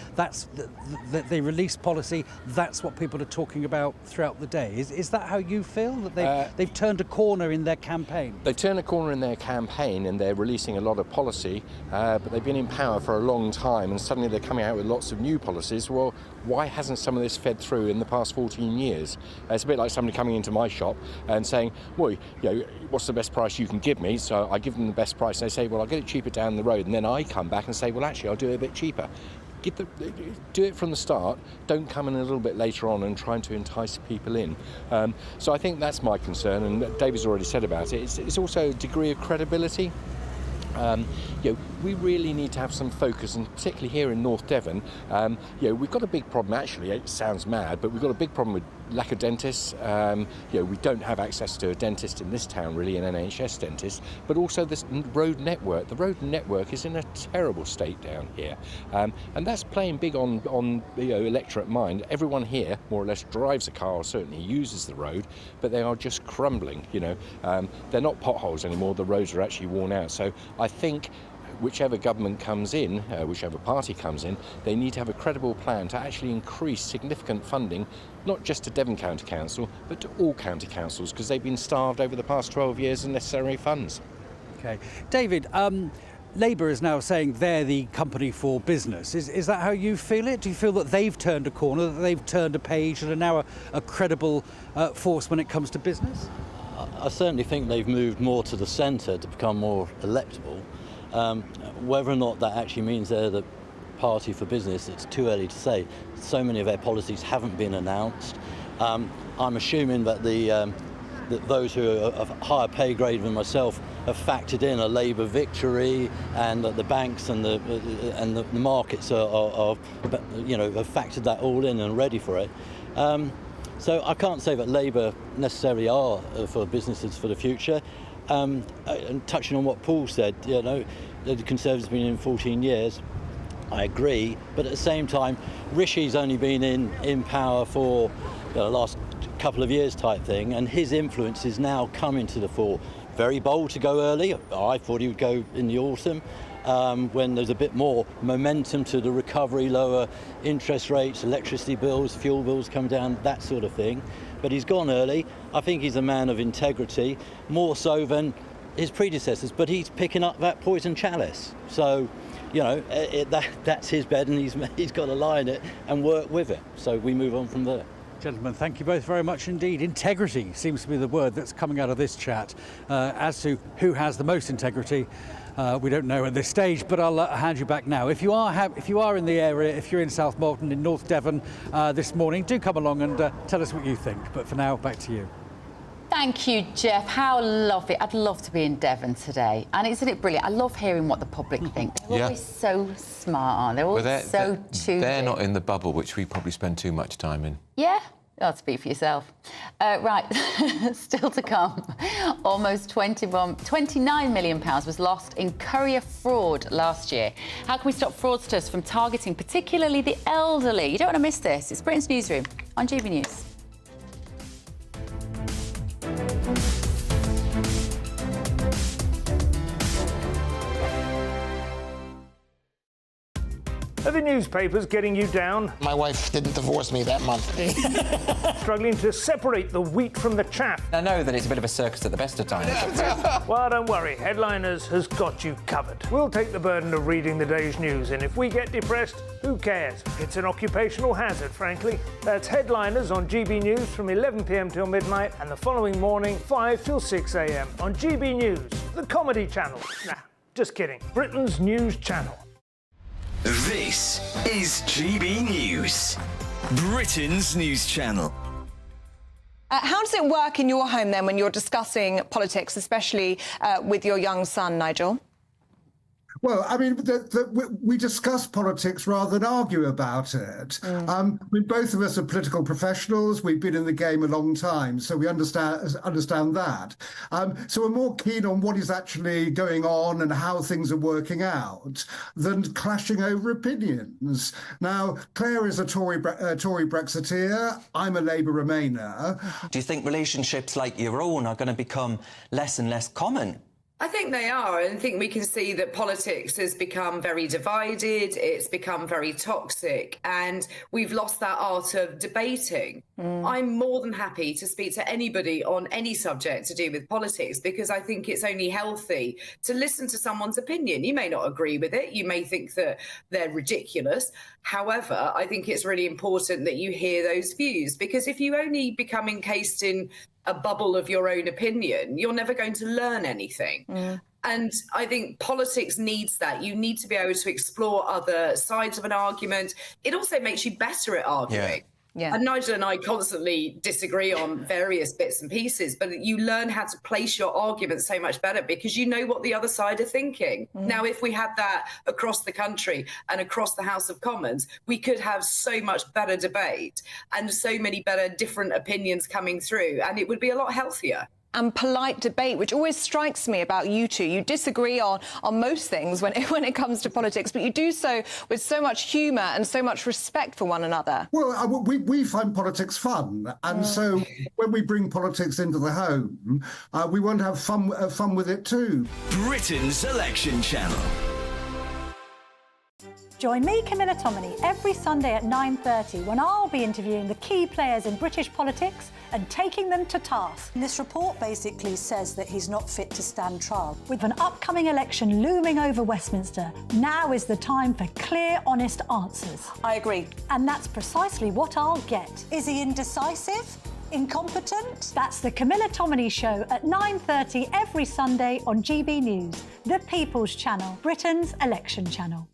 They release policy. That's what people are talking about throughout the day. Is that how you feel, that they've turned a corner in their campaign? They've turned a corner in their campaign, and they're releasing a lot of policy, but they've been in power for a long time. And suddenly they're coming out with lots of new policies. Well, why hasn't some of this fed through in the past 14 years? It's a bit like somebody coming into my shop and saying, well, what's the best price you can give me? So I give them the best price, and they say, well, I'll get it cheaper down the road. And then I come back and say, well, actually, I'll do it a bit cheaper. Do it from the start. Don't come in a little bit later on and trying to entice people in. So I think that's my concern, and David's already said about it. It's also a degree of credibility. We really need to have some focus, and particularly here in North Devon, we've got a big problem. Actually, it sounds mad, but we've got a big problem with lack of dentists. We don't have access to a dentist in this town, really, an NHS dentist, but also this road network. The road network is in a terrible state down here, and that's playing big on electorate mind. Everyone here, more or less, drives a car, or certainly uses the road, but they are just crumbling. They're not potholes anymore. The roads are actually worn out. So I think whichever government comes in, whichever party comes in, they need to have a credible plan to actually increase significant funding, not just to Devon County Council, but to all county councils, because they've been starved over the past 12 years of necessary funds. Okay. David, Labour is now saying they're the company for business. Is that how you feel it? Do you feel that they've turned a corner, that they've turned a page and are now a credible force when it comes to business? I certainly think they've moved more to the centre to become more electable. Whether or not that actually means they're the party for business, it's too early to say. So many of their policies haven't been announced. I'm assuming that that those who are of higher pay grade than myself have factored in a Labour victory, and that the banks and the markets have factored that all in and ready for it. So I can't say that Labour necessarily are for businesses for the future. And touching on what Paul said, you know, the Conservatives have been in 14 years. I agree, but at the same time, Rishi's only been in power for the last couple of years type thing, and his influence is now coming to the fore. Very bold to go early. I thought he would go in the autumn when there's a bit more momentum to the recovery, lower interest rates, electricity bills, fuel bills come down, that sort of thing. But he's gone early. I think he's a man of integrity, more so than his predecessors, but he's picking up that poison chalice. So, you know, that's his bed, and he's got to lie in it and work with it. So we move on from there. Gentlemen, thank you both very much indeed. Integrity seems to be the word that's coming out of this chat. As to who has the most integrity, we don't know at this stage, but I'll hand you back now. If you are in the area, if you're in South Molton, in North Devon this morning, do come along and tell us what you think. But for now, back to you. Thank you, Jeff. How lovely. I'd love to be in Devon today. And isn't it brilliant? I love hearing what the public think. They're always so smart, aren't they? They're all tuned They're in. not in the bubble, which we probably spend too much time in. Yeah? I'll speak for yourself. Right, still to come. Almost £29 million was lost in courier fraud last year. How can we stop fraudsters from targeting particularly the elderly? You don't want to miss this. It's Britain's Newsroom on GB News. Are the newspapers getting you down? My wife didn't divorce me that month. Struggling to separate the wheat from the chaff? I know that it's a bit of a circus at the best of times. Well, don't worry. Headliners has got you covered. We'll take the burden of reading the day's news, and if we get depressed, who cares? It's an occupational hazard, frankly. That's Headliners on GB News from 11 p.m. till midnight, and the following morning, 5 till 6 a.m. on GB News, the comedy channel. Nah, just kidding. Britain's news channel. This is GB News, Britain's news channel. How does it work in your home then when you're discussing politics, especially with your young son, Nigel? Well, I mean, we discuss politics rather than argue about it. Both of us are political professionals. We've been in the game a long time, so we understand that. So we're more keen on what is actually going on and how things are working out than clashing over opinions. Now, Claire is a Tory Brexiteer. I'm a Labour Remainer. Do you think relationships like your own are going to become less and less common? I think they are. I think we can see that politics has become very divided. It's become very toxic, and we've lost that art of debating. I'm more than happy to speak to anybody on any subject to do with politics, because I think it's only healthy to listen to someone's opinion. You may not agree with it. You may think that they're ridiculous. However, I think it's really important that you hear those views, because if you only become encased in a bubble of your own opinion, you're never going to learn anything. And I think politics needs that. You need to be able to explore other sides of an argument. It also makes you better at arguing. Yeah. And Nigel and I constantly disagree on various bits and pieces, but you learn how to place your argument so much better because you know what the other side are thinking. Now, if we had that across the country and across the House of Commons, we could have so much better debate and so many better different opinions coming through, and it would be a lot healthier. And polite debate, which always strikes me about you two. You disagree on most things when it comes to politics, but you do so with so much humour and so much respect for one another. Well, we find politics fun, and so when we bring politics into the home, we want to have fun with it too. Britain's election channel. Join me, Camilla Tominey, every Sunday at 9:30 when I'll be interviewing the key players in British politics and taking them to task. This report basically says that he's not fit to stand trial. With an upcoming election looming over Westminster, now is the time for clear, honest answers. I agree. And that's precisely what I'll get. Is he indecisive? Incompetent? That's the Camilla Tominey Show at 9:30 every Sunday on GB News, the People's Channel, Britain's election channel.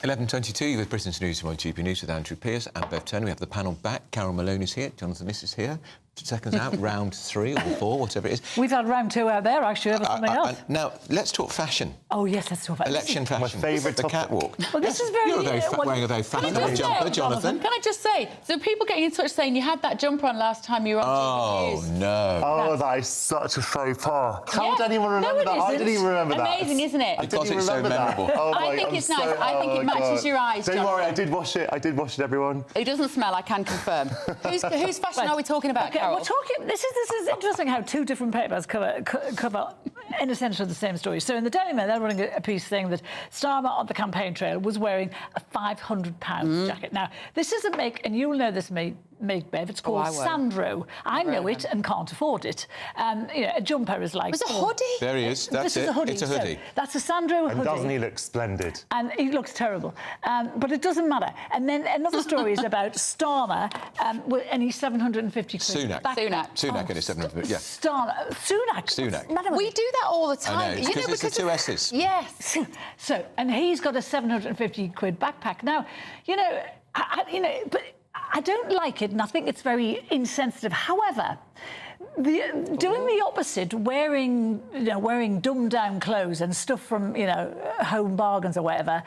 11:22 with Britain's News on GB News with Andrew Pearce and Bev Turner. We have the panel back. Carol Malone is here. Jonathan Liss is here. seconds out, round 3 or 4, whatever it is. We've had round 2 out there, actually, over something else. Now, let's talk fashion. Oh, yes, let's talk about election fashion. My favourite the catwalk. Well, this is very... You're wearing a very fashionable jumper, Jonathan. Can I just say, so people getting in touch saying you had that jumper on last time you were on GBNews. Oh, no. Oh, that is such a faux pas. How did anyone remember that? I didn't even remember that. Amazing, isn't it? Because it's so memorable. I think it's nice. I think it matches your eyes, Don't worry, I did wash it. I did wash it, everyone. It doesn't smell, I can confirm. Whose fashion are we talking about, Carol? We're talking... This is interesting how 2 different papers cover in essentially the same story. So in the Daily Mail, they're running a piece saying that Starmer on the campaign trail was wearing a £500 jacket. Now, this is a make, and you'll know this make, Bev. It's called Sandro. I know it and can't afford it. A jumper is like... It's a hoodie. There he is. That's it. It's a hoodie. So that's a Sandro hoodie. And doesn't he look splendid? And he looks terrible. But it doesn't matter. And then another story is about Starmer and he's 750 quid. Sunak and his 750, yeah. Sunak. We do that all the time. I know, because it's the 2 S's. Yes. So, and he's got a 750 quid backpack. Now, but I don't like it, and I think it's very insensitive. However, doing the opposite, wearing dumbed-down clothes and stuff from Home Bargains or whatever,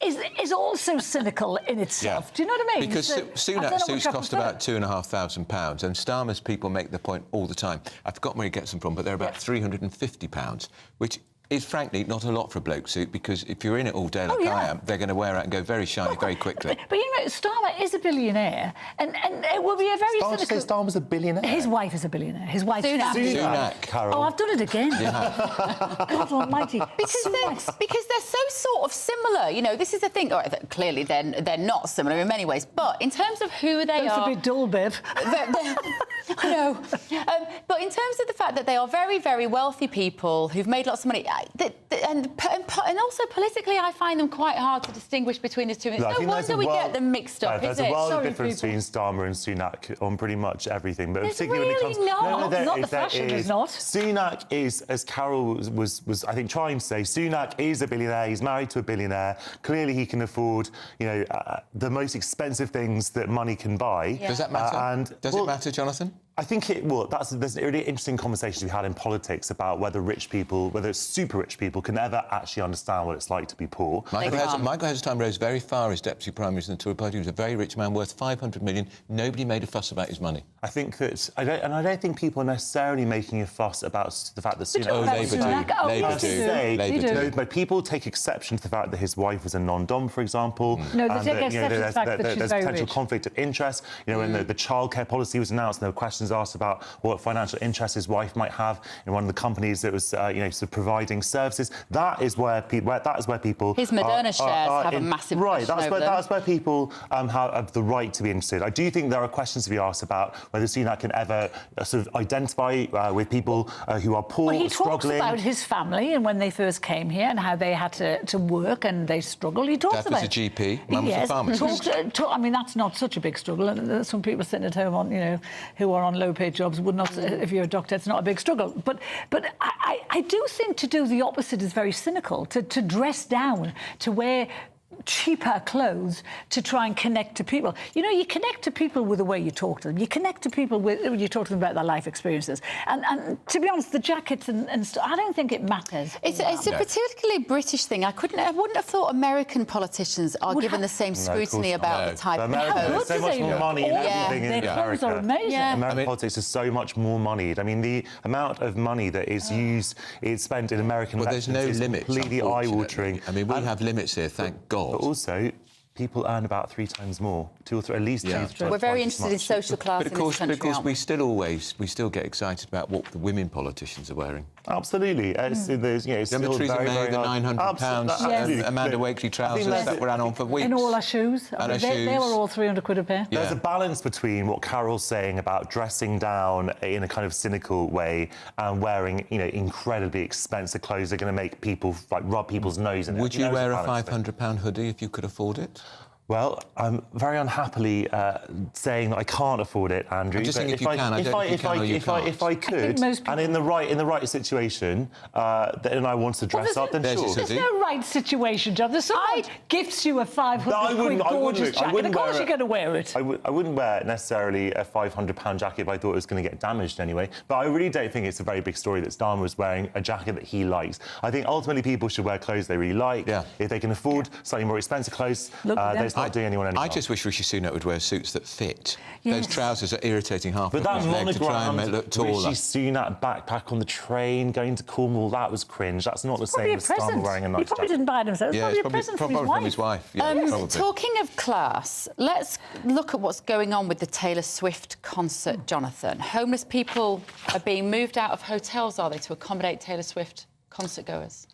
is also cynical in itself. Yeah. Do you know what I mean? Because Sunak's suits cost about £2,500, and Starmer's people make the point all the time. I've forgotten where he gets them from, but they're about £350, which is frankly not a lot for a bloke suit, because if you're in it all day like I am, they're going to wear out and go very shiny very quickly. But Starmer is a billionaire, and it will be a very cynical... Starmer's a billionaire? His wife is a billionaire. His wife... Sunak. Carol. Oh, I've done it again. Yeah. God almighty. Because they're so sort of similar. This is the thing. Clearly, they're not similar in many ways, but in terms of who they are... That's a bit dull, Bev. I know. But in terms of the fact that they are very, very wealthy people who've made lots of money... And also politically, I find them quite hard to distinguish between the two. It's no wonder we get them mixed up, There's a world of difference between Starmer and Sunak on pretty much everything. But particularly really when it comes... No, not the fashion is not. Sunak is, as Carol was I think, trying to say, Sunak is a billionaire. He's married to a billionaire. Clearly, he can afford, the most expensive things that money can buy. Yeah. Does that matter? Does it matter, Jonathan? I think there's a really interesting conversation we had in politics about whether rich people, whether it's super rich people, can ever actually understand what it's like to be poor. Michael Heseltine rose very far as Deputy Prime Minister in the Tory Party. He was a very rich man worth $500 million. Nobody made a fuss about his money. I think that... I don't think people are necessarily making a fuss about the fact that... Labour do. But people take exception to the fact that his wife was a non-dom, for example. No, they take exception to the fact that she's there's very potential rich. conflict of interest. When the childcare policy was announced, there were questions asked about what financial interest his wife might have in one of the companies that was, sort of providing services. That is where people... His Moderna shares have a massive question over them. That's where people have the right to be interested. I do think there are questions to be asked about whether Sunak can ever sort of identify with people who are poor, he struggling. Talks about his family and when they first came here and how they had to work and they struggled. He talks about... Dad was a GP, Mum was a pharmacist. I mean, that's not such a big struggle. And some people sitting at home on, who are on low-paid jobs would not... If you're a doctor, it's not a big struggle. But I do think to do the opposite is very cynical. To dress down, to wear cheaper clothes to try and connect to people. You connect to people with the way you talk to them. You connect to people when you talk to them about their life experiences. And to be honest, the jackets and stuff, I don't think it matters. It's a particularly British thing. I wouldn't have thought American politicians are given the same scrutiny about the type of There's so much more money in everything in America. Are amazing. American politics is so much more moneyed. I mean, the amount of money that is spent in American elections there's no limits, completely eye-watering. I mean, we have limits here, thank God. But also, people earn about 3 times more, 2 or 3, at least 2 or 3 We're very interested in social class but in this country, Of course, we still get excited about what the women politicians are wearing. Absolutely. There's, Remember Theresa May, the £900 Amanda Wakely trousers that were on for weeks? And all our shoes. They were all 300 quid a pair. Yeah. There's a balance between what Carol's saying about dressing down in a kind of cynical way and wearing, incredibly expensive clothes that are going to make people, rub people's nose in it. Would you wear a £500 hoodie if you could afford it? Well, I'm very unhappily saying that I can't afford it, Andrew. I'm just saying if I could, and in the right situation, then I want to dress up, then sure. There's no right situation, John. There's someone gifts you a 500 quid gorgeous jacket. Of course you're going to wear it. I wouldn't wear necessarily a £500 jacket if I thought it was going to get damaged anyway. But I really don't think it's a very big story that Starmer was wearing a jacket that he likes. I think ultimately people should wear clothes they really like. Yeah. If they can afford slightly more expensive clothes, there's not doing anyone any harm. I just wish Rishi Sunak would wear suits that fit. Those trousers are irritating half but of that his leg to try and make it look taller. Rishi Sunak backpack on the train, going to Cornwall, that was cringe. That's not the same as Starmer wearing a nice jacket. He probably didn't buy it himself. Yeah, it's probably a present from his wife. Yeah, talking of class, let's look at what's going on with the Taylor Swift concert, Jonathan. Homeless people are being moved out of hotels, are they, to accommodate Taylor Swift concert goers?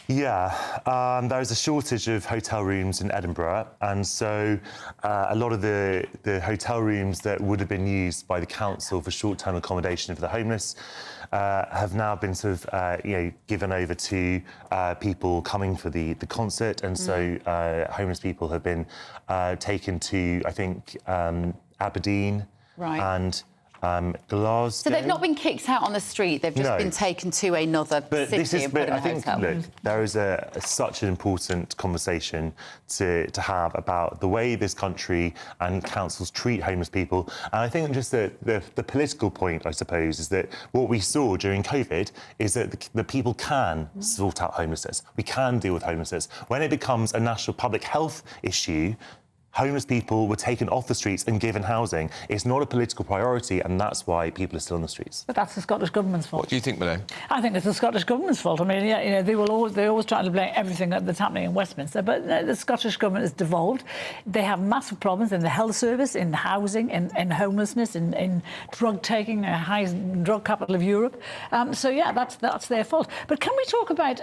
Yeah, there's a shortage of hotel rooms in Edinburgh, and so a lot of the hotel rooms that would have been used by the council for short-term accommodation for the homeless have now been sort of given over to people coming for the concert, and so homeless people have been taken to, I think, Aberdeen and Glasgow. So they've not been kicked out on the street, they've just been taken to another city and put in a hotel. Look, there is such an important conversation to have about the way this country and councils treat homeless people. And I think just the political point, I suppose, is that what we saw during COVID is that the people can sort out homelessness. We can deal with homelessness. When it becomes a national public health issue, homeless people were taken off the streets and given housing. It's not a political priority, and that's why people are still on the streets. But that's the Scottish Government's fault. What do you think, Malone? they think it's the Scottish Government's fault. I mean, they're always trying to blame everything that's happening in Westminster, but the Scottish Government is devolved. They have massive problems in the health service, in housing, in homelessness, in drug taking, the highest drug capital of Europe. So yeah, that's their fault. But can we talk about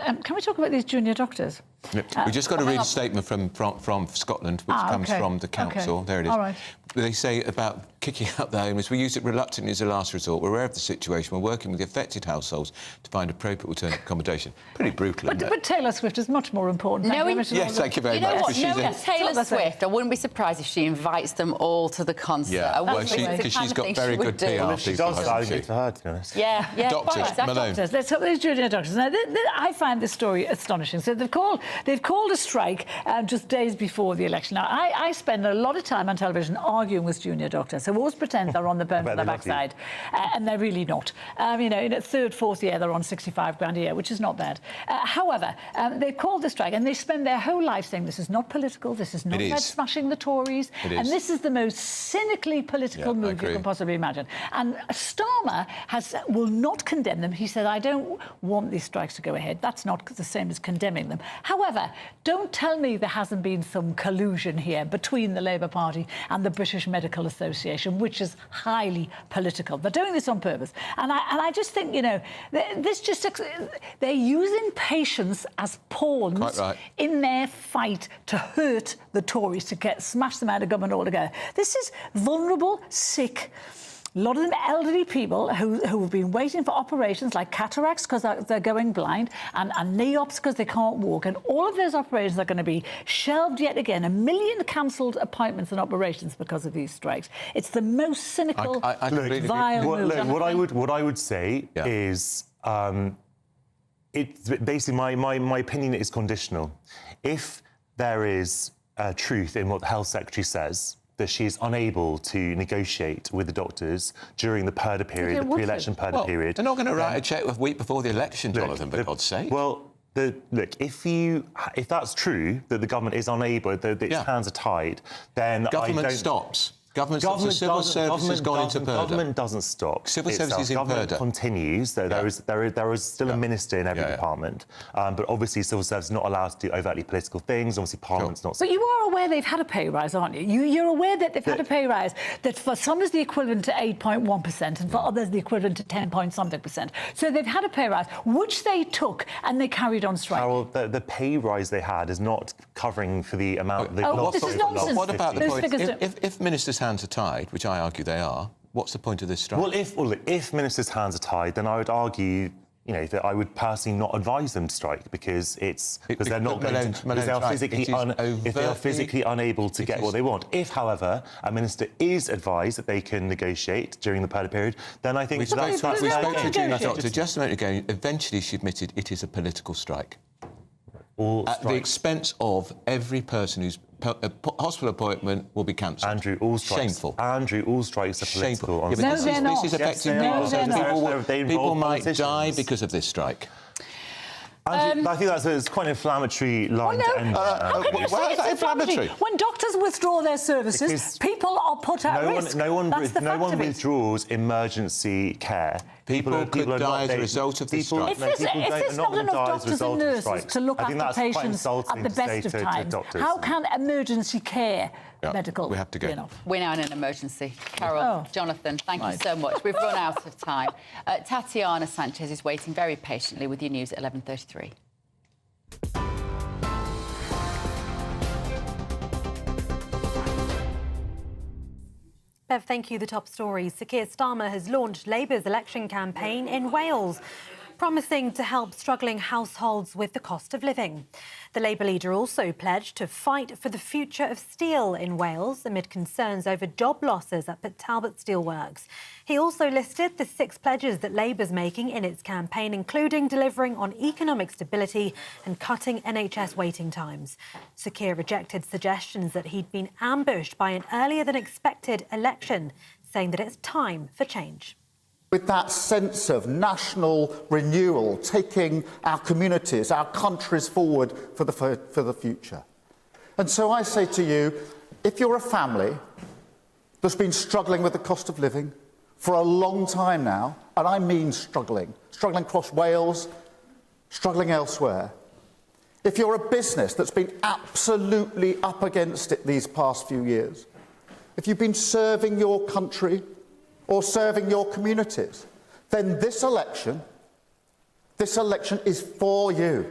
these junior doctors? We just got to read a statement from Scotland, which comes from the council. There it is. All right. They say about kicking out the homeless, we use it reluctantly as a last resort. We're aware of the situation. We're working with the affected households to find appropriate alternative accommodation. Pretty brutal, isn't it? But Taylor Swift is much more important. Yes, thank you very much. Taylor Swift, I wouldn't be surprised if she invites them all to the concert. Yeah, because she's got very good PR. Well, if she does that, I'd good for her, to be honest. Yeah. Doctors, Malone. Let's talk about these junior doctors. Now, I find this story astonishing. So they've called a strike just days before the election. Now, I spend a lot of time on television arguing with junior doctors who always pretend they're on the bone for their backside, and they're really not. In a third, fourth year, they're on 65 grand a year, which is not bad. However, they've called the strike, and they spend their whole life saying this is not political, this is not about smashing the Tories, and this is the most cynically political move you can possibly imagine. And Starmer will not condemn them. He said, I don't want these strikes to go ahead. That's not the same as condemning them. However, don't tell me there hasn't been some collusion here between the Labour Party and the British Medical Association, which is highly political. They're doing this on purpose. And I just think, they're using patients as pawns in their fight to hurt the Tories, to smash them out of government altogether. This is vulnerable, sick, a lot of them elderly people who have been waiting for operations like cataracts because they're going blind, and knee ops because they can't walk. And all of those operations are going to be shelved yet again. 1 million cancelled appointments and operations because of these strikes. It's the most cynical, vile move. What I would say is, it's basically my opinion is conditional. If there is truth in what the Health Secretary says, that she is unable to negotiate with the doctors during the purdah period, the pre-election purdah period. They're not going to write a cheque a week before the election, Jonathan, for God's sake. Well, if that's true, that the government is unable, that its hands are tied, then government stops. Government stops. The civil service has gone into purdah. Government doesn't stop. Civil services in government purdah. Continues. There is still a minister in every department, but obviously civil service is not allowed to do overtly political things. Obviously, Parliament's not. But you are aware they've had a pay rise, aren't you? You're aware that they've had a pay rise that for some is the equivalent to 8.1% and for others the equivalent to 10-point-something%. So they've had a pay rise, which they took, and they carried on striking. Carol, the pay rise they had is not covering for the amount. This is nonsense. What about the point? If ministers' hands are tied, which I argue they are, what's the point of this strike? Well, if ministers' hands are tied, then I would argue that I would personally not advise them to strike because they're not going to, because they are physically unable to get what they want. If, however, a minister is advised that they can negotiate during the pilot period, then I think we spoke to Gina Doctor just a minute ago. Eventually, she admitted it is a political strike. At the expense of every person whose hospital appointment will be cancelled. Andrew, all strikes. Shameful. Andrew, all strikes are political. Yeah, No, they're not. This is affecting people. People might die because of this strike. Andrew, I think that's quite an inflammatory line to end. Why is that inflammatory? When doctors withdraw their services, people are put at risk. No one withdraws emergency care. People could die as a result of this strike. If there's not enough doctors and nurses to look after patients at the best of times, how can emergency care medical be enough? We're now in an emergency. Carol, Jonathan, thank you so much. We've run out of time. Tatiana Sanchez is waiting very patiently with your news at 11:33. Bev, thank you. The top stories. Sir Keir Starmer has launched Labour's election campaign in Wales, promising to help struggling households with the cost of living. The Labour leader also pledged to fight for the future of steel in Wales amid concerns over job losses at Talbot Steelworks. He also listed the 6 pledges that Labour's making in its campaign, including delivering on economic stability and cutting NHS waiting times. Sir Keir rejected suggestions that he'd been ambushed by an earlier-than-expected election, saying that it's time for change. With that sense of national renewal, taking our communities, our countries forward for the future. And so I say to you, if you're a family that's been struggling with the cost of living for a long time now, and I mean struggling across Wales, struggling elsewhere, if you're a business that's been absolutely up against it these past few years, if you've been serving your country or serving your communities, then this election is for you.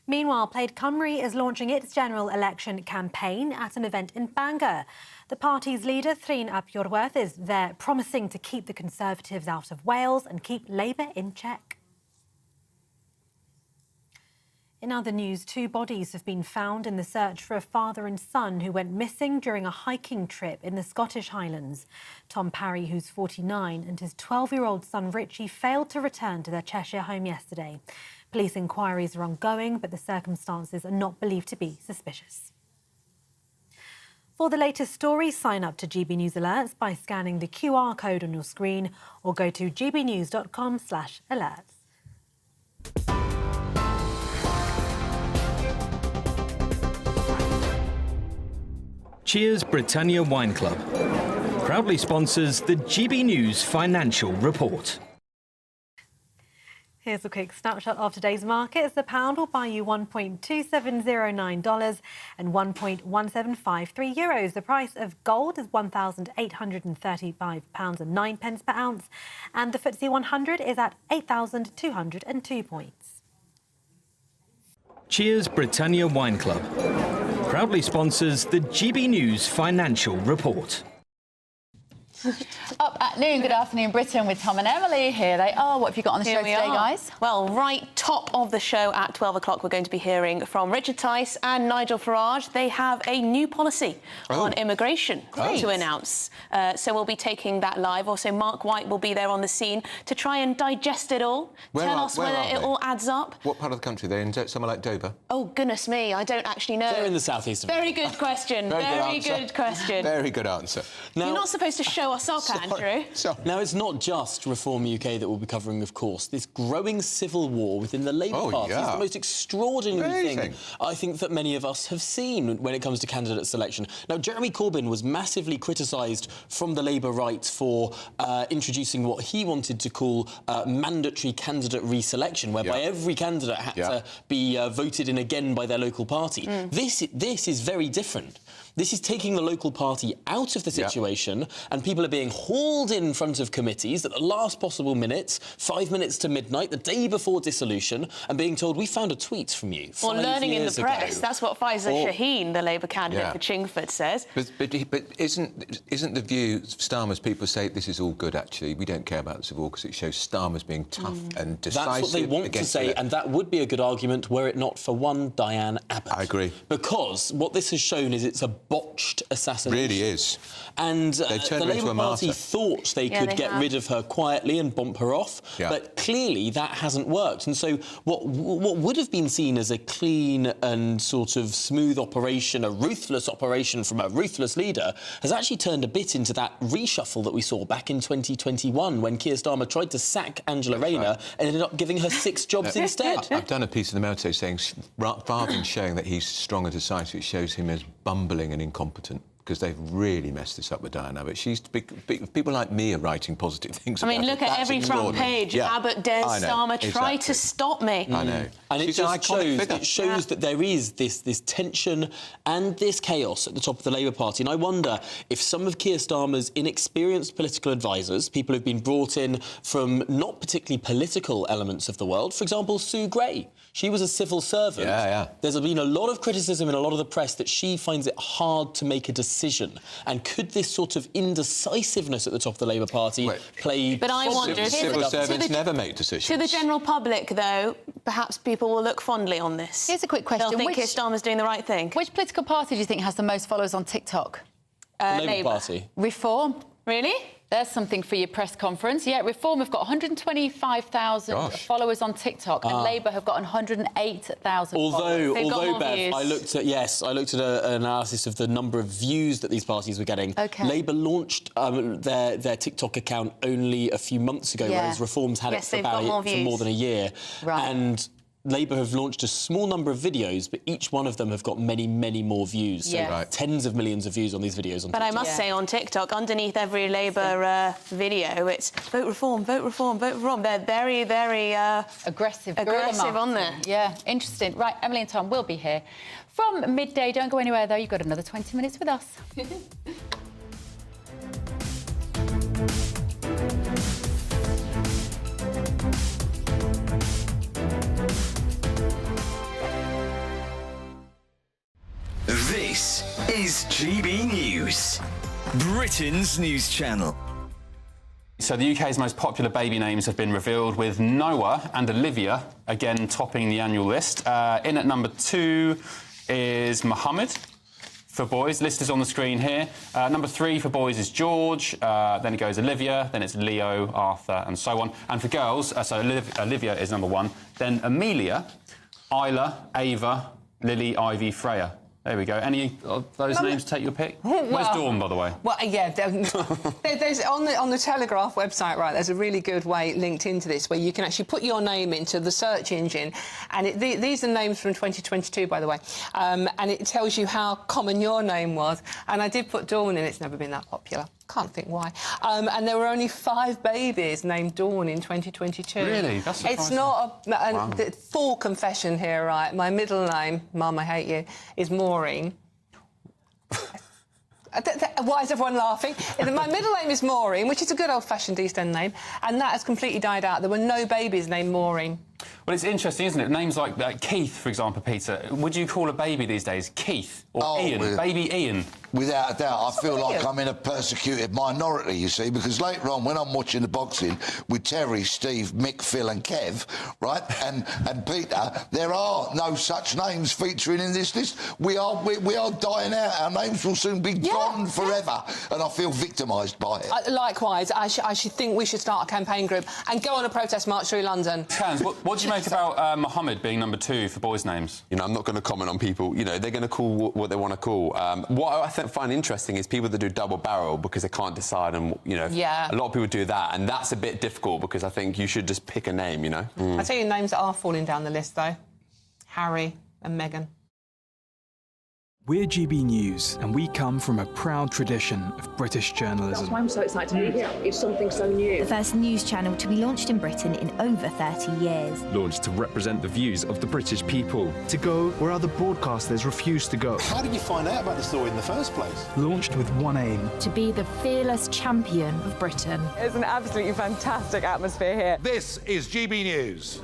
Meanwhile, Plaid Cymru is launching its general election campaign at an event in Bangor. The party's leader, Thrin ap Iorwerth, is there promising to keep the Conservatives out of Wales and keep Labour in check. In other news, 2 bodies have been found in the search for a father and son who went missing during a hiking trip in the Scottish Highlands. Tom Parry, who's 49, and his 12-year-old son Richie failed to return to their Cheshire home yesterday. Police inquiries are ongoing, but the circumstances are not believed to be suspicious. For the latest stories, sign up to GB News Alerts by scanning the QR code on your screen or go to gbnews.com/alerts. Cheers Britannia Wine Club proudly sponsors the GB News Financial Report. Here's a quick snapshot of today's markets. The pound will buy you $1.2709 and €1.1753. The price of gold is £1,835.09 per ounce, and the FTSE 100 is at 8,202 points. Cheers Britannia Wine Club proudly sponsors the GB News Financial Report. Up at noon, good afternoon, Britain, with Tom and Emily. Here they are. What have you got on the show today, guys? Well, right top of the show at 12 o'clock, we're going to be hearing from Richard Tice and Nigel Farage. They have a new policy on immigration to announce. So we'll be taking that live. Also, Mark White will be there on the scene to try and digest it all, tell us whether it all adds up. What part of the country? They're in somewhere like Dover? Oh, goodness me, I don't actually know. They're in the southeast of Very good question. Very good question. Very good answer. Now, you're not supposed to show us up, Andrew. Now, it's not just Reform UK that we'll be covering, of course. This growing civil war within the Labour Party is the most extraordinary thing I think that many of us have seen when it comes to candidate selection. Now, Jeremy Corbyn was massively criticised from the Labour right for introducing what he wanted to call mandatory candidate reselection, whereby every candidate had to be voted in again by their local party. This is very different. This is taking the local party out of the situation, and people are being hauled in front of committees at the last possible minute, 5 minutes to midnight, the day before dissolution, and being told, we found a tweet from you 5 Or learning in the years press. ago. That's what Faiza Shaheen, the Labour candidate for Chingford, says. But isn't the view, Starmer's people say this is all good, actually, we don't care about the Civil War because it shows Starmer's being tough and decisive. That's what they want to say, and that would be a good argument were it not for one Diane Abbott. I agree. Because what this has shown is it's a botched assassination. Really is. And the Labour Party thought they could get rid of her quietly and bump her off, but clearly that hasn't worked. And so what would have been seen as a clean and sort of smooth operation, a ruthless operation from a ruthless leader, has actually turned a bit into that reshuffle that we saw back in 2021 when Keir Starmer tried to sack Angela Rayner and ended up giving her 6 jobs instead. I've done a piece in the Mail today saying, rather than showing that he's strong and decisive, it shows him as bumbling and incompetent. Because they've really messed this up with Diane Abbott. People like me are writing positive things about I mean, look at every front page. Abbott dares Starmer try to stop me. I know. And it just shows that there is this tension and this chaos at the top of the Labour Party. And I wonder if some of Keir Starmer's inexperienced political advisers, people who've been brought in from not particularly political elements of the world, for example, Sue Gray, she was a civil servant. There's been a lot of criticism in a lot of the press that she finds it hard to make a decision. And could this sort of indecisiveness at the top of the Labour Party play... But I wonder... Civil servants never make decisions. To the general public, though, perhaps people will look fondly on this. Here's a quick question. They'll think Keir Starmer's doing the right thing. Which political party do you think has the most followers on TikTok? The Labour Party. Reform. Really? There's something for your press conference. Yeah, Reform have got 125,000 followers on TikTok, and Labour have got 108,000 followers. Although Bev, I looked at an analysis of the number of views that these parties were getting. Labour launched their TikTok account only a few months ago, whereas Reform's had it for more than a year. And Labour have launched a small number of videos, but each one of them have got many, many more views. So tens of millions of views on these videos on TikTok. But I must say, on TikTok, underneath every Labour video, it's vote Reform, vote Reform, vote Reform. They're very, very... aggressive on there. Yeah, interesting. Right, Emily and Tom will be here from midday. Don't go anywhere, though. You've got another 20 minutes with us. This is GB News, Britain's news channel. So the UK's most popular baby names have been revealed, with Noah and Olivia again topping the annual list. In at number 2 is Mohammed for boys. List is on the screen here. Number 3 for boys is George. Then it goes Olivia. Then it's Leo, Arthur, and so on. And for girls, so Olivia is number 1. Then Amelia, Isla, Ava, Lily, Ivy, Freya. There we go. Any of those names take your pick? Where's Dawn, by the way? Well, yeah, there's on the Telegraph website, right, there's a really good way linked into this where you can actually put your name into the search engine, and these are names from 2022, by the way, and it tells you how common your name was. And I did put Dawn in. It's never been that popular. Can't think why. And there were only 5 babies named Dawn in 2022. Really? That's surprising. It's not a full confession here, right? My middle name, Mum, I hate you, is Maureen. Why is everyone laughing? My middle name is Maureen, which is a good old-fashioned East End name, and that has completely died out. There were no babies named Maureen. Well, it's interesting, isn't it? Names like Keith, for example, Peter. Would you call a baby these days Keith or Ian? Baby Ian? Without a doubt. I feel like I'm in a persecuted minority, you see, because later on, when I'm watching the boxing with Terry, Steve, Mick, Phil and Kev, right, and Peter, there are no such names featuring in this list. We are dying out. Our names will soon be gone forever, and I feel victimised by it. Likewise, I should think we should start a campaign group and go on a protest march through London. Hans, what do you make about Mohammed being number 2 for boys' names? You know, I'm not going to comment on people. You know, they're going to call what they want to call. What I find interesting is people that do double barrel because they can't decide, and you know, a lot of people do that, and that's a bit difficult because I think you should just pick a name. You know. I tell you names that are falling down the list though: Harry and Meghan. We're GB News, and we come from a proud tradition of British journalism. That's why I'm so excited to be here. It's something so new. The first news channel to be launched in Britain in over 30 years. Launched to represent the views of the British people. To go where other broadcasters refuse to go. How did you find out about the story in the first place? Launched with one aim. To be the fearless champion of Britain. It's an absolutely fantastic atmosphere here. This is GB News.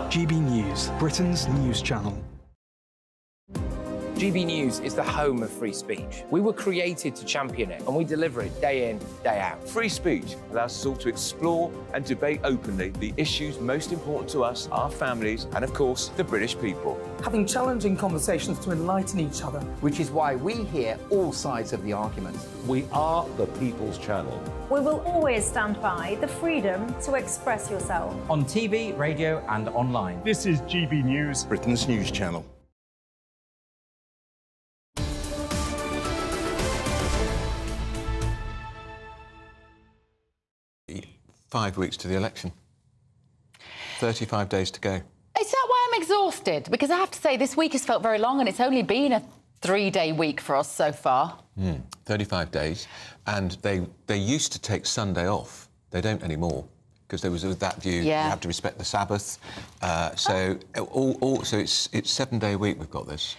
GB News, Britain's news channel. GB News is the home of free speech. We were created to champion it, and we deliver it day in, day out. Free speech allows us all to explore and debate openly the issues most important to us, our families, and of course, the British people. Having challenging conversations to enlighten each other. Which is why we hear all sides of the argument. We are the People's Channel. We will always stand by the freedom to express yourself. On TV, radio and online. This is GB News, Britain's news channel. ...5 weeks to the election. 35 days to go. Is that why I'm exhausted? Because I have to say, this week has felt very long and it's only been a 3-day week for us so far. 35 days. And they used to take Sunday off. They don't anymore. Because there was that view, you have to respect the Sabbath. So it's 7-day week we've got this.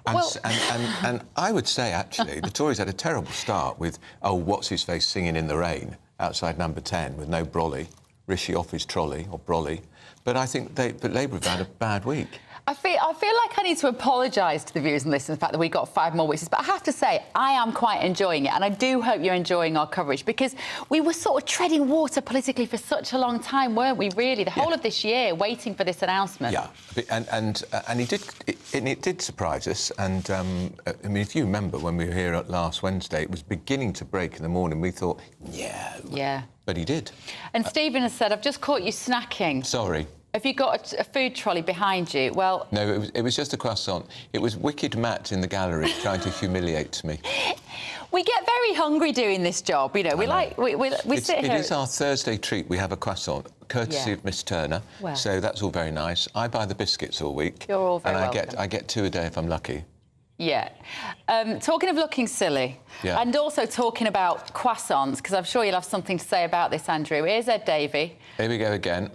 And I would say, actually, the Tories had a terrible start with, what's-his-face singing in the rain outside number 10 with no brolly, Rishi off his trolley, or brolly. But I think Labour have had a bad week. I feel like I need to apologise to the viewers and listeners for the fact that we got 5 more weeks. But I have to say, I am quite enjoying it. And I do hope you're enjoying our coverage, because we were sort of treading water politically for such a long time, weren't we, really? The whole of this year, waiting for this announcement. Yeah, and it did surprise us. And, I mean, if you remember, when we were here last Wednesday, it was beginning to break in the morning. We thought, yeah. But he did. And Stephen has said, I've just caught you snacking. Sorry. Have you got a food trolley behind you? Well... No, it was just a croissant. It was wicked Matt in the gallery trying to humiliate me. We get very hungry doing this job, you know. We sit here... It is our Thursday treat. We have a croissant, courtesy of Miss Turner. Well. So that's all very nice. I buy the biscuits all week. You're all very welcome. I get 2 a day if I'm lucky. Yeah. Talking of looking silly, and also talking about croissants, because I'm sure you'll have something to say about this, Andrew. Here's Ed Davey. Here we go again.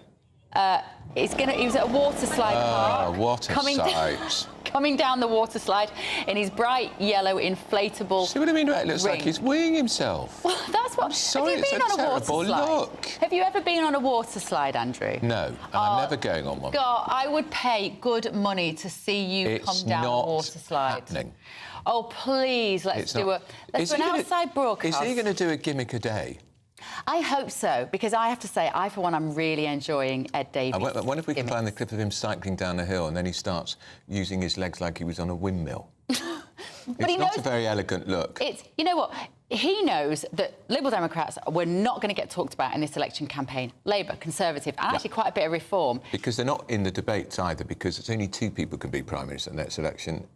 He was at a water slide park. What a sight. Coming down the water slide in his bright yellow inflatable See what I mean? It looks like he's weeing himself. Well, that's what... Sorry, have you been on a water slide? Look. Have you ever been on a water slide, Andrew? No, and I'm never going on one. God, I would pay good money to see you come down a water slide. It's not happening. Oh, please, let's do an outside broadcast. Is he going to do a gimmick a day? I hope so, because I have to say, for one, I'm really enjoying Ed Davies. I wonder if we can find the clip of him cycling down a hill and then he starts using his legs like he was on a windmill. It's not a very elegant look. You know what? He knows that Liberal Democrats were not going to get talked about in this election campaign. Labour, Conservative, and actually quite a bit of reform. Because they're not in the debates either, because it's only 2 people can be Prime Minister in the next election.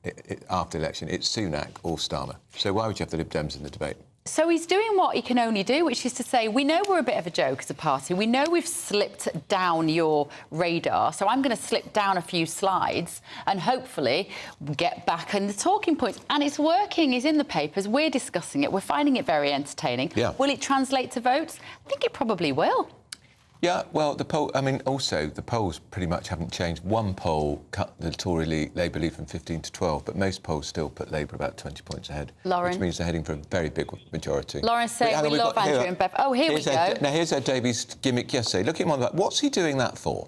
After election, it's Sunak or Starmer. So why would you have the Lib Dems in the debate? So he's doing what he can only do, which is to say, we know we're a bit of a joke as a party. We know we've slipped down your radar, so I'm going to slip down a few slides and hopefully get back on the talking points. And it's working. He's in the papers. We're discussing it. We're finding it very entertaining. Yeah. Will it translate to votes? I think it probably will. Yeah, well, the polls pretty much haven't changed. One poll cut the Tory Labour lead from 15 to 12, but most polls still put Labour about 20 points ahead, Lauren. which means they're heading for a very big majority. Lauren's saying we love Andrew and Bev. Oh, here we go. Now, here's Ed Davies' gimmick yesterday. Look at him on the... What's he doing that for?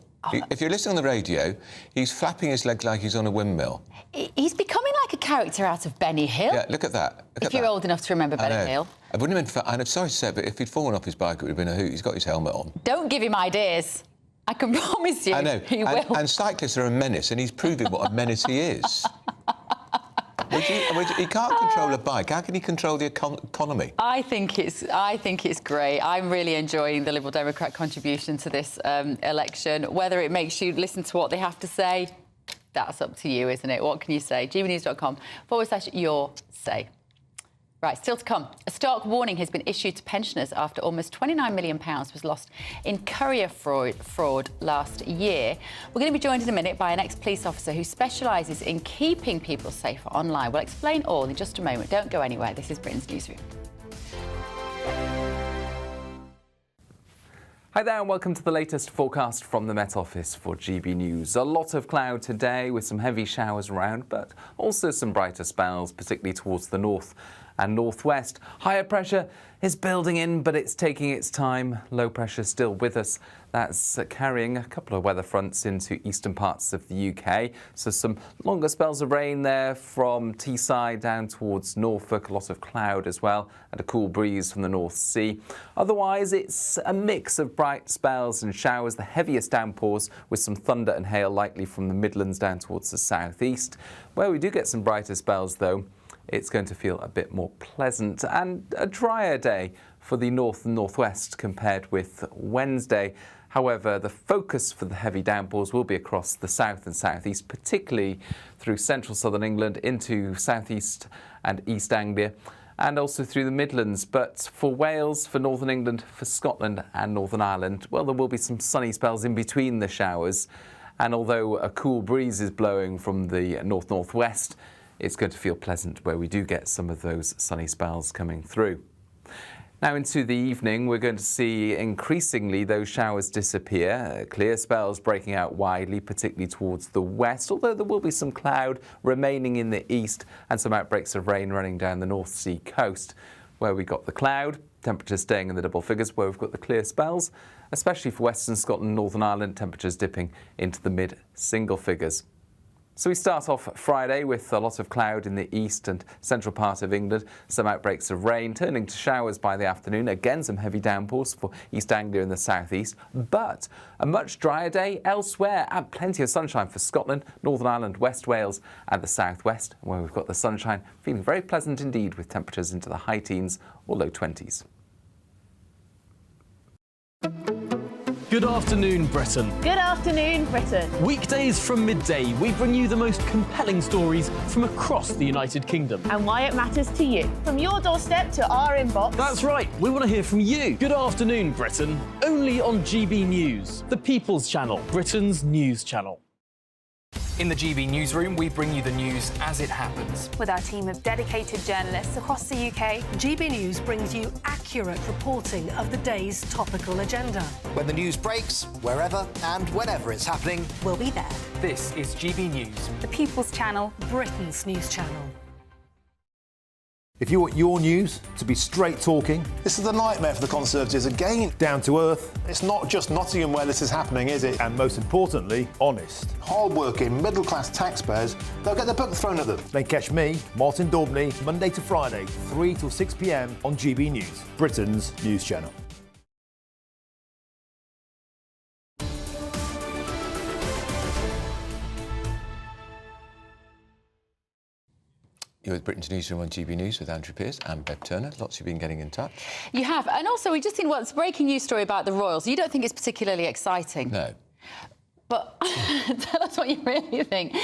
If you're listening on the radio, he's flapping his legs like he's on a windmill. He's becoming like a character out of Benny Hill. Yeah, look at that. If you're old enough to remember Benny Hill. I wouldn't have been... I'm sorry to say it, but if he'd fallen off his bike, it would have been a hoot. He's got his helmet on. Don't give him ideas. I can promise you. I know. He will. And cyclists are a menace, and he's proving what a menace he is. He can't control a bike. How can he control the economy? I think it's great. I'm really enjoying the Liberal Democrat contribution to this election. Whether it makes you listen to what they have to say, that's up to you, isn't it? What can you say? GBNews.com/your say. Right, still to come. A stark warning has been issued to pensioners after almost £29 million was lost in courier fraud last year. We're going to be joined in a minute by an ex-police officer who specialises in keeping people safe online. We'll explain all in just a moment. Don't go anywhere. This is Britain's Newsroom. Hi there and welcome to the latest forecast from the Met Office for GB News. A lot of cloud today with some heavy showers around, but also some brighter spells, particularly towards the north and northwest. Higher pressure is building in, but it's taking its time. Low pressure still with us. That's carrying a couple of weather fronts into eastern parts of the UK. So some longer spells of rain there from Teesside down towards Norfolk. A lot of cloud as well and a cool breeze from the North Sea. Otherwise, it's a mix of bright spells and showers. The heaviest downpours with some thunder and hail likely from the Midlands down towards the southeast. Where we do get some brighter spells, though, it's going to feel a bit more pleasant and a drier day for the north and northwest compared with Wednesday. However, the focus for the heavy downpours will be across the south and southeast, particularly through central southern England into southeast and East Anglia, and also through the Midlands. But for Wales, for northern England, for Scotland and Northern Ireland, well, there will be some sunny spells in between the showers. And although a cool breeze is blowing from the north-northwest, it's going to feel pleasant where we do get some of those sunny spells coming through. Now into the evening, we're going to see increasingly those showers disappear. Clear spells breaking out widely, particularly towards the west, although there will be some cloud remaining in the east and some outbreaks of rain running down the North Sea coast. Where we got the cloud, temperatures staying in the double figures. Where we've got the clear spells, especially for Western Scotland and Northern Ireland, temperatures dipping into the mid-single figures. So we start off Friday with a lot of cloud in the east and central part of England, some outbreaks of rain turning to showers by the afternoon. Again, some heavy downpours for East Anglia and the southeast, but a much drier day elsewhere and plenty of sunshine for Scotland, Northern Ireland, West Wales and the southwest, where we've got the sunshine feeling very pleasant indeed with temperatures into the high teens or low 20s. Good afternoon, Britain. Good afternoon, Britain. Weekdays from midday, we bring you the most compelling stories from across the United Kingdom. And why it matters to you. From your doorstep to our inbox. That's right, we want to hear from you. Good afternoon, Britain. Only on GB News, the People's Channel, Britain's news channel. In the GB Newsroom, we bring you the news as it happens. With our team of dedicated journalists across the UK, GB News brings you accurate reporting of the day's topical agenda. When the news breaks, wherever and whenever it's happening, we'll be there. This is GB News, the People's Channel, Britain's news channel. If you want your news to be straight talking, this is a nightmare for the Conservatives again. Down to earth. It's not just Nottingham where this is happening, is it? And most importantly, honest. Hard-working, middle-class taxpayers, they'll get their book thrown at them. Then catch me, Martin Daubney, Monday to Friday, 3 till 6 p.m. on GB News, Britain's news channel. You're with Britain's Newsroom on GB News with Andrew Pearce and Bev Turner. Lots of you been getting in touch. You have. And also, we just seen what's a breaking news story about the royals. You don't think it's particularly exciting? No. But tell us what you really think.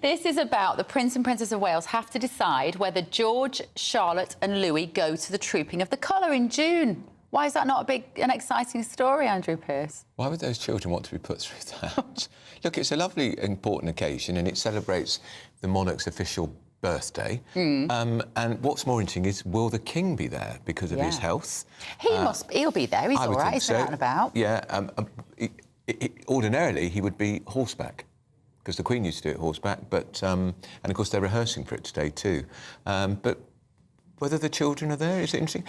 This is about the Prince and Princess of Wales have to decide whether George, Charlotte and Louis go to the Trooping of the Colour in June. Why is that not an exciting story, Andrew Pearce? Why would those children want to be put through that? Look, it's a lovely, important occasion and it celebrates the monarch's official birthday. And what's more interesting is, will the king be there because of his health? He'll be there. He's all right. He's been out and about. Yeah. Ordinarily, he would be horseback because the Queen used to do it horseback. But and of course they're rehearsing for it today too. But whether the children are there is interesting.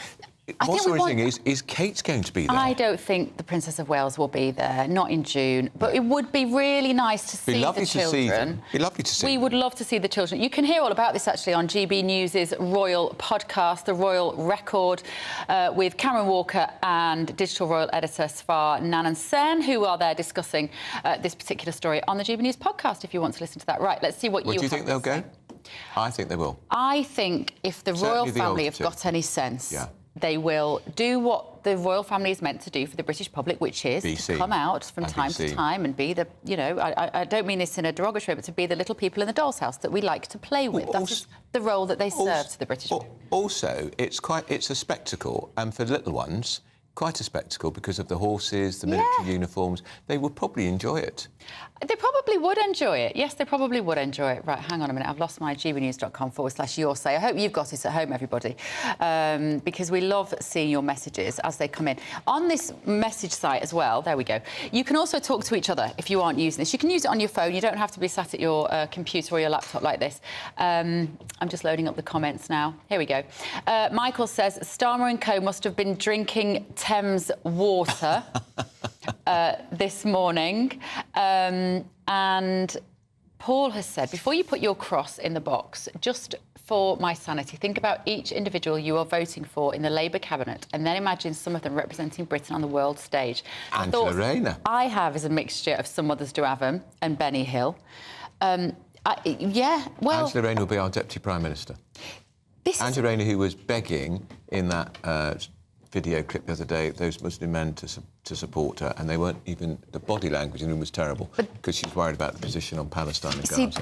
What's interesting is Kate's going to be there. I don't think the Princess of Wales will be there, not in June. But it would be really nice to see the children. It'd be lovely to see. We would love to see the children. You can hear all about this actually on GB News' Royal podcast, The Royal Record, with Cameron Walker and digital royal editor Svar Nanan Sen, who are there discussing this particular story on the GB News podcast. If you want to listen to that, right? Let's see what you. Do you think they'll go? I think they will. I think if the royal family have got any sense, They will do what the royal family is meant to do for the British public, which is to come out from time to time and be the, you know, I don't mean this in a derogatory way, but to be the little people in the doll's house that we like to play with. That's the role that they serve to the British people. Also, it's a spectacle, and for little ones, quite a spectacle because of the horses, the military uniforms. They would probably enjoy it. They probably would enjoy it. Yes, they probably would enjoy it. Right, hang on a minute. I've lost my gbnews.com/your say. I hope you've got it at home, everybody, because we love seeing your messages as they come in. On this message site as well, there we go, you can also talk to each other if you aren't using this. You can use it on your phone. You don't have to be sat at your computer or your laptop like this. I'm just loading up the comments now. Here we go. Michael says, Starmer and co must have been drinking Thames water this morning. And Paul has said, before you put your cross in the box, just for my sanity, think about each individual you are voting for in the Labour cabinet and then imagine some of them representing Britain on the world stage. Angela Rayner. I have is a mixture of Some Others Do Have 'Em and Benny Hill. Yeah, well... Angela Rayner will be our Deputy Prime Minister. Angela Rayner, who was begging in that video clip the other day, those Muslim men to support her, and they weren't even... The body language in them was terrible because she was worried about the position on Palestine and Gaza.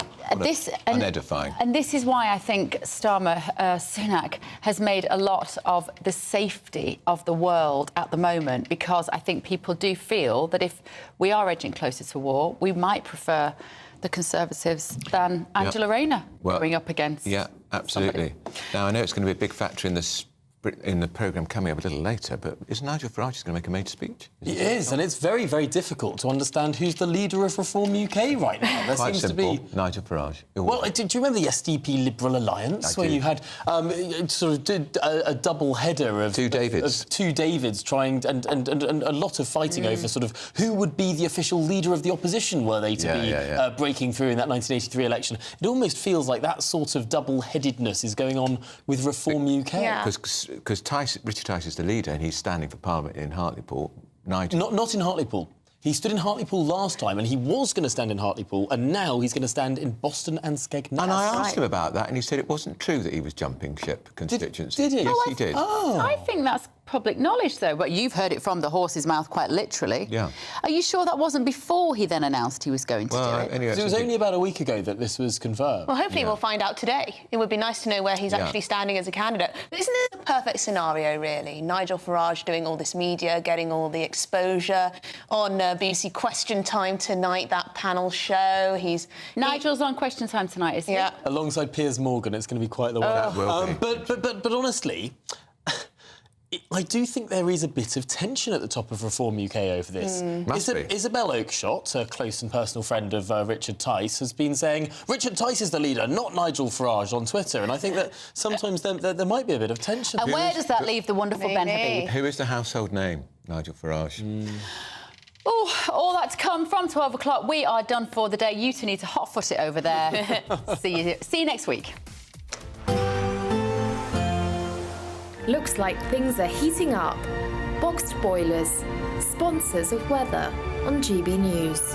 Unedifying. And this is why I think Starmer Sunak has made a lot of the safety of the world at the moment, because I think people do feel that if we are edging closer to war, we might prefer the Conservatives than Angela Rayner going up against. Yeah, absolutely. Now, I know it's going to be a big factor in the programme coming up a little later, but is Nigel Farage going to make a major speech? He is, and it's very, very difficult to understand who's the leader of Reform UK right now. There Quite seems simple. to be Nigel Farage. Well, do you remember the SDP Liberal Alliance, where you had sort of a double header of two Davids trying and a lot of fighting over sort of who would be the official leader of the opposition were they to be breaking through in that 1983 election. It almost feels like that sort of double-headedness is going on with Reform UK. Because Richard Tice is the leader and he's standing for Parliament in Hartlepool. Nigel... Not in Hartlepool. He stood in Hartlepool last time, and he was going to stand in Hartlepool, and now he's going to stand in Boston and Skegness. And I asked him about that, and he said it wasn't true that he was jumping ship constituency. Did he? Yes, he did. I think that's public knowledge, though, but you've heard it from the horse's mouth quite literally. Yeah. Are you sure that wasn't before he then announced he was going to do it? It was only about a week ago that this was confirmed. Well, hopefully we'll find out today. It would be nice to know where he's actually standing as a candidate. But isn't this a perfect scenario, really? Nigel Farage doing all this media, getting all the exposure on BBC Question Time tonight, that panel show. Nigel's on Question Time tonight, is he? Yeah. Alongside Piers Morgan, it's going to be quite the way. But honestly, I do think there is a bit of tension at the top of Reform UK over this. Isabel Oakeshott, a close and personal friend of Richard Tice, has been saying Richard Tice is the leader, not Nigel Farage, on Twitter. And I think that sometimes there might be a bit of tension. And where does that leave the wonderful Ben Habib? Who is the household name? Nigel Farage. Oh, all that to come from 12 o'clock. We are done for the day. You two need to hot-foot it over there. See you next week. Looks like things are heating up. Boxed boilers, sponsors of weather on GB News.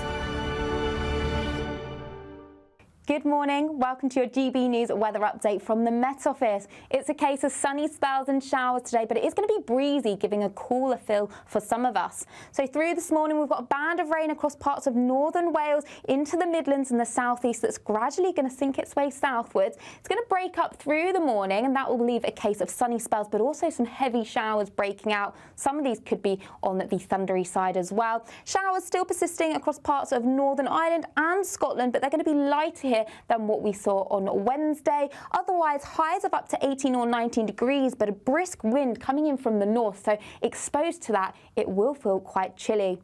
Good morning. Welcome to your GB News weather update from the Met Office. It's a case of sunny spells and showers today, but it is going to be breezy, giving a cooler feel for some of us. So through this morning, we've got a band of rain across parts of northern Wales into the Midlands and the southeast that's gradually going to sink its way southwards. It's going to break up through the morning, and that will leave a case of sunny spells, but also some heavy showers breaking out. Some of these could be on the thundery side as well. Showers still persisting across parts of Northern Ireland and Scotland, but they're going to be lighter here than what we saw on Wednesday. Otherwise, highs of up to 18 or 19 degrees, but a brisk wind coming in from the north, so exposed to that, it will feel quite chilly.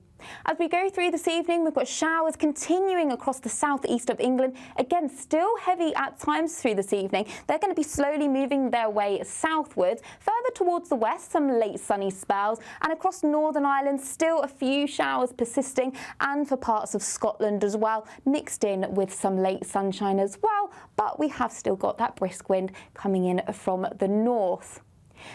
As we go through this evening, we've got showers continuing across the southeast of England. Again, still heavy at times through this evening. They're going to be slowly moving their way southwards. Further towards the west, some late sunny spells. And across Northern Ireland, still a few showers persisting. And for parts of Scotland as well, mixed in with some late sunshine as well. But we have still got that brisk wind coming in from the north.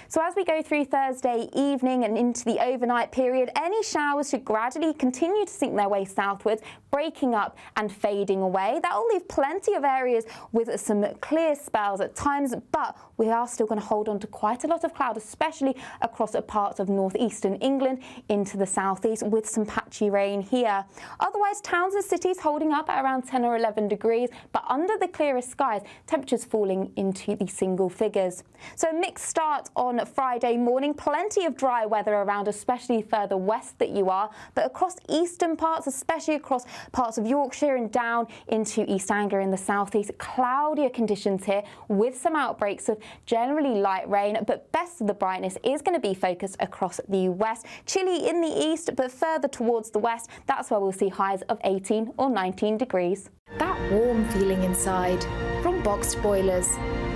So as we go through Thursday evening and into the overnight period, any showers should gradually continue to sink their way southwards, breaking up and fading away. That will leave plenty of areas with some clear spells at times, but we are still going to hold on to quite a lot of cloud, especially across parts of northeastern England into the southeast, with some patchy rain here. Otherwise, towns and cities holding up at around 10 or 11 degrees, but under the clearest skies, temperatures falling into the single figures. So a mixed start on Friday morning. Plenty of dry weather around, especially further west that you are, but across eastern parts, especially across parts of Yorkshire and down into East Anglia in the southeast, cloudier conditions here with some outbreaks of generally light rain, but best of the brightness is going to be focused across the west. Chilly in the east, but further towards the west, that's where we'll see highs of 18 or 19 degrees. That warm feeling inside from Boxed Boilers,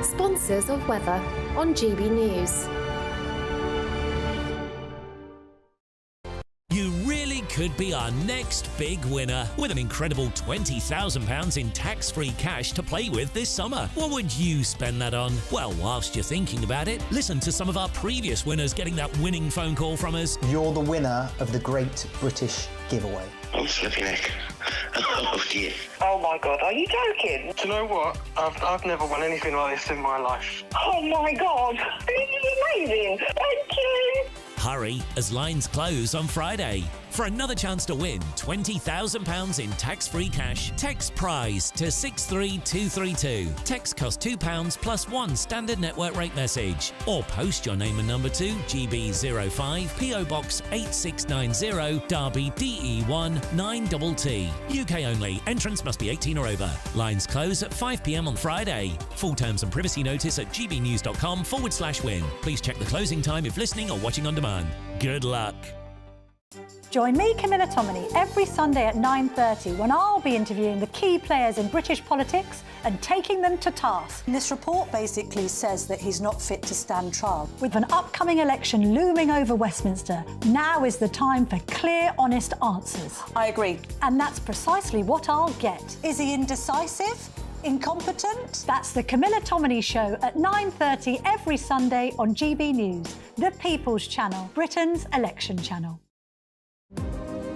sponsors of weather on GB News. You really could be our next big winner with an incredible £20,000 in tax-free cash to play with this summer. What would you spend that on? Well, whilst you're thinking about it, listen to some of our previous winners getting that winning phone call from us. You're the winner of the Great British Giveaway. I'm slipping neck. Oh dear. Oh my God, are you joking? Do you know what? I've never won anything like this in my life. Oh my God, this is amazing. Thank you. Hurry, as lines close on Friday. For another chance to win £20,000 in tax-free cash, text PRIZE to 63232. Text costs £2 plus one standard network rate message. Or post your name and number to GB05 PO Box 8690 Derby DE1 9TT. UK only. Entrance must be 18 or over. Lines close at 5 p.m. on Friday. Full terms and privacy notice at gbnews.com/win. Please check the closing time if listening or watching on demand. Good luck. Join me, Camilla Tominey, every Sunday at 9:30 when I'll be interviewing the key players in British politics and taking them to task. This report basically says that he's not fit to stand trial. With an upcoming election looming over Westminster, now is the time for clear, honest answers. I agree. And that's precisely what I'll get. Is he indecisive? Incompetent? That's the Camilla Tominey Show at 9:30 every Sunday on GB News, the People's Channel, Britain's election channel.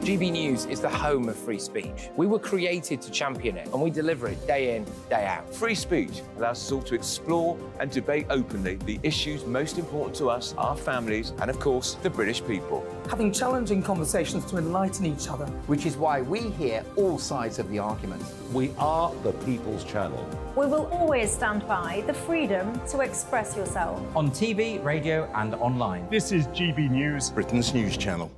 GB News is the home of free speech. We were created to champion it, and we deliver it day in, day out. Free speech allows us all to explore and debate openly the issues most important to us, our families, and of course, the British people. Having challenging conversations to enlighten each other. Which is why we hear all sides of the argument. We are the People's Channel. We will always stand by the freedom to express yourself. On TV, radio and online. This is GB News, Britain's news channel.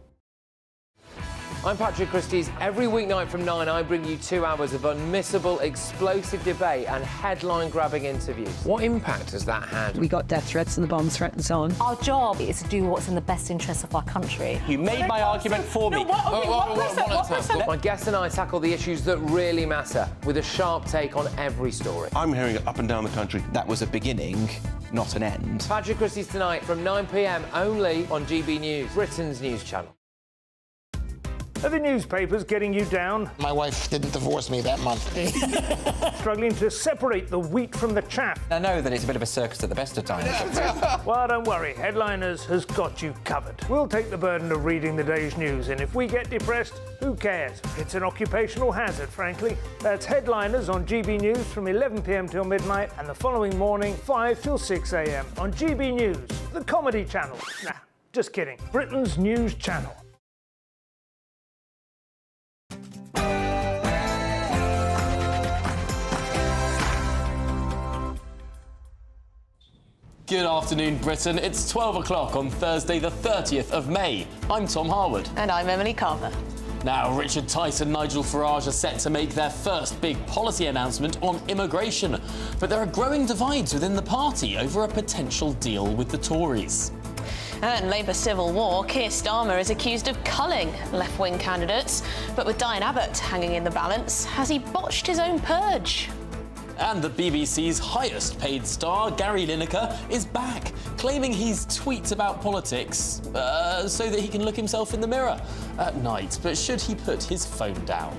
I'm Patrick Christie's. Every weeknight from 9, I bring you 2 hours of unmissable, explosive debate and headline-grabbing interviews. What impact has that had? We got death threats and the bomb threat and so on. Our job is to do what's in the best interest of our country. You made my argument for me. My guest and I tackle the issues that really matter with a sharp take on every story. I'm hearing it up and down the country. That was a beginning, not an end. Patrick Christie's tonight from 9 p.m. only on GB News, Britain's news channel. Are the newspapers getting you down? My wife didn't divorce me that month. Struggling to separate the wheat from the chaff? I know that it's a bit of a circus at the best of times. Well, don't worry. Headliners has got you covered. We'll take the burden of reading the day's news, and if we get depressed, who cares? It's an occupational hazard, frankly. That's Headliners on GB News from 11 p.m. till midnight, and the following morning, 5 till 6 a.m. on GB News, the comedy channel. Nah, just kidding. Britain's news channel. Good afternoon, Britain. It's 12 o'clock on Thursday, the 30th of May. I'm Tom Harwood. And I'm Emily Carver. Now, Richard Tice and Nigel Farage are set to make their first big policy announcement on immigration. But there are growing divides within the party over a potential deal with the Tories. And Labour civil war, Keir Starmer is accused of culling left-wing candidates. But with Diane Abbott hanging in the balance, has he botched his own purge? And the BBC's highest paid star, Gary Lineker, is back, claiming he's tweets about politics so that he can look himself in the mirror at night. But should he put his phone down?